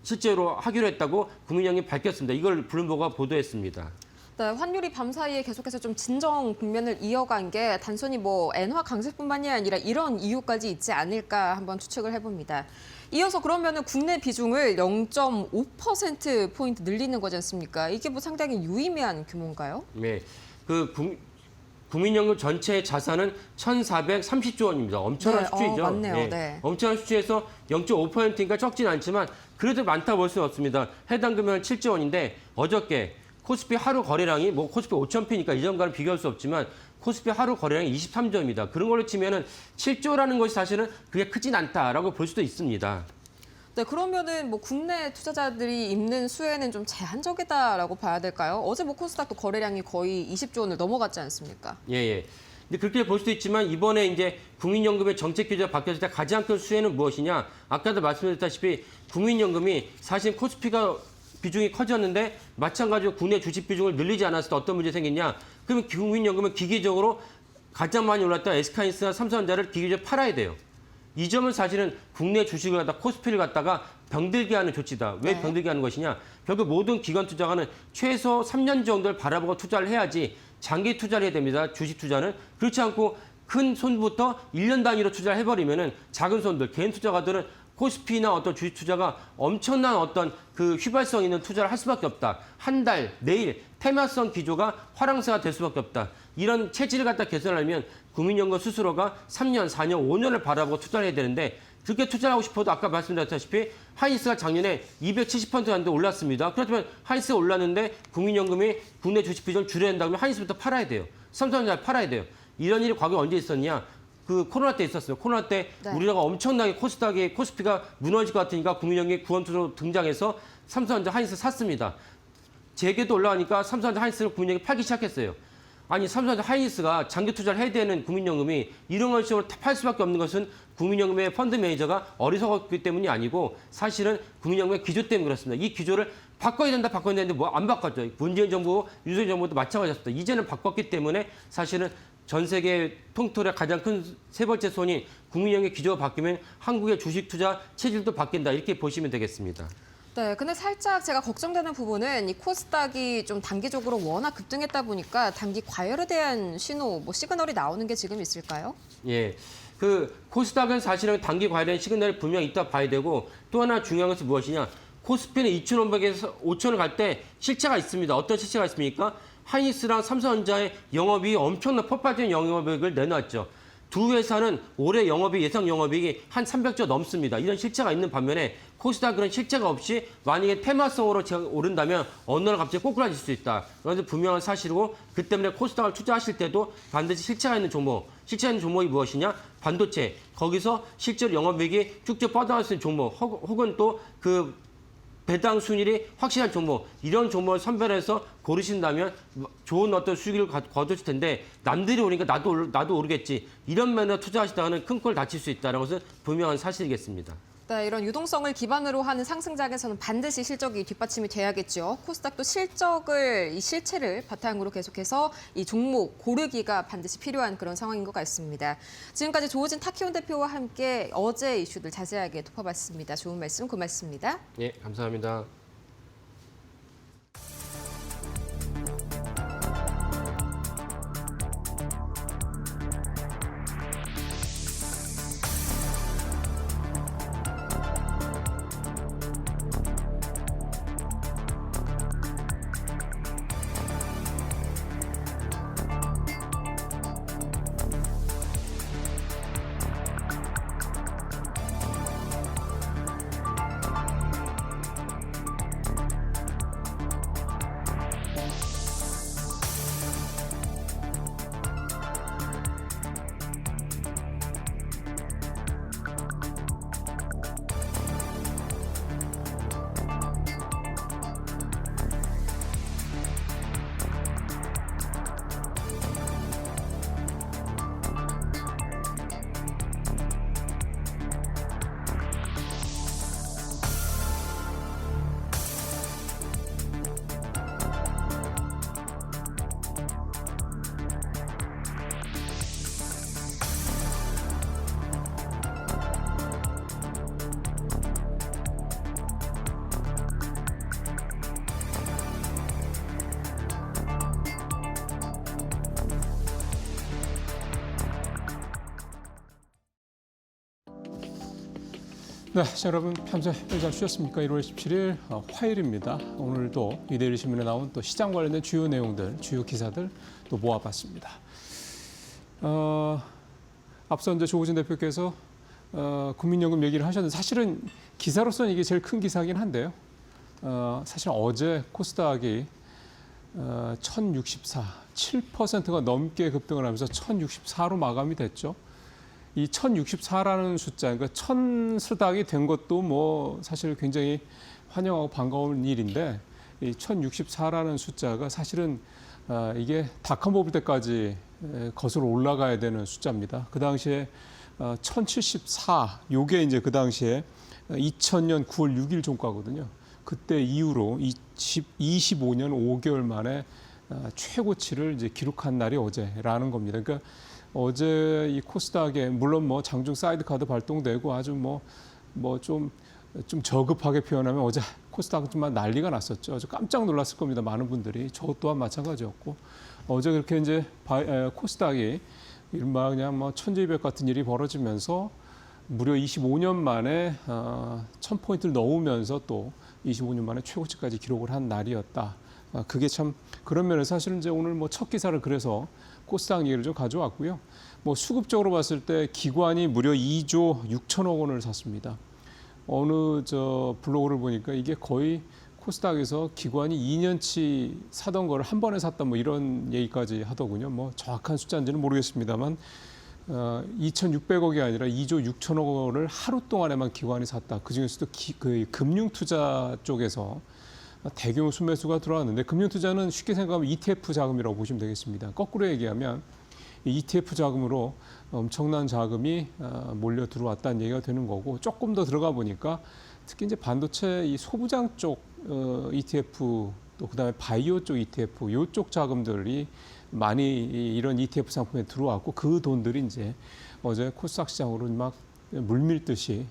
실제로 하기로 했다고 국민연금이 밝혔습니다. 이걸 블룸버그가 보도했습니다. 네, 환율이 밤사이에 계속해서 좀 진정 국면을 이어간 게 단순히 뭐 엔화 강세뿐만이 아니라 이런 이유까지 있지 않을까 한번 추측을 해봅니다. 이어서 그러면은 국내 비중을 0.5%포인트 늘리는 거지 않습니까? 이게 뭐 상당히 유의미한 규모인가요? 네, 국민연금 전체 자산은 1,430조 원입니다. 엄청난 네, 수치죠. 맞네요. 네. 엄청난 수치에서 0.5%니까 적진 않지만 그래도 많다 볼 수는 없습니다. 해당 금액은 7조 원인데 어저께 코스피 하루 거래량이 뭐 코스피 5,000피니까 이전과는 비교할 수 없지만 코스피 하루 거래량이 23조입니다. 그런 걸로 치면은 7조라는 것이 사실은 그게 크진 않다라고 볼 수도 있습니다. 네, 그러면은 뭐 국내 투자자들이 입는 수혜는 좀 제한적이다라고 봐야 될까요? 어제 뭐 코스닥도 거래량이 거의 20조 원을 넘어갔지 않습니까? 예. 근데 그렇게 볼 수도 있지만 이번에 이제 국민연금의 정책 규제가 바뀌었을 때 가장 큰 수혜는 무엇이냐? 아까도 말씀드렸다시피 국민연금이 사실 코스피가 비중이 커졌는데 마찬가지로 국내 주식 비중을 늘리지 않았을 때 어떤 문제 생겼냐? 그러면 국민연금은 기계적으로 가장 많이 올랐던 SK하이닉스나 삼성전자를 기계적으로 팔아야 돼요. 이 점은 사실은 국내 주식을 갖다 코스피를 갖다가 병들게 하는 조치다. 왜 네. 병들게 하는 것이냐? 결국 모든 기관 투자가는 최소 3년 정도를 바라보고 투자를 해야지 장기 투자를 해야 됩니다. 주식 투자는. 그렇지 않고 큰 손부터 1년 단위로 투자를 해버리면은 작은 손들, 개인 투자가들은 코스피나 어떤 주식 투자가 엄청난 어떤 그 휘발성 있는 투자를 할 수밖에 없다. 한 달, 내일 테마성 기조가 화랑세가 될 수밖에 없다. 이런 체질을 갖다 개선하려면 국민연금 스스로가 3년, 4년, 5년을 바라보고 투자를 해야 되는데 그렇게 투자를 하고 싶어도 아까 말씀드렸다시피 하이닉스가 작년에 270% 정도 올랐습니다. 그렇지만 하이닉스가 올랐는데 국민연금이 국내 주식 비중을 줄여야 된다고 하면 하이닉스부터 팔아야 돼요. 삼성전자 팔아야 돼요. 이런 일이 과거에 언제 있었냐? 그 코로나 때 있었어요. 코로나 때 네. 우리나라가 엄청나게 코스피가 무너질 것 같으니까 국민연금이 구원투로 등장해서 삼성전자 하이닉스 샀습니다. 재계도 올라가니까 삼성전자 하이닉스를 국민연금이 팔기 시작했어요. 아니 삼성전자 하이닉스가 장기 투자를 해야 되는 국민연금이 이런 식으로 팔 수밖에 없는 것은 국민연금의 펀드 매니저가 어리석었기 때문이 아니고 사실은 국민연금의 기조 때문에 그렇습니다. 이 기조를 바꿔야 되는데 뭐 안 바꿨죠. 문재인 정부, 윤석열 정부도 마찬가지였습니다. 이제는 바꿨기 때문에 사실은 전 세계 통틀의 가장 큰 세 번째 손인 국민연금의 기조가 바뀌면 한국의 주식 투자 체질도 바뀐다. 이렇게 보시면 되겠습니다. 네, 근데 살짝 제가 걱정되는 부분은 이 코스닥이 좀 단기적으로 워낙 급등했다 보니까 단기 과열에 대한 신호, 뭐 시그널이 나오는 게 지금 있을까요? 예. 코스닥은 사실은 단기 과열된 시그널이 분명히 있다 봐야 되고 또 하나 중요한 것은 무엇이냐. 코스피는 2,500에서 5,000을 갈 때 실체가 있습니다. 어떤 실체가 있습니까? 하이닉스랑 삼성전자의 영업이익이 엄청난 폭발적인 영업이익을 내놨죠. 두 회사는 올해 예상 영업이익이 한 300조 넘습니다. 이런 실체가 있는 반면에 코스닥 그런 실체가 없이 만약에 테마성으로 오른다면 어느 날 갑자기 꼬꾸라질 수 있다. 그것은 분명한 사실이고 그 때문에 코스닥을 투자하실 때도 반드시 실체가 있는 종목이 무엇이냐? 반도체. 거기서 실제로 영업이익이 쭉쭉 뻗어갈 수 있는 종목 혹은 또 배당 순일이 확실한 종목, 이런 종목을 선별해서 고르신다면 좋은 어떤 수익을 거두실 텐데 남들이 오니까 나도 오르겠지. 이런 면에서 투자하시다가는 큰 꼴 다칠 수 있다는 것은 분명한 사실이겠습니다. 네, 이런 유동성을 기반으로 하는 상승장에서는 반드시 실적이 뒷받침이 돼야겠죠. 코스닥도 이 실체를 바탕으로 계속해서 이 종목 고르기가 반드시 필요한 그런 상황인 것 같습니다. 지금까지 조우진 타키온 대표와 함께 어제 이슈들 자세하게 짚어봤습니다. 좋은 말씀 고맙습니다. 예, 감사합니다. 네, 자, 여러분 평소에 잘 쉬었습니까? 1월 17일 화요일입니다. 오늘도 이데일리 신문에 나온 또 시장 관련된 주요 내용들, 주요 기사들 또 모아봤습니다. 앞서 이제 조우진 대표께서 국민연금 얘기를 하셨는데 사실은 기사로서는 이게 제일 큰 기사긴 한데요. 사실 어제 코스닥이 1064, 7%가 넘게 급등을 하면서 1064로 마감이 됐죠. 이 1064라는 숫자, 그러니까 1000스닥이 된 것도 뭐 사실 굉장히 환영하고 반가운 일인데 이 1064라는 숫자가 사실은 이게 닷컴 버블 때까지 거슬러 올라가야 되는 숫자입니다. 그 당시에 1074, 요게 이제 그 당시에 2000년 9월 6일 종가거든요. 그때 이후로 25년 5개월 만에 최고치를 이제 기록한 날이 어제라는 겁니다. 그러니까 어제 이 코스닥에 물론 뭐 장중 사이드 카드 발동되고 아주 좀 저급하게 표현하면 어제 코스닥은 정말 난리가 났었죠. 아주 깜짝 놀랐을 겁니다. 많은 분들이. 저 또한 마찬가지였고 어제 그렇게 이제 코스닥이 이른바 그냥 뭐 천재지변 같은 일이 벌어지면서 무려 25년 만에 1000포인트를 넘으면서 또 25년 만에 최고치까지 기록을 한 날이었다. 그게 참 그런 면에서 사실은 이제 오늘 뭐 첫 기사를 그래서 코스닥 얘기를 좀 가져왔고요. 뭐 수급적으로 봤을 때 기관이 무려 2조 6천억 원을 샀습니다. 어느 블로그를 보니까 이게 거의 코스닥에서 기관이 2년치 사던 거를 한 번에 샀다 뭐 이런 얘기까지 하더군요. 뭐 정확한 숫자인지는 모르겠습니다만 2,600억이 아니라 2조 6천억 원을 하루 동안에만 기관이 샀다. 그중에서도 그 금융투자 쪽에서 대규모 순매수가 들어왔는데 금융투자는 쉽게 생각하면 ETF 자금이라고 보시면 되겠습니다. 거꾸로 얘기하면 이 ETF 자금으로 엄청난 자금이 몰려 들어왔다는 얘기가 되는 거고 조금 더 들어가 보니까 특히 이제 반도체 이 소부장 쪽 ETF 또 그다음에 바이오 쪽 ETF 이쪽 자금들이 많이 이런 ETF 상품에 들어왔고 그 돈들이 이제 어제 코스닥 시장으로 막 물밀듯이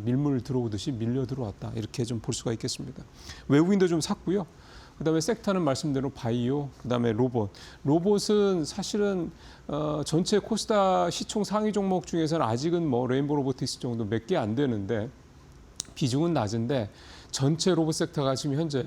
밀물 들어오듯이 밀려 들어왔다 이렇게 좀 볼 수가 있겠습니다. 외국인도 좀 샀고요. 그다음에 섹터는 말씀대로 바이오, 그다음에 로봇은 사실은 전체 코스닥 시총 상위 종목 중에서는 아직은 뭐 레인보우 로보틱스 정도 몇 개 안 되는데 비중은 낮은데 전체 로봇 섹터가 지금 현재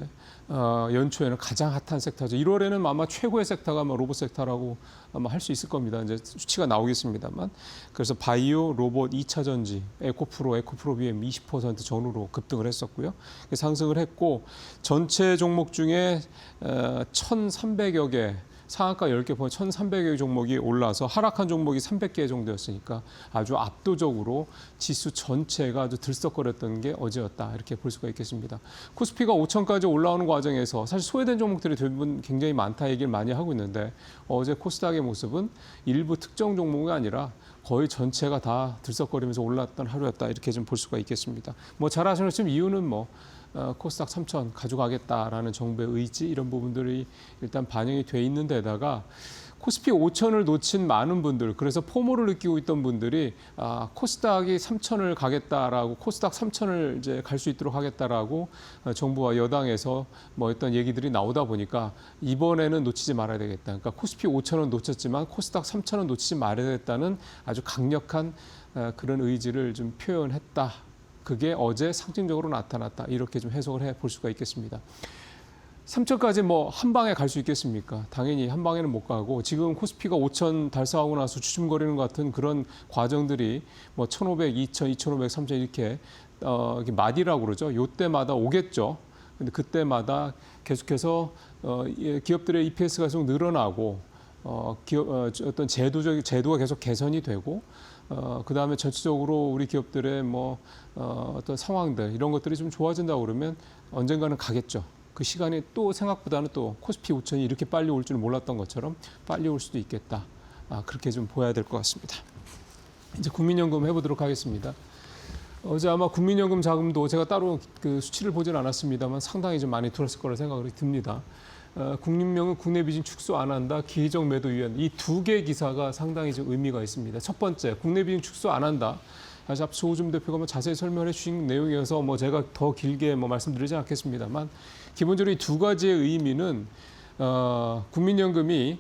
연초에는 가장 핫한 sek터죠. 1월에는 아마 최고의 섹터가 아마 로봇 섹터라고 아마 할 수 있을 겁니다. 이제 수치가 나오겠습니다만. 그래서 바이오, 로봇, 2차 전지, 에코프로 BM 20% 전후로 급등을 했었고요. 상승을 했고 전체 종목 중에 1,300여 개 상한가 10개 포함 1,300여 개 종목이 올라서 하락한 종목이 300개 정도였으니까 아주 압도적으로 지수 전체가 아주 들썩거렸던 게 어제였다. 이렇게 볼 수가 있겠습니다. 코스피가 5천까지 올라오는 과정에서 사실 소외된 종목들이 대부분 굉장히 많다 얘기를 많이 하고 있는데 어제 코스닥의 모습은 일부 특정 종목이 아니라 거의 전체가 다 들썩거리면서 올랐던 하루였다. 이렇게 좀 볼 수가 있겠습니다. 뭐 잘 아시는 것처럼 이유는 뭐 코스닥 3천 가져가겠다라는 정부의 의지 이런 부분들이 일단 반영이 돼 있는 데다가 코스피 5천을 놓친 많은 분들 그래서 포모를 느끼고 있던 분들이 코스닥이 3천을 가겠다라고 코스닥 3천을 이제 갈 수 있도록 하겠다라고 정부와 여당에서 뭐 어떤 얘기들이 나오다 보니까 이번에는 놓치지 말아야 되겠다. 그러니까 코스피 5천은 놓쳤지만 코스닥 3천은 놓치지 말아야 되겠다는 아주 강력한 그런 의지를 좀 표현했다. 그게 어제 상징적으로 나타났다. 이렇게 좀 해석을 해 볼 수가 있겠습니다. 3천까지 뭐 한 방에 갈 수 있겠습니까? 당연히 한 방에는 못 가고 지금 코스피가 5천 달성하고 나서 주춤거리는 것 같은 그런 과정들이 뭐 1,500, 2,000, 2,500, 3,000 이렇게 마디라고 그러죠. 요때마다 오겠죠. 근데 그때마다 계속해서 기업들의 EPS가 계속 늘어나고 어떤 제도가 계속 개선이 되고 그다음에 전체적으로 우리 기업들의 뭐 어떤 상황들 이런 것들이 좀 좋아진다고 그러면 언젠가는 가겠죠. 그 시간이 또 생각보다는 또 코스피 5천이 이렇게 빨리 올 줄 몰랐던 것처럼 빨리 올 수도 있겠다. 그렇게 좀 보여야 될 것 같습니다. 이제 국민연금 해보도록 하겠습니다. 어제 아마 국민연금 자금도 제가 따로 그 수치를 보진 않았습니다만 상당히 좀 많이 들었을 거라 생각이 듭니다. 국민연금 국내 비중 축소 안 한다, 기회적 매도 위원 이 두 개 기사가 상당히 좀 의미가 있습니다. 첫 번째, 국내 비중 축소 안 한다. 사실 앞서 조우준 대표가 뭐 자세히 설명해 주신 내용이어서 뭐 제가 더 길게 뭐 말씀드리지 않겠습니다만 기본적으로 이 두 가지의 의미는 국민연금이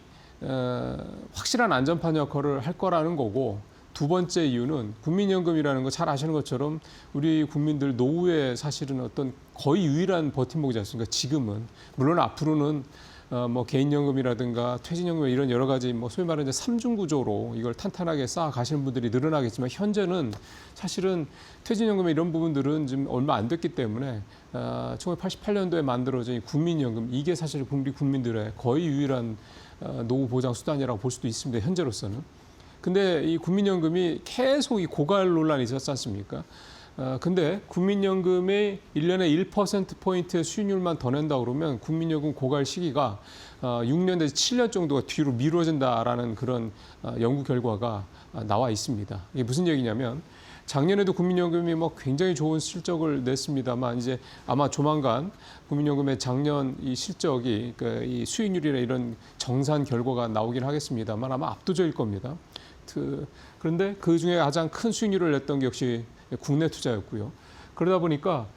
확실한 안전판 역할을 할 거라는 거고 두 번째 이유는 국민연금이라는 거 잘 아시는 것처럼 우리 국민들 노후에 사실은 어떤 거의 유일한 버팀목이지 않습니까? 지금은. 물론 앞으로는 뭐 개인연금이라든가 퇴직연금 이런 여러 가지 뭐 소위 말하는 이제 삼중 구조로 이걸 탄탄하게 쌓아 가시는 분들이 늘어나겠지만 현재는 사실은 퇴직연금 이런 부분들은 지금 얼마 안 됐기 때문에 1988년도에 만들어진 이 국민연금 이게 사실 우리 국민들의 거의 유일한 노후 보장 수단이라고 볼 수도 있습니다. 현재로서는. 근데 이 국민연금이 계속 이 고갈 논란이 있었지 않습니까? 근데 국민연금의 1년에 1%포인트의 수익률만 더 낸다 그러면 국민연금 고갈 시기가 6년 내지 7년 정도가 뒤로 미뤄진다라는 그런 연구 결과가 나와 있습니다. 이게 무슨 얘기냐면 작년에도 국민연금이 뭐 굉장히 좋은 실적을 냈습니다만 이제 아마 조만간 국민연금의 작년 이 실적이 그러니까 이 수익률이나 이런 정산 결과가 나오긴 하겠습니다만 아마 압도적일 겁니다. 그런데 그 중에 가장 큰 수익률을 냈던 게 역시 국내 투자였고요. 그러다 보니까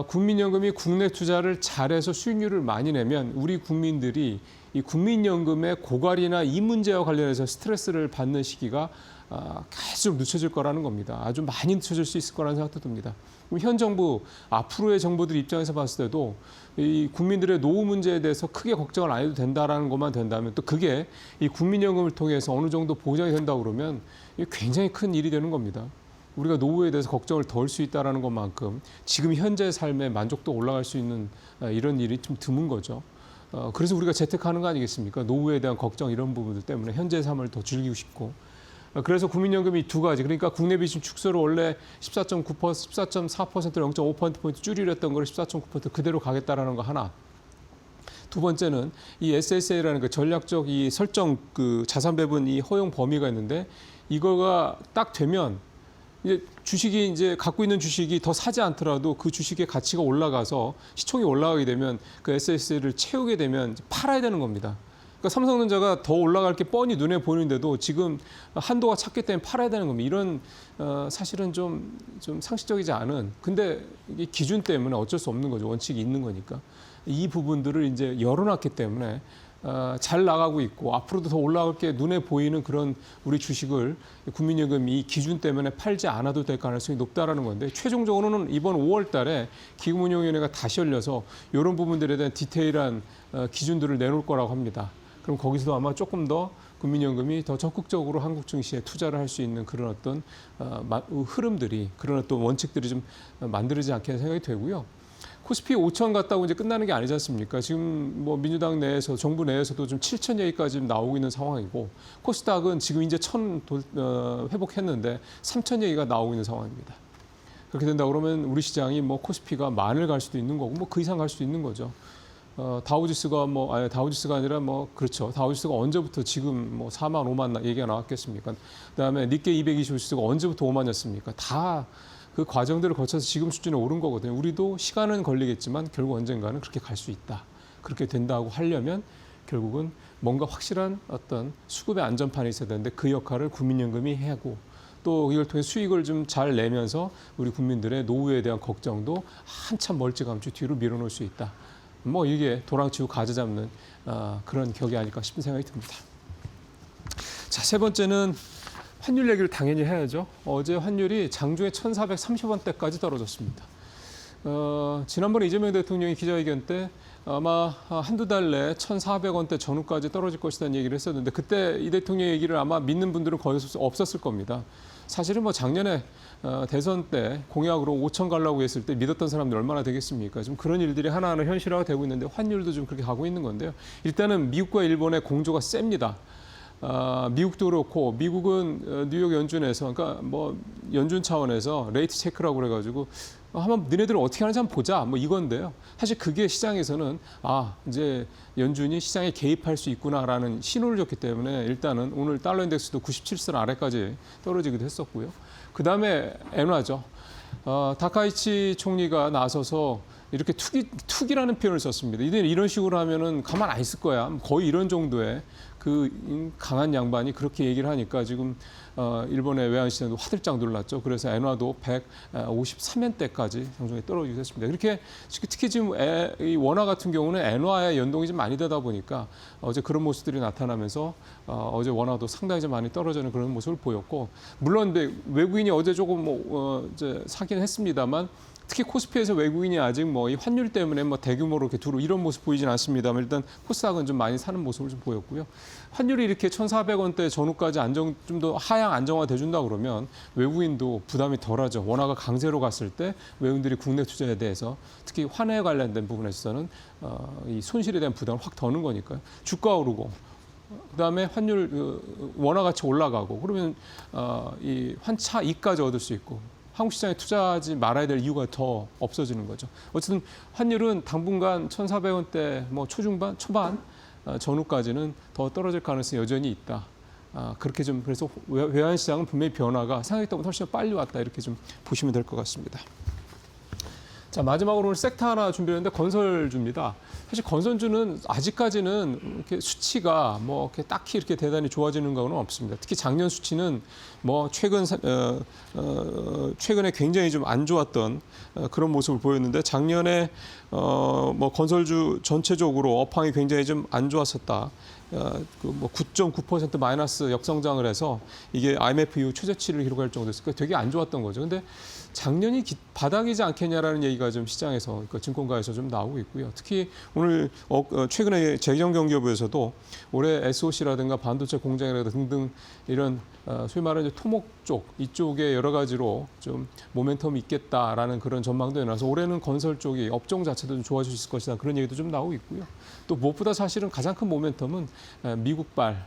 국민연금이 국내 투자를 잘해서 수익률을 많이 내면 우리 국민들이 이 국민연금의 고갈이나 이 문제와 관련해서 스트레스를 받는 시기가 계속 늦춰질 거라는 겁니다. 아주 많이 늦춰질 수 있을 거라는 생각도 듭니다. 그럼 현 정부, 앞으로의 정부들 입장에서 봤을 때도 이 국민들의 노후 문제에 대해서 크게 걱정을 안 해도 된다라는 것만 된다면 또 그게 이 국민연금을 통해서 어느 정도 보장이 된다고 그러면 이게 굉장히 큰 일이 되는 겁니다. 우리가 노후에 대해서 걱정을 덜 수 있다는 것만큼 지금 현재 삶의 만족도 올라갈 수 있는 이런 일이 좀 드문 거죠. 그래서 우리가 재택하는 거 아니겠습니까? 노후에 대한 걱정 이런 부분들 때문에 현재 삶을 더 즐기고 싶고. 그래서 국민연금이 두 가지. 그러니까 국내 비중 축소를 원래 14.9%, 14.4%를 0.5%포인트 줄이려 했던 걸 14.9% 그대로 가겠다라는 거 하나. 두 번째는 이 SSA라는 그 전략적 이 설정 그 자산 배분 이 허용 범위가 있는데 이거가 딱 되면 이제 주식이 이제 갖고 있는 주식이 더 사지 않더라도 그 주식의 가치가 올라가서 시총이 올라가게 되면 그 SS를 채우게 되면 팔아야 되는 겁니다. 그러니까 삼성전자가 더 올라갈 게 뻔히 눈에 보이는데도 지금 한도가 찼기 때문에 팔아야 되는 겁니다. 이런 사실은 좀 상식적이지 않은 근데 이 기준 때문에 어쩔 수 없는 거죠. 원칙이 있는 거니까. 이 부분들을 이제 열어놨기 때문에 잘 나가고 있고 앞으로도 더 올라갈 게 눈에 보이는 그런 우리 주식을 국민연금 이 기준 때문에 팔지 않아도 될 가능성이 높다라는 건데 최종적으로는 이번 5월 달에 기금운용위원회가 다시 열려서 이런 부분들에 대한 디테일한 기준들을 내놓을 거라고 합니다. 그럼 거기서도 아마 조금 더 국민연금이 더 적극적으로 한국 증시에 투자를 할 수 있는 그런 어떤 흐름들이 그런 어떤 원칙들이 좀 만들어지지 않겠나 생각이 되고요. 코스피 5천 갔다고 이제 끝나는 게 아니지 않습니까? 지금 뭐 민주당 내에서 정부 내에서도 좀 7천 얘기까지 나오고 있는 상황이고 코스닥은 지금 이제 1,000 회복했는데 3천 얘기가 나오고 있는 상황입니다. 그렇게 된다 그러면 우리 시장이 뭐 코스피가 만을 갈 수도 있는 거고 뭐 그 이상 갈 수도 있는 거죠. 다우지수가 다우지수가 아니라 그렇죠. 다우지수가 언제부터 지금 4만 5만 얘기가 나왔겠습니까? 그다음에 니케 225지수가 언제부터 5만이었습니까? 다 그 과정들을 거쳐서 지금 수준에 오른 거거든요. 우리도 시간은 걸리겠지만 결국 언젠가는 그렇게 갈 수 있다. 그렇게 된다고 하려면 결국은 뭔가 확실한 어떤 수급의 안전판이 있어야 되는데 그 역할을 국민연금이 하고 또 이걸 통해 수익을 좀 잘 내면서 우리 국민들의 노후에 대한 걱정도 한참 멀찌감치 뒤로 밀어놓을 수 있다. 이게 도랑치고 가지 잡는 그런 격이 아닐까 싶은 생각이 듭니다. 자, 세 번째는 환율 얘기를 당연히 해야죠. 어제 환율이 장중에 1,430원대까지 떨어졌습니다. 지난번에 이재명 대통령이 기자회견 때 아마 한두 달 내에 1,400원대 전후까지 떨어질 것이라는 얘기를 했었는데 그때 이 대통령 얘기를 아마 믿는 분들은 거의 없었을 겁니다. 사실은 작년에 대선 때 공약으로 5천 가려고 했을 때 믿었던 사람들 얼마나 되겠습니까? 지금 그런 일들이 하나하나 현실화가 되고 있는데 환율도 좀 그렇게 가고 있는 건데요. 일단은 미국과 일본의 공조가 셉니다. 미국도 그렇고 미국은 뉴욕 연준에서 그러니까 연준 차원에서 레이트 체크라고 그래가지고 한번 너네들은 어떻게 하는지 한번 보자 이건데요. 사실 그게 시장에서는 이제 연준이 시장에 개입할 수 있구나라는 신호를 줬기 때문에 일단은 오늘 달러 인덱스도 97선 아래까지 떨어지기도 했었고요. 그 다음에 엔화죠. 다카이치 총리가 나서서 이렇게 투기라는 표현을 썼습니다. 이런 식으로 하면은 가만 안 있을 거야. 거의 이런 정도의 그 강한 양반이 그렇게 얘기를 하니까 지금 일본의 외환시장도 화들짝 놀랐죠. 그래서 엔화도 153엔대까지 상승이 떨어지기도 했습니다. 그렇게 특히 지금 이 원화 같은 경우는 엔화의 연동이 좀 많이 되다 보니까 어제 그런 모습들이 나타나면서 어제 원화도 상당히 좀 많이 떨어지는 그런 모습을 보였고, 물론 외국인이 어제 조금 이제 사긴 했습니다만, 특히 코스피에서 외국인이 아직 이 환율 때문에 대규모로 이렇게 두루 이런 모습 보이진 않습니다만, 일단 코스닥은 좀 많이 사는 모습을 좀 보였고요. 환율이 이렇게 1,400원대 전후까지 좀 더 하향 안정화돼 준다 그러면 외국인도 부담이 덜하죠. 원화가 강세로 갔을 때 외국인들이 국내 투자에 대해서 특히 환에 관련된 부분에 있어서는 이 손실에 대한 부담을 확 더는 거니까요. 주가 오르고, 그다음에 환율 원화 가치 올라가고, 그러면 이 환차 이익까지 얻을 수 있고, 한국 시장에 투자하지 말아야 될 이유가 더 없어지는 거죠. 어쨌든 환율은 당분간 1,400원대 초중반, 초반 전후까지는 더 떨어질 가능성이 여전히 있다. 그렇게 좀 그래서 외환 시장은 분명히 변화가 생각했던 것보다 훨씬 빨리 왔다, 이렇게 좀 보시면 될 것 같습니다. 자, 마지막으로 오늘 섹터 하나 준비했는데 건설주입니다. 사실 건설주는 아직까지는 이렇게 수치가 이렇게 딱히 이렇게 대단히 좋아지는 건 없습니다. 특히 작년 수치는 최근에 굉장히 좀 안 좋았던 그런 모습을 보였는데, 작년에 건설주 전체적으로 업황이 굉장히 좀 안 좋았었다. 9.9% 마이너스 역성장을 해서 이게 IMF 이후 최저치를 기록할 정도였으니까 되게 안 좋았던 거죠. 근데 작년이 바닥이지 않겠냐라는 얘기가 좀 시장에서, 그러니까 증권가에서 좀 나오고 있고요. 특히 오늘 최근에 재정경제부에서도 올해 SOC라든가 반도체 공장이라든가 등등 이런 소위 말하는 토목 쪽, 이쪽에 여러 가지로 좀 모멘텀이 있겠다라는 그런 전망도 해놔서 올해는 건설 쪽이 업종 자체도 좀 좋아질 수 있을 것이다, 그런 얘기도 좀 나오고 있고요. 또 무엇보다 사실은 가장 큰 모멘텀은 미국발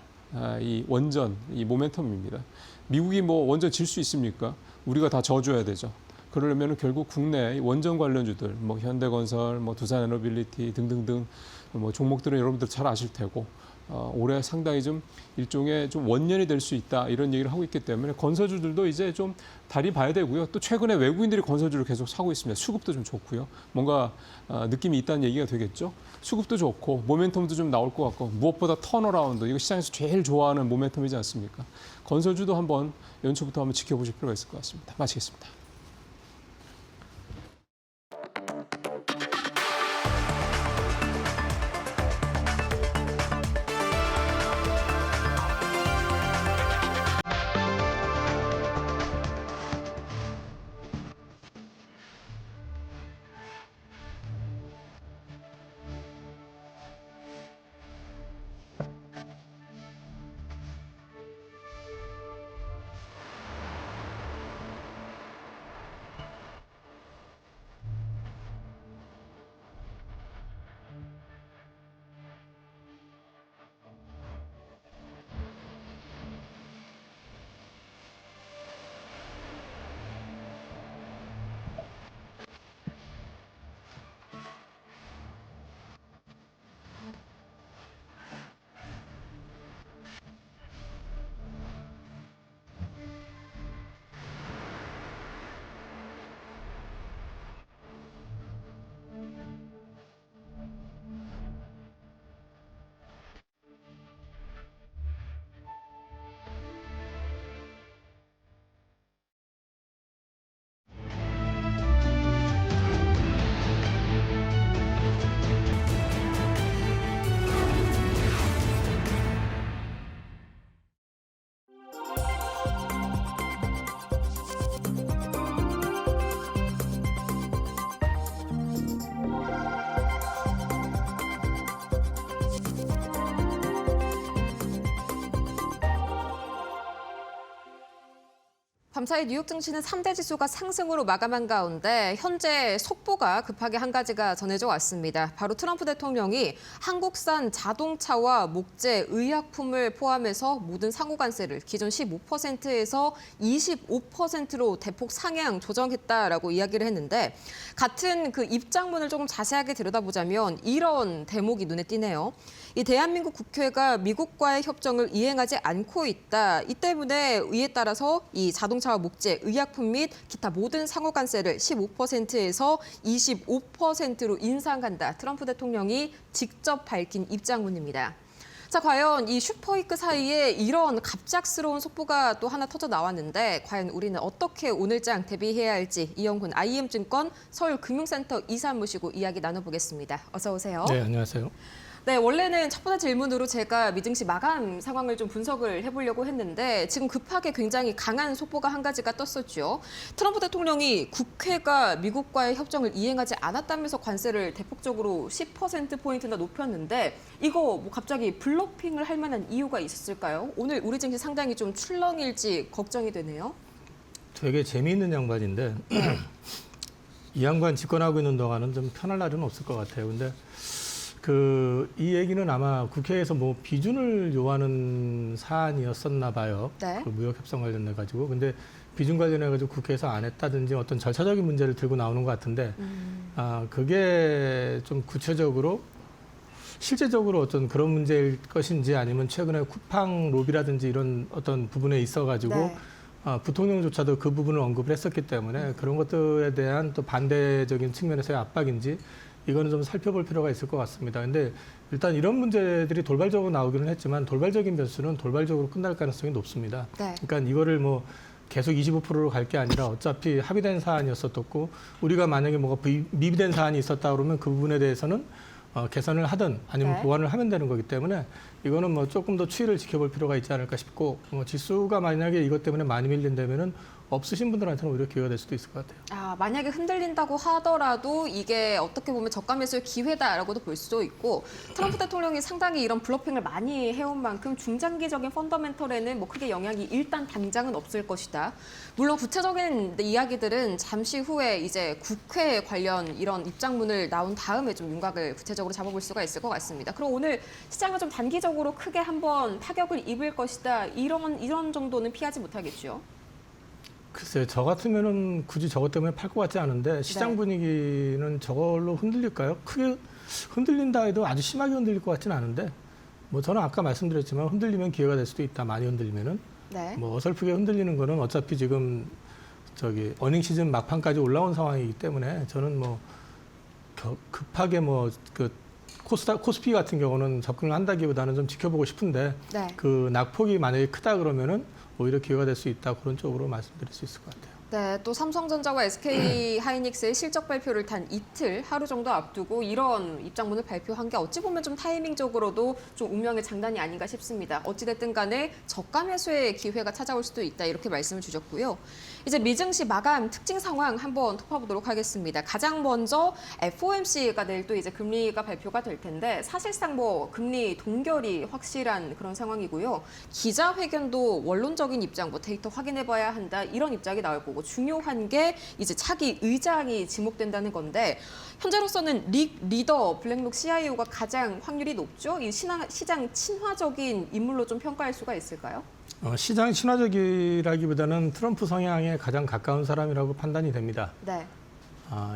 이 원전 이 모멘텀입니다. 미국이 원전 질 수 있습니까? 우리가 다 져줘야 되죠. 그러려면 결국 국내 원전 관련주들, 현대건설, 두산에너빌리티 등등등 종목들은 여러분들 잘 아실 테고, 올해 상당히 좀 일종의 좀 원년이 될 수 있다, 이런 얘기를 하고 있기 때문에 건설주들도 이제 좀 다리 봐야 되고요. 또 최근에 외국인들이 건설주를 계속 사고 있습니다. 수급도 좀 좋고요. 뭔가 느낌이 있다는 얘기가 되겠죠. 수급도 좋고 모멘텀도 좀 나올 것 같고, 무엇보다 턴어라운드, 이거 시장에서 제일 좋아하는 모멘텀이지 않습니까? 건설주도 한번 연초부터 한번 지켜보실 필요가 있을 것 같습니다. 마치겠습니다. 밤사이 뉴욕 증시는 3대 지수가 상승으로 마감한 가운데 현재 속보가 급하게 한 가지가 전해져 왔습니다. 바로 트럼프 대통령이 한국산 자동차와 목재, 의약품을 포함해서 모든 상호관세를 기존 15%에서 25%로 대폭 상향 조정했다라고 이야기를 했는데, 같은 그 입장문을 조금 자세하게 들여다보자면 이런 대목이 눈에 띄네요. 이 대한민국 국회가 미국과의 협정을 이행하지 않고 있다. 이 때문에 이에 따라서 이 자동차와 목재, 의약품 및 기타 모든 상호관세를 15%에서 25%로 인상한다. 트럼프 대통령이 직접 밝힌 입장문입니다. 자, 과연 이 슈퍼위크 사이에 이런 갑작스러운 속보가 또 하나 터져 나왔는데 과연 우리는 어떻게 오늘장 대비해야 할지 이영훈 IM증권 서울금융센터 이사 모시고 이야기 나눠보겠습니다. 어서 오세요. 네, 안녕하세요. 네, 원래는 첫 번째 질문으로 제가 미증시 마감 상황을 좀 분석을 해보려고 했는데 지금 급하게 굉장히 강한 속보가 한 가지가 떴었죠. 트럼프 대통령이 국회가 미국과의 협정을 이행하지 않았다면서 관세를 대폭적으로 10%포인트나 높였는데 이거 뭐 갑자기 블러핑을 할 만한 이유가 있었을까요? 오늘 우리 증시 상당히 좀 출렁일지 걱정이 되네요. 되게 재미있는 양반인데 이 양반 집권하고 있는 동안은 좀 편할 날은 없을 것 같아요. 근데 이 얘기는 아마 국회에서 뭐 비준을 요하는 사안이었었나 봐요. 네. 그 무역 협상 관련해 가지고. 근데 비준 관련해 가지고 국회에서 안 했다든지 어떤 절차적인 문제를 들고 나오는 것 같은데 그게 좀 구체적으로 실제적으로 어떤 그런 문제일 것인지 아니면 최근에 쿠팡 로비라든지 이런 어떤 부분에 있어 가지고 네. 부통령조차도 그 부분을 언급을 했었기 때문에 그런 것들에 대한 또 반대적인 측면에서의 압박인지 이거는 좀 살펴볼 필요가 있을 것 같습니다. 근데 일단 이런 문제들이 돌발적으로 나오기는 했지만 돌발적인 변수는 돌발적으로 끝날 가능성이 높습니다. 네. 그러니까 이거를 뭐 계속 25%로 갈 게 아니라 어차피 합의된 사안이었었고 우리가 만약에 뭐가 미비된 사안이 있었다 그러면 그 부분에 대해서는 개선을 하든 아니면 네. 보완을 하면 되는 거기 때문에 이거는 뭐 조금 더 추이를 지켜볼 필요가 있지 않을까 싶고 지수가 만약에 이것 때문에 많이 밀린다면은 없으신 분들한테는 오히려 기회가 될 수도 있을 것 같아요. 만약에 흔들린다고 하더라도 이게 어떻게 보면 저가 매수의 기회다라고도 볼 수도 있고 트럼프 대통령이 상당히 이런 블러핑을 많이 해온 만큼 중장기적인 펀더멘털에는 뭐 크게 영향이 일단 당장은 없을 것이다. 물론 구체적인 이야기들은 잠시 후에 이제 국회 관련 이런 입장문을 나온 다음에 좀 윤곽을 구체적으로 잡아볼 수가 있을 것 같습니다. 그럼 오늘 시장은 좀 단기적으로 크게 한번 타격을 입을 것이다. 이런 정도는 피하지 못하겠죠. 글쎄요, 저 같으면은 굳이 저것 때문에 팔 것 같지 않은데 시장 네. 분위기는 저걸로 흔들릴까요? 크게 흔들린다 해도 아주 심하게 흔들릴 것 같지는 않은데 뭐 저는 아까 말씀드렸지만 흔들리면 기회가 될 수도 있다. 많이 흔들리면은 네. 뭐 어설프게 흔들리는 거는 어차피 지금 어닝 시즌 막판까지 올라온 상황이기 때문에 저는 뭐 급하게 코스피 같은 경우는 접근을 한다기보다는 좀 지켜보고 싶은데 네. 그 낙폭이 만약에 크다 그러면은 오히려 기회가 될 수 있다 그런 쪽으로 말씀드릴 수 있을 것 같아요. 네, 또 삼성전자와 SK 하이닉스의 실적 발표를 단 이틀 하루 정도 앞두고 이런 입장문을 발표한 게 어찌 보면 좀 타이밍적으로도 좀 운명의 장난이 아닌가 싶습니다. 어찌됐든 간에 저가 매수의 기회가 찾아올 수도 있다 이렇게 말씀을 주셨고요. 이제 미증시 마감 특징 상황 한번 톱어보도록 하겠습니다. 가장 먼저 FOMC가 내일 또 이제 금리가 발표가 될 텐데 사실상 뭐 금리 동결이 확실한 그런 상황이고요. 기자회견도 원론적인 입장, 뭐 데이터 확인해봐야 한다 이런 입장이 나올 거고 중요한 게 이제 차기 의장이 지목된다는 건데 현재로서는 리더 블랙록 CIO가 가장 확률이 높죠. 이 시장 친화적인 인물로 좀 평가할 수가 있을까요? 시장 친화적이라기보다는 트럼프 성향에 가장 가까운 사람이라고 판단이 됩니다. 네.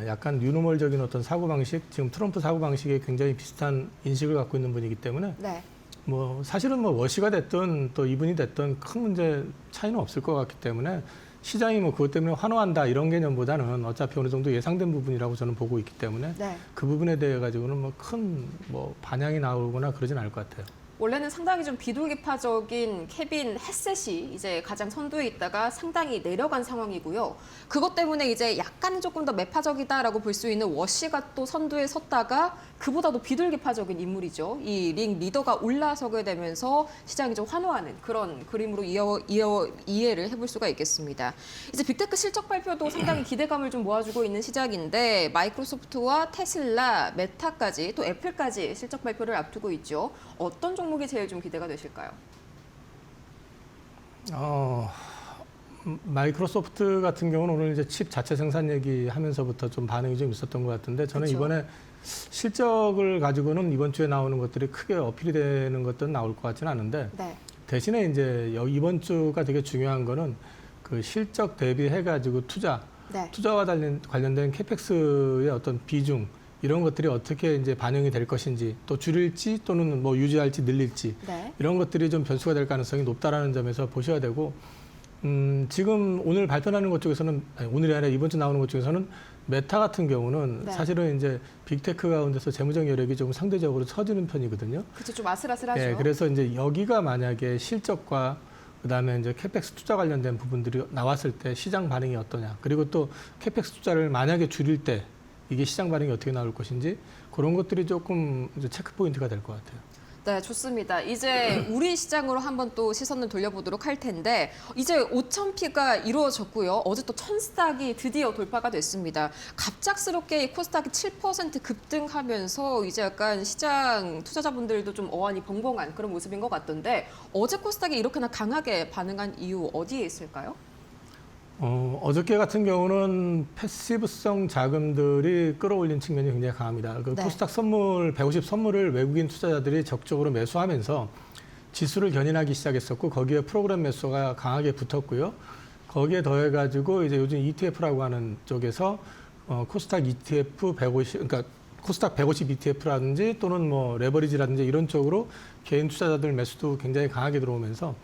약간 뉴노멀적인 어떤 사고방식, 지금 트럼프 사고방식에 굉장히 비슷한 인식을 갖고 있는 분이기 때문에 네. 뭐 사실은 뭐 워시가 됐든 또 이분이 됐든 큰 문제 차이는 없을 것 같기 때문에 시장이 뭐 그것 때문에 환호한다 이런 개념보다는 어차피 어느 정도 예상된 부분이라고 저는 보고 있기 때문에 네. 그 부분에 대해 가지고는 뭐 큰 반향이 나오거나 그러진 않을 것 같아요. 원래는 상당히 좀 비둘기파적인 케빈 헤셋이 이제 가장 선두에 있다가 상당히 내려간 상황이고요. 그것 때문에 이제 약간 조금 더 매파적이다라고 볼 수 있는 워시가 또 선두에 섰다가 그보다도 비둘기파적인 인물이죠. 이 링 리더가 올라서게 되면서 시장이 좀 환호하는 그런 그림으로 이해를 해볼 수가 있겠습니다. 이제 빅테크 실적 발표도 상당히 기대감을 좀 모아주고 있는 시작인데 마이크로소프트와 테슬라, 메타까지 또 애플까지 실적 발표를 앞두고 있죠. 어떤 종목이 제일 좀 기대가 되실까요? 마이크로소프트 같은 경우는 오늘 이제 칩 자체 생산 얘기하면서부터 좀 반응이 좀 있었던 것 같은데 저는 그렇죠. 이번에 실적을 가지고는 이번 주에 나오는 것들이 크게 어필이 되는 것들은 나올 것 같지는 않은데 네. 대신에 이제 이번 주가 되게 중요한 거는 그 실적 대비해 가지고 네. 투자와 관련된 캐펙스의 어떤 비중 이런 것들이 어떻게 이제 반영이 될 것인지 또 줄일지 또는 뭐 유지할지 늘릴지 네. 이런 것들이 좀 변수가 될 가능성이 높다라는 점에서 보셔야 되고 지금 오늘 발표나는 것 중에서는 오늘이 아니라 이번 주 나오는 것 중에서는 메타 같은 경우는 네. 사실은 이제 빅테크 가운데서 재무적 여력이 좀 상대적으로 처지는 편이거든요. 그쵸, 좀 아슬아슬하죠. 예, 그래서 이제 여기가 만약에 실적과 그다음에 이제 캐펙스 투자 관련된 부분들이 나왔을 때 시장 반응이 어떠냐. 그리고 또 캐펙스 투자를 만약에 줄일 때 이게 시장 반응이 어떻게 나올 것인지 그런 것들이 조금 이제 체크 포인트가 될 것 같아요. 네, 좋습니다. 이제 우리 시장으로 한번 또 시선을 돌려보도록 할 텐데 이제 5,000피가 이루어졌고요. 어제 또 1,000스닥이 드디어 돌파가 됐습니다. 갑작스럽게 이 코스닥이 7% 급등하면서 이제 약간 시장 투자자분들도 좀 어안이 벙벙한 그런 모습인 것 같던데 어제 코스닥이 이렇게나 강하게 반응한 이유 어디에 있을까요? 어저께 같은 경우는 패시브성 자금들이 끌어올린 측면이 굉장히 강합니다. 그 네. 코스닥 선물 150 선물을 외국인 투자자들이 적극적으로 매수하면서 지수를 견인하기 시작했었고 거기에 프로그램 매수가 강하게 붙었고요. 거기에 더해가지고 이제 요즘 ETF라고 하는 쪽에서 코스닥 ETF 150, 그러니까 코스닥 150 ETF라든지 또는 뭐 레버리지라든지 이런 쪽으로 개인 투자자들 매수도 굉장히 강하게 들어오면서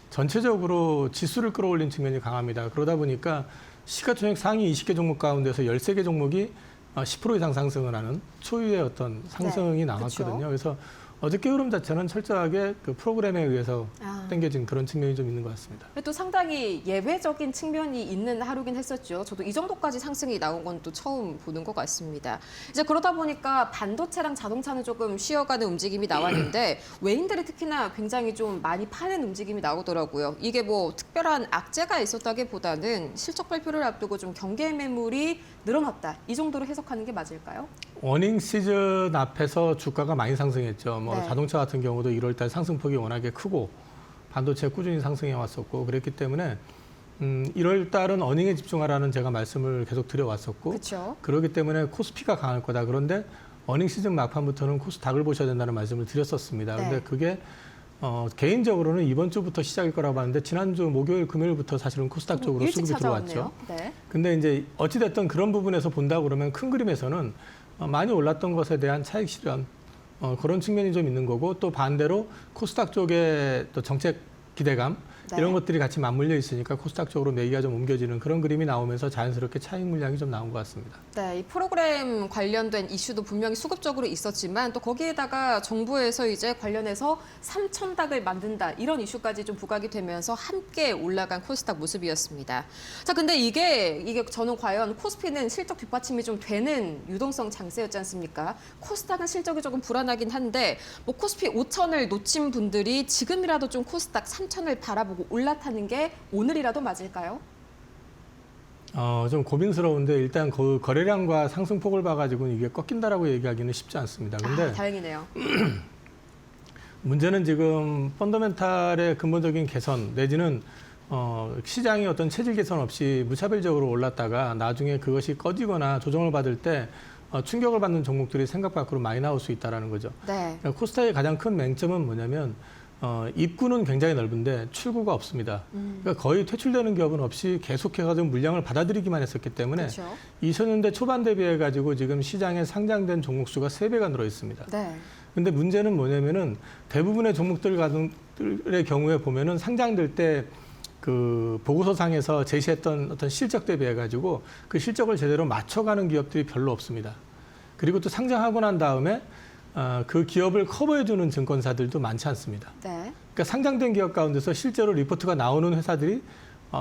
전체적으로 지수를 끌어올린 측면이 강합니다. 그러다 보니까 시가총액 상위 20개 종목 가운데서 13개 종목이 10% 이상 상승을 하는 초유의 어떤 상승이 네, 나왔거든요. 그렇죠. 그래서 어저께 흐름 자체는 철저하게 그 프로그램에 의해서 아. 당겨진 그런 측면이 좀 있는 것 같습니다. 또 상당히 예외적인 측면이 있는 하루긴 했었죠. 저도 이 정도까지 상승이 나온 건 또 처음 보는 것 같습니다. 이제 그러다 보니까 반도체랑 자동차는 조금 쉬어가는 움직임이 나왔는데 외인들이 특히나 굉장히 좀 많이 파는 움직임이 나오더라고요. 이게 뭐 특별한 악재가 있었다기보다는 실적 발표를 앞두고 좀 경계 매물이 늘어났다. 이 정도로 해석하는 게 맞을까요? 워닝 시즌 앞에서 주가가 많이 상승했죠. 뭐 네. 자동차 같은 경우도 1월 달 상승폭이 워낙에 크고 반도체 꾸준히 상승해 왔었고 그랬기 때문에 1월 달은 어닝에 집중하라는 제가 말씀을 계속 드려왔었고 그렇죠. 그렇기 때문에 코스피가 강할 거다. 그런데 어닝 시즌 막판부터는 코스닥을 보셔야 된다는 말씀을 드렸었습니다. 네. 근데 그게 개인적으로는 이번 주부터 시작일 거라고 봤는데 지난주 목요일 금요일부터 사실은 코스닥 쪽으로 일찍 수급이 찾아왔네요. 들어왔죠. 네. 근데 이제 어찌됐든 그런 부분에서 본다 그러면 큰 그림에서는 많이 올랐던 것에 대한 차익 실현 그런 측면이 좀 있는 거고 또 반대로 코스닥 쪽에 또 정책 기대감 네. 이런 것들이 같이 맞물려 있으니까 코스닥 쪽으로 매기가 좀 옮겨지는 그런 그림이 나오면서 자연스럽게 차익 물량이 좀 나온 것 같습니다. 네, 이 프로그램 관련된 이슈도 분명히 수급적으로 있었지만 또 거기에다가 정부에서 이제 관련해서 3,000닥을 만든다 이런 이슈까지 좀 부각이 되면서 함께 올라간 코스닥 모습이었습니다. 자, 근데 이게 저는 과연 코스피는 실적 뒷받침이 좀 되는 유동성 장세였지 않습니까? 코스닥은 실적이 조금 불안하긴 한데 뭐 코스피 5,000을 놓친 분들이 지금이라도 좀 코스닥 3,000을 바라보고 올라타는 게 오늘이라도 맞을까요? 좀 고민스러운데 일단 그 거래량과 상승폭을 봐가지고는 이게 꺾인다라고 얘기하기는 쉽지 않습니다. 근데 다행이네요. 문제는 지금 펀더멘탈의 근본적인 개선 내지는 시장의 어떤 체질 개선 없이 무차별적으로 올랐다가 나중에 그것이 꺼지거나 조정을 받을 때 충격을 받는 종목들이 생각 밖으로 많이 나올 수 있다는 거죠. 네. 그러니까 코스닥의 가장 큰 맹점은 뭐냐면 입구는 굉장히 넓은데 출구가 없습니다. 그러니까 거의 퇴출되는 기업은 없이 계속해가지고 물량을 받아들이기만 했었기 때문에 그렇죠. 2000년대 초반 대비해가지고 지금 시장에 상장된 종목 수가 3배가 늘어 있습니다. 네. 근데 문제는 뭐냐면은 대부분의 종목들의 경우에 보면은 상장될 때 그 보고서상에서 제시했던 어떤 실적 대비해가지고 그 실적을 제대로 맞춰가는 기업들이 별로 없습니다. 그리고 또 상장하고 난 다음에 그 기업을 커버해주는 증권사들도 많지 않습니다. 네. 그러니까 상장된 기업 가운데서 실제로 리포트가 나오는 회사들이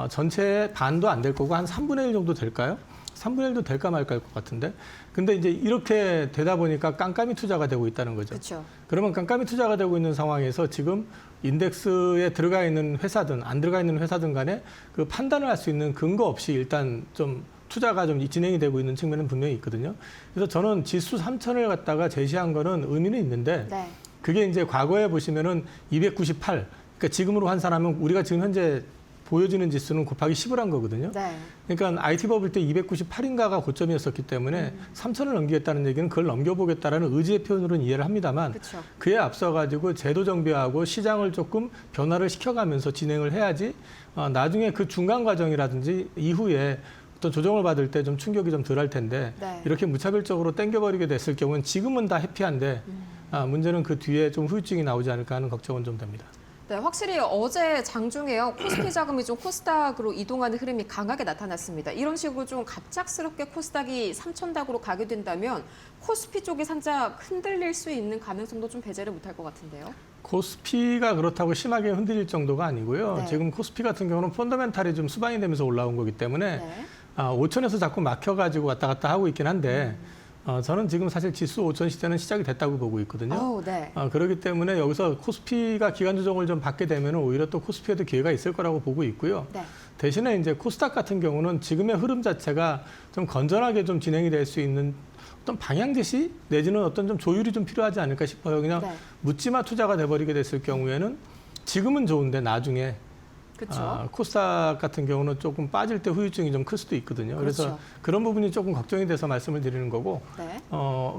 전체의 반도 안 될 거고 한 3분의 1 정도 될까요? 3분의 1도 될까 말까 할 것 같은데. 근데 이제 이렇게 되다 보니까 깜깜이 투자가 되고 있다는 거죠. 그렇죠. 그러면 깜깜이 투자가 되고 있는 상황에서 지금 인덱스에 들어가 있는 회사든 안 들어가 있는 회사든 간에 그 판단을 할 수 있는 근거 없이 일단 좀 투자가 좀 진행이 되고 있는 측면은 분명히 있거든요. 그래서 저는 지수 3,000을 갖다가 제시한 거는 의미는 있는데 네. 그게 이제 과거에 보시면은 298, 그러니까 지금으로 환산하면 우리가 지금 현재 보여지는 지수는 곱하기 10을 한 거거든요. 네. 그러니까 IT 버블 때 298인가가 고점이었었기 때문에 3,000을 넘기겠다는 얘기는 그걸 넘겨보겠다라는 의지의 표현으로는 이해를 합니다만 그렇죠. 그에 앞서가지고 제도 정비하고 시장을 조금 변화를 시켜가면서 진행을 해야지 나중에 그 중간 과정이라든지 이후에 어떤 조정을 받을 때 좀 충격이 좀 덜 할 텐데 네. 이렇게 무차별적으로 땡겨버리게 됐을 경우는 지금은 다 해피한데 문제는 그 뒤에 좀 후유증이 나오지 않을까 하는 걱정은 좀 됩니다. 네, 확실히 어제 장중에요. 코스피 자금이 좀 코스닥으로 이동하는 흐름이 강하게 나타났습니다. 이런 식으로 좀 갑작스럽게 코스닥이 3,000dak으로 가게 된다면 코스피 쪽이 살짝 흔들릴 수 있는 가능성도 좀 배제를 못할 것 같은데요. 코스피가 그렇다고 심하게 흔들릴 정도가 아니고요. 네. 지금 코스피 같은 경우는 펀더멘탈이 좀 수반이 되면서 올라온 거기 때문에 네. 5천에서 자꾸 막혀가지고 왔다 갔다 하고 있긴 한데 저는 지금 사실 지수 5천 시대는 시작이 됐다고 보고 있거든요. 네. 그렇기 때문에 여기서 코스피가 기간 조정을 좀 받게 되면 오히려 또 코스피에도 기회가 있을 거라고 보고 있고요. 네. 대신에 이제 코스닥 같은 경우는 지금의 흐름 자체가 좀 건전하게 좀 진행이 될 수 있는 어떤 방향 제시 내지는 어떤 좀 조율이 좀 필요하지 않을까 싶어요. 그냥 네. 묻지마 투자가 돼버리게 됐을 경우에는 지금은 좋은데 나중에 그렇죠. 코스닥 같은 경우는 조금 빠질 때 후유증이 좀 클 수도 있거든요. 그래서 그렇죠. 그런 부분이 조금 걱정이 돼서 말씀을 드리는 거고 네.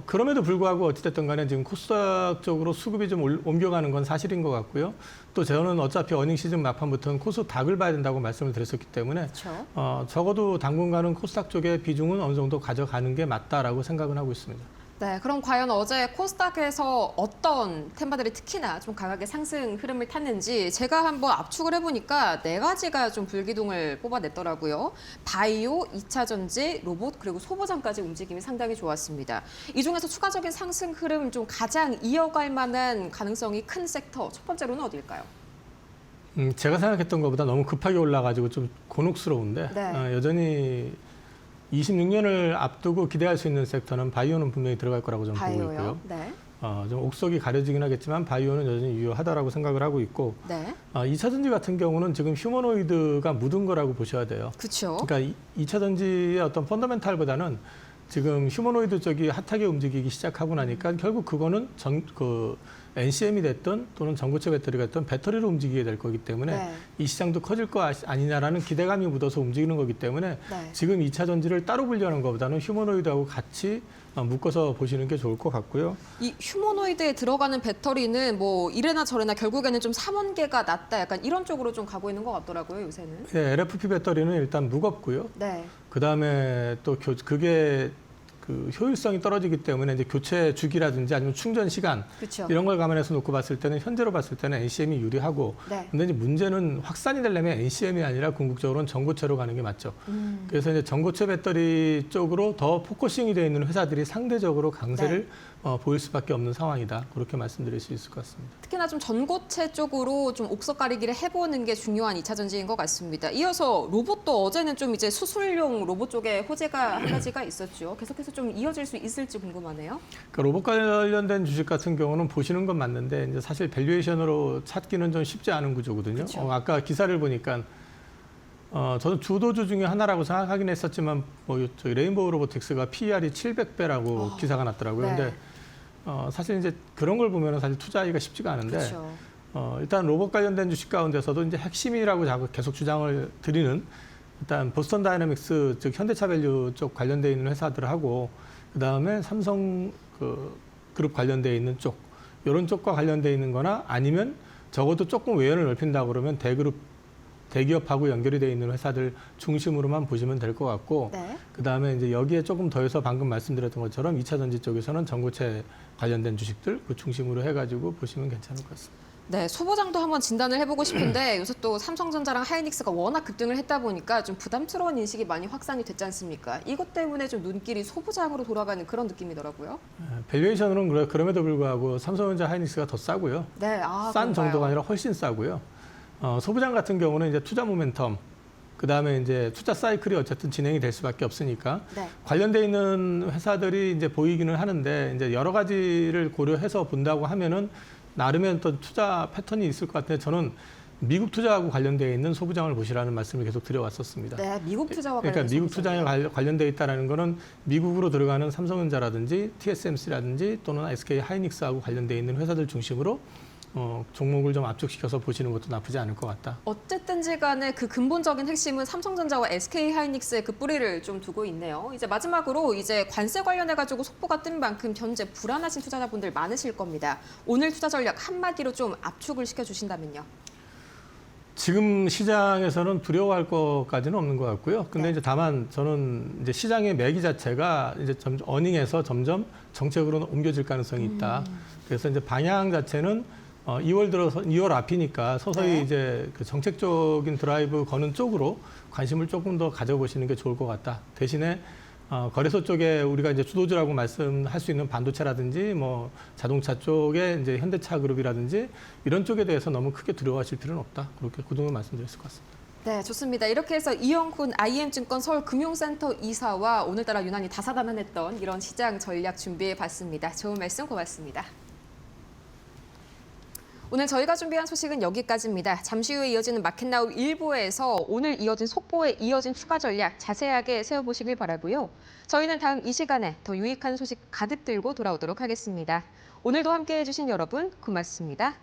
그럼에도 불구하고 어찌됐든 간에 지금 코스닥 쪽으로 수급이 좀 옮겨가는 건 사실인 것 같고요. 또 저는 어차피 어닝 시즌 막판부터는 코스닥을 봐야 된다고 말씀을 드렸었기 때문에 그렇죠. 적어도 당분간은 코스닥 쪽의 비중은 어느 정도 가져가는 게 맞다라고 생각은 하고 있습니다. 네, 그럼 과연 어제 코스닥에서 어떤 템바들이 특히나 좀 강하게 상승 흐름을 탔는지 제가 한번 압축을 해보니까 4가지가 좀 불기둥을 뽑아냈더라고요. 바이오, 2차 전지, 로봇, 그리고 소보장까지 움직임이 상당히 좋았습니다. 이 중에서 추가적인 상승 흐름 좀 가장 이어갈 만한 가능성이 큰 섹터, 첫 번째로는 어디일까요? 제가 생각했던 것보다 너무 급하게 올라가지고 좀 곤혹스러운데 네. 여전히 26년을 앞두고 기대할 수 있는 섹터는 바이오는 분명히 들어갈 거라고 저는 보고 있고요. 바이오요. 네. 좀 옥석이 가려지긴 하겠지만 바이오는 여전히 유효하다라고 생각을 하고 있고 네. 2차 전지 같은 경우는 지금 휴머노이드가 묻은 거라고 보셔야 돼요. 그렇죠. 그러니까 2차 전지의 어떤 펀더멘탈보다는 지금 휴머노이드 쪽이 핫하게 움직이기 시작하고 나니까 결국 그거는 NCM이 됐든 또는 전고체 배터리가 됐든 배터리로 움직이게 될 거기 때문에 네. 이 시장도 커질 거 아니냐라는 기대감이 묻어서 움직이는 거기 때문에 네. 지금 2차 전지를 따로 분류하는 것보다는 휴머노이드하고 같이 묶어서 보시는 게 좋을 것 같고요. 이 휴머노이드에 들어가는 배터리는 뭐 이래나 저래나 결국에는 좀 삼원계가 낫다 약간 이런 쪽으로 좀 가고 있는 것 같더라고요, 요새는. 네, LFP 배터리는 일단 무겁고요. 네. 그다음에 또 그게 그 효율성이 떨어지기 때문에 이제 교체 주기라든지 아니면 충전 시간 그렇죠. 이런 걸 감안해서 놓고 봤을 때는 현재로 봤을 때는 NCM이 유리하고 네. 근데 이제 문제는 확산이 되려면 NCM이 아니라 궁극적으로는 전고체로 가는 게 맞죠. 그래서 이제 전고체 배터리 쪽으로 더 포커싱이 되어 있는 회사들이 상대적으로 강세를 보일 수밖에 없는 상황이다. 그렇게 말씀드릴 수 있을 것 같습니다. 특히나 좀 전고체 쪽으로 좀 옥석 가리기를 해보는 게 중요한 2차 전지인 것 같습니다. 이어서 로봇도 어제는 좀 이제 수술용 로봇 쪽에 호재가 한 가지가 있었죠. 계속해서 좀 이어질 수 있을지 궁금하네요. 그러니까 로봇 관련된 주식 같은 경우는 보시는 건 맞는데 이제 사실 밸류에이션으로 찾기는 좀 쉽지 않은 구조거든요. 그쵸. 아까 기사를 보니까 저는 주도주 중에 하나라고 생각하긴 했었지만 저희 레인보우 로보틱스가 PER이 700배라고 기사가 났더라고요. 네. 근데 사실 이제 그런 걸 보면 사실 투자하기가 쉽지가 않은데 그렇죠. 일단 로봇 관련된 주식 가운데서도 이제 핵심이라고 자꾸 계속 주장을 드리는 일단 보스턴 다이내믹스 즉 현대차밸류 쪽 관련돼 있는 회사들하고 그다음에 삼성 그룹 관련돼 있는 쪽 이런 쪽과 관련돼 있는 거나 아니면 적어도 조금 외연을 넓힌다고 그러면 대기업하고 연결이 돼 있는 회사들 중심으로만 보시면 될 것 같고 네. 그다음에 이제 여기에 조금 더해서 방금 말씀드렸던 것처럼 2차 전지 쪽에서는 전고체 관련된 주식들 그 중심으로 해가지고 보시면 괜찮을 것 같습니다. 네, 소보장도 한번 진단을 해보고 싶은데 요새 또 삼성전자랑 하이닉스가 워낙 급등을 했다 보니까 좀 부담스러운 인식이 많이 확산이 됐지 않습니까? 이것 때문에 좀 눈길이 소보장으로 돌아가는 그런 느낌이더라고요. 밸류에이션으로는 그럼에도 불구하고 삼성전자 하이닉스가 더 싸고요. 네, 싼 그런가요? 정도가 아니라 훨씬 싸고요. 소부장 같은 경우는 이제 투자 모멘텀, 그 다음에 이제 투자 사이클이 어쨌든 진행이 될 수밖에 없으니까 네. 관련돼 있는 회사들이 이제 보이기는 하는데 이제 여러 가지를 고려해서 본다고 하면은 나름의 어떤 투자 패턴이 있을 것 같은데 저는 미국 투자하고 관련돼 있는 소부장을 보시라는 말씀을 계속 드려왔었습니다. 네, 미국 투자와 그러니까 관련해서 미국 투자에 관련돼 있다라는 거는 미국으로 들어가는 삼성전자라든지 TSMC라든지 또는 SK 하이닉스하고 관련돼 있는 회사들 중심으로 종목을 좀 압축시켜서 보시는 것도 나쁘지 않을 것 같다. 어쨌든지 간에 그 근본적인 핵심은 삼성전자와 SK 하이닉스의 그 뿌리를 좀 두고 있네요. 이제 마지막으로 이제 관세 관련해가지고 속보가 뜬 만큼 현재 불안하신 투자자분들 많으실 겁니다. 오늘 투자 전략 한마디로 좀 압축을 시켜주신다면요. 지금 시장에서는 두려워할 것까지는 없는 것 같고요. 근데 네. 이제 다만 저는 이제 시장의 매기 자체가 이제 어닝에서 점점 정책으로 옮겨질 가능성이 있다. 그래서 이제 방향 자체는 2월 앞이니까 서서히 네. 이제 그 정책적인 드라이브 거는 쪽으로 관심을 조금 더 가져보시는 게 좋을 것 같다. 대신에 거래소 쪽에 우리가 이제 주도주라고 말씀할 수 있는 반도체라든지 뭐 자동차 쪽에 이제 현대차 그룹이라든지 이런 쪽에 대해서 너무 크게 두려워하실 필요는 없다. 그렇게 그 정도 말씀드릴 것 같습니다. 네, 좋습니다. 이렇게 해서 이영훈 IM증권 서울금융센터 이사와 오늘따라 유난히 다사다난했던 이런 시장 전략 준비해봤습니다. 좋은 말씀 고맙습니다. 오늘 저희가 준비한 소식은 여기까지입니다. 잠시 후에 이어지는 마켓나우 1부에서 오늘 이어진 속보에 이어진 추가 전략 자세하게 세워보시길 바라고요. 저희는 다음 이 시간에 더 유익한 소식 가득 들고 돌아오도록 하겠습니다. 오늘도 함께해 주신 여러분 고맙습니다.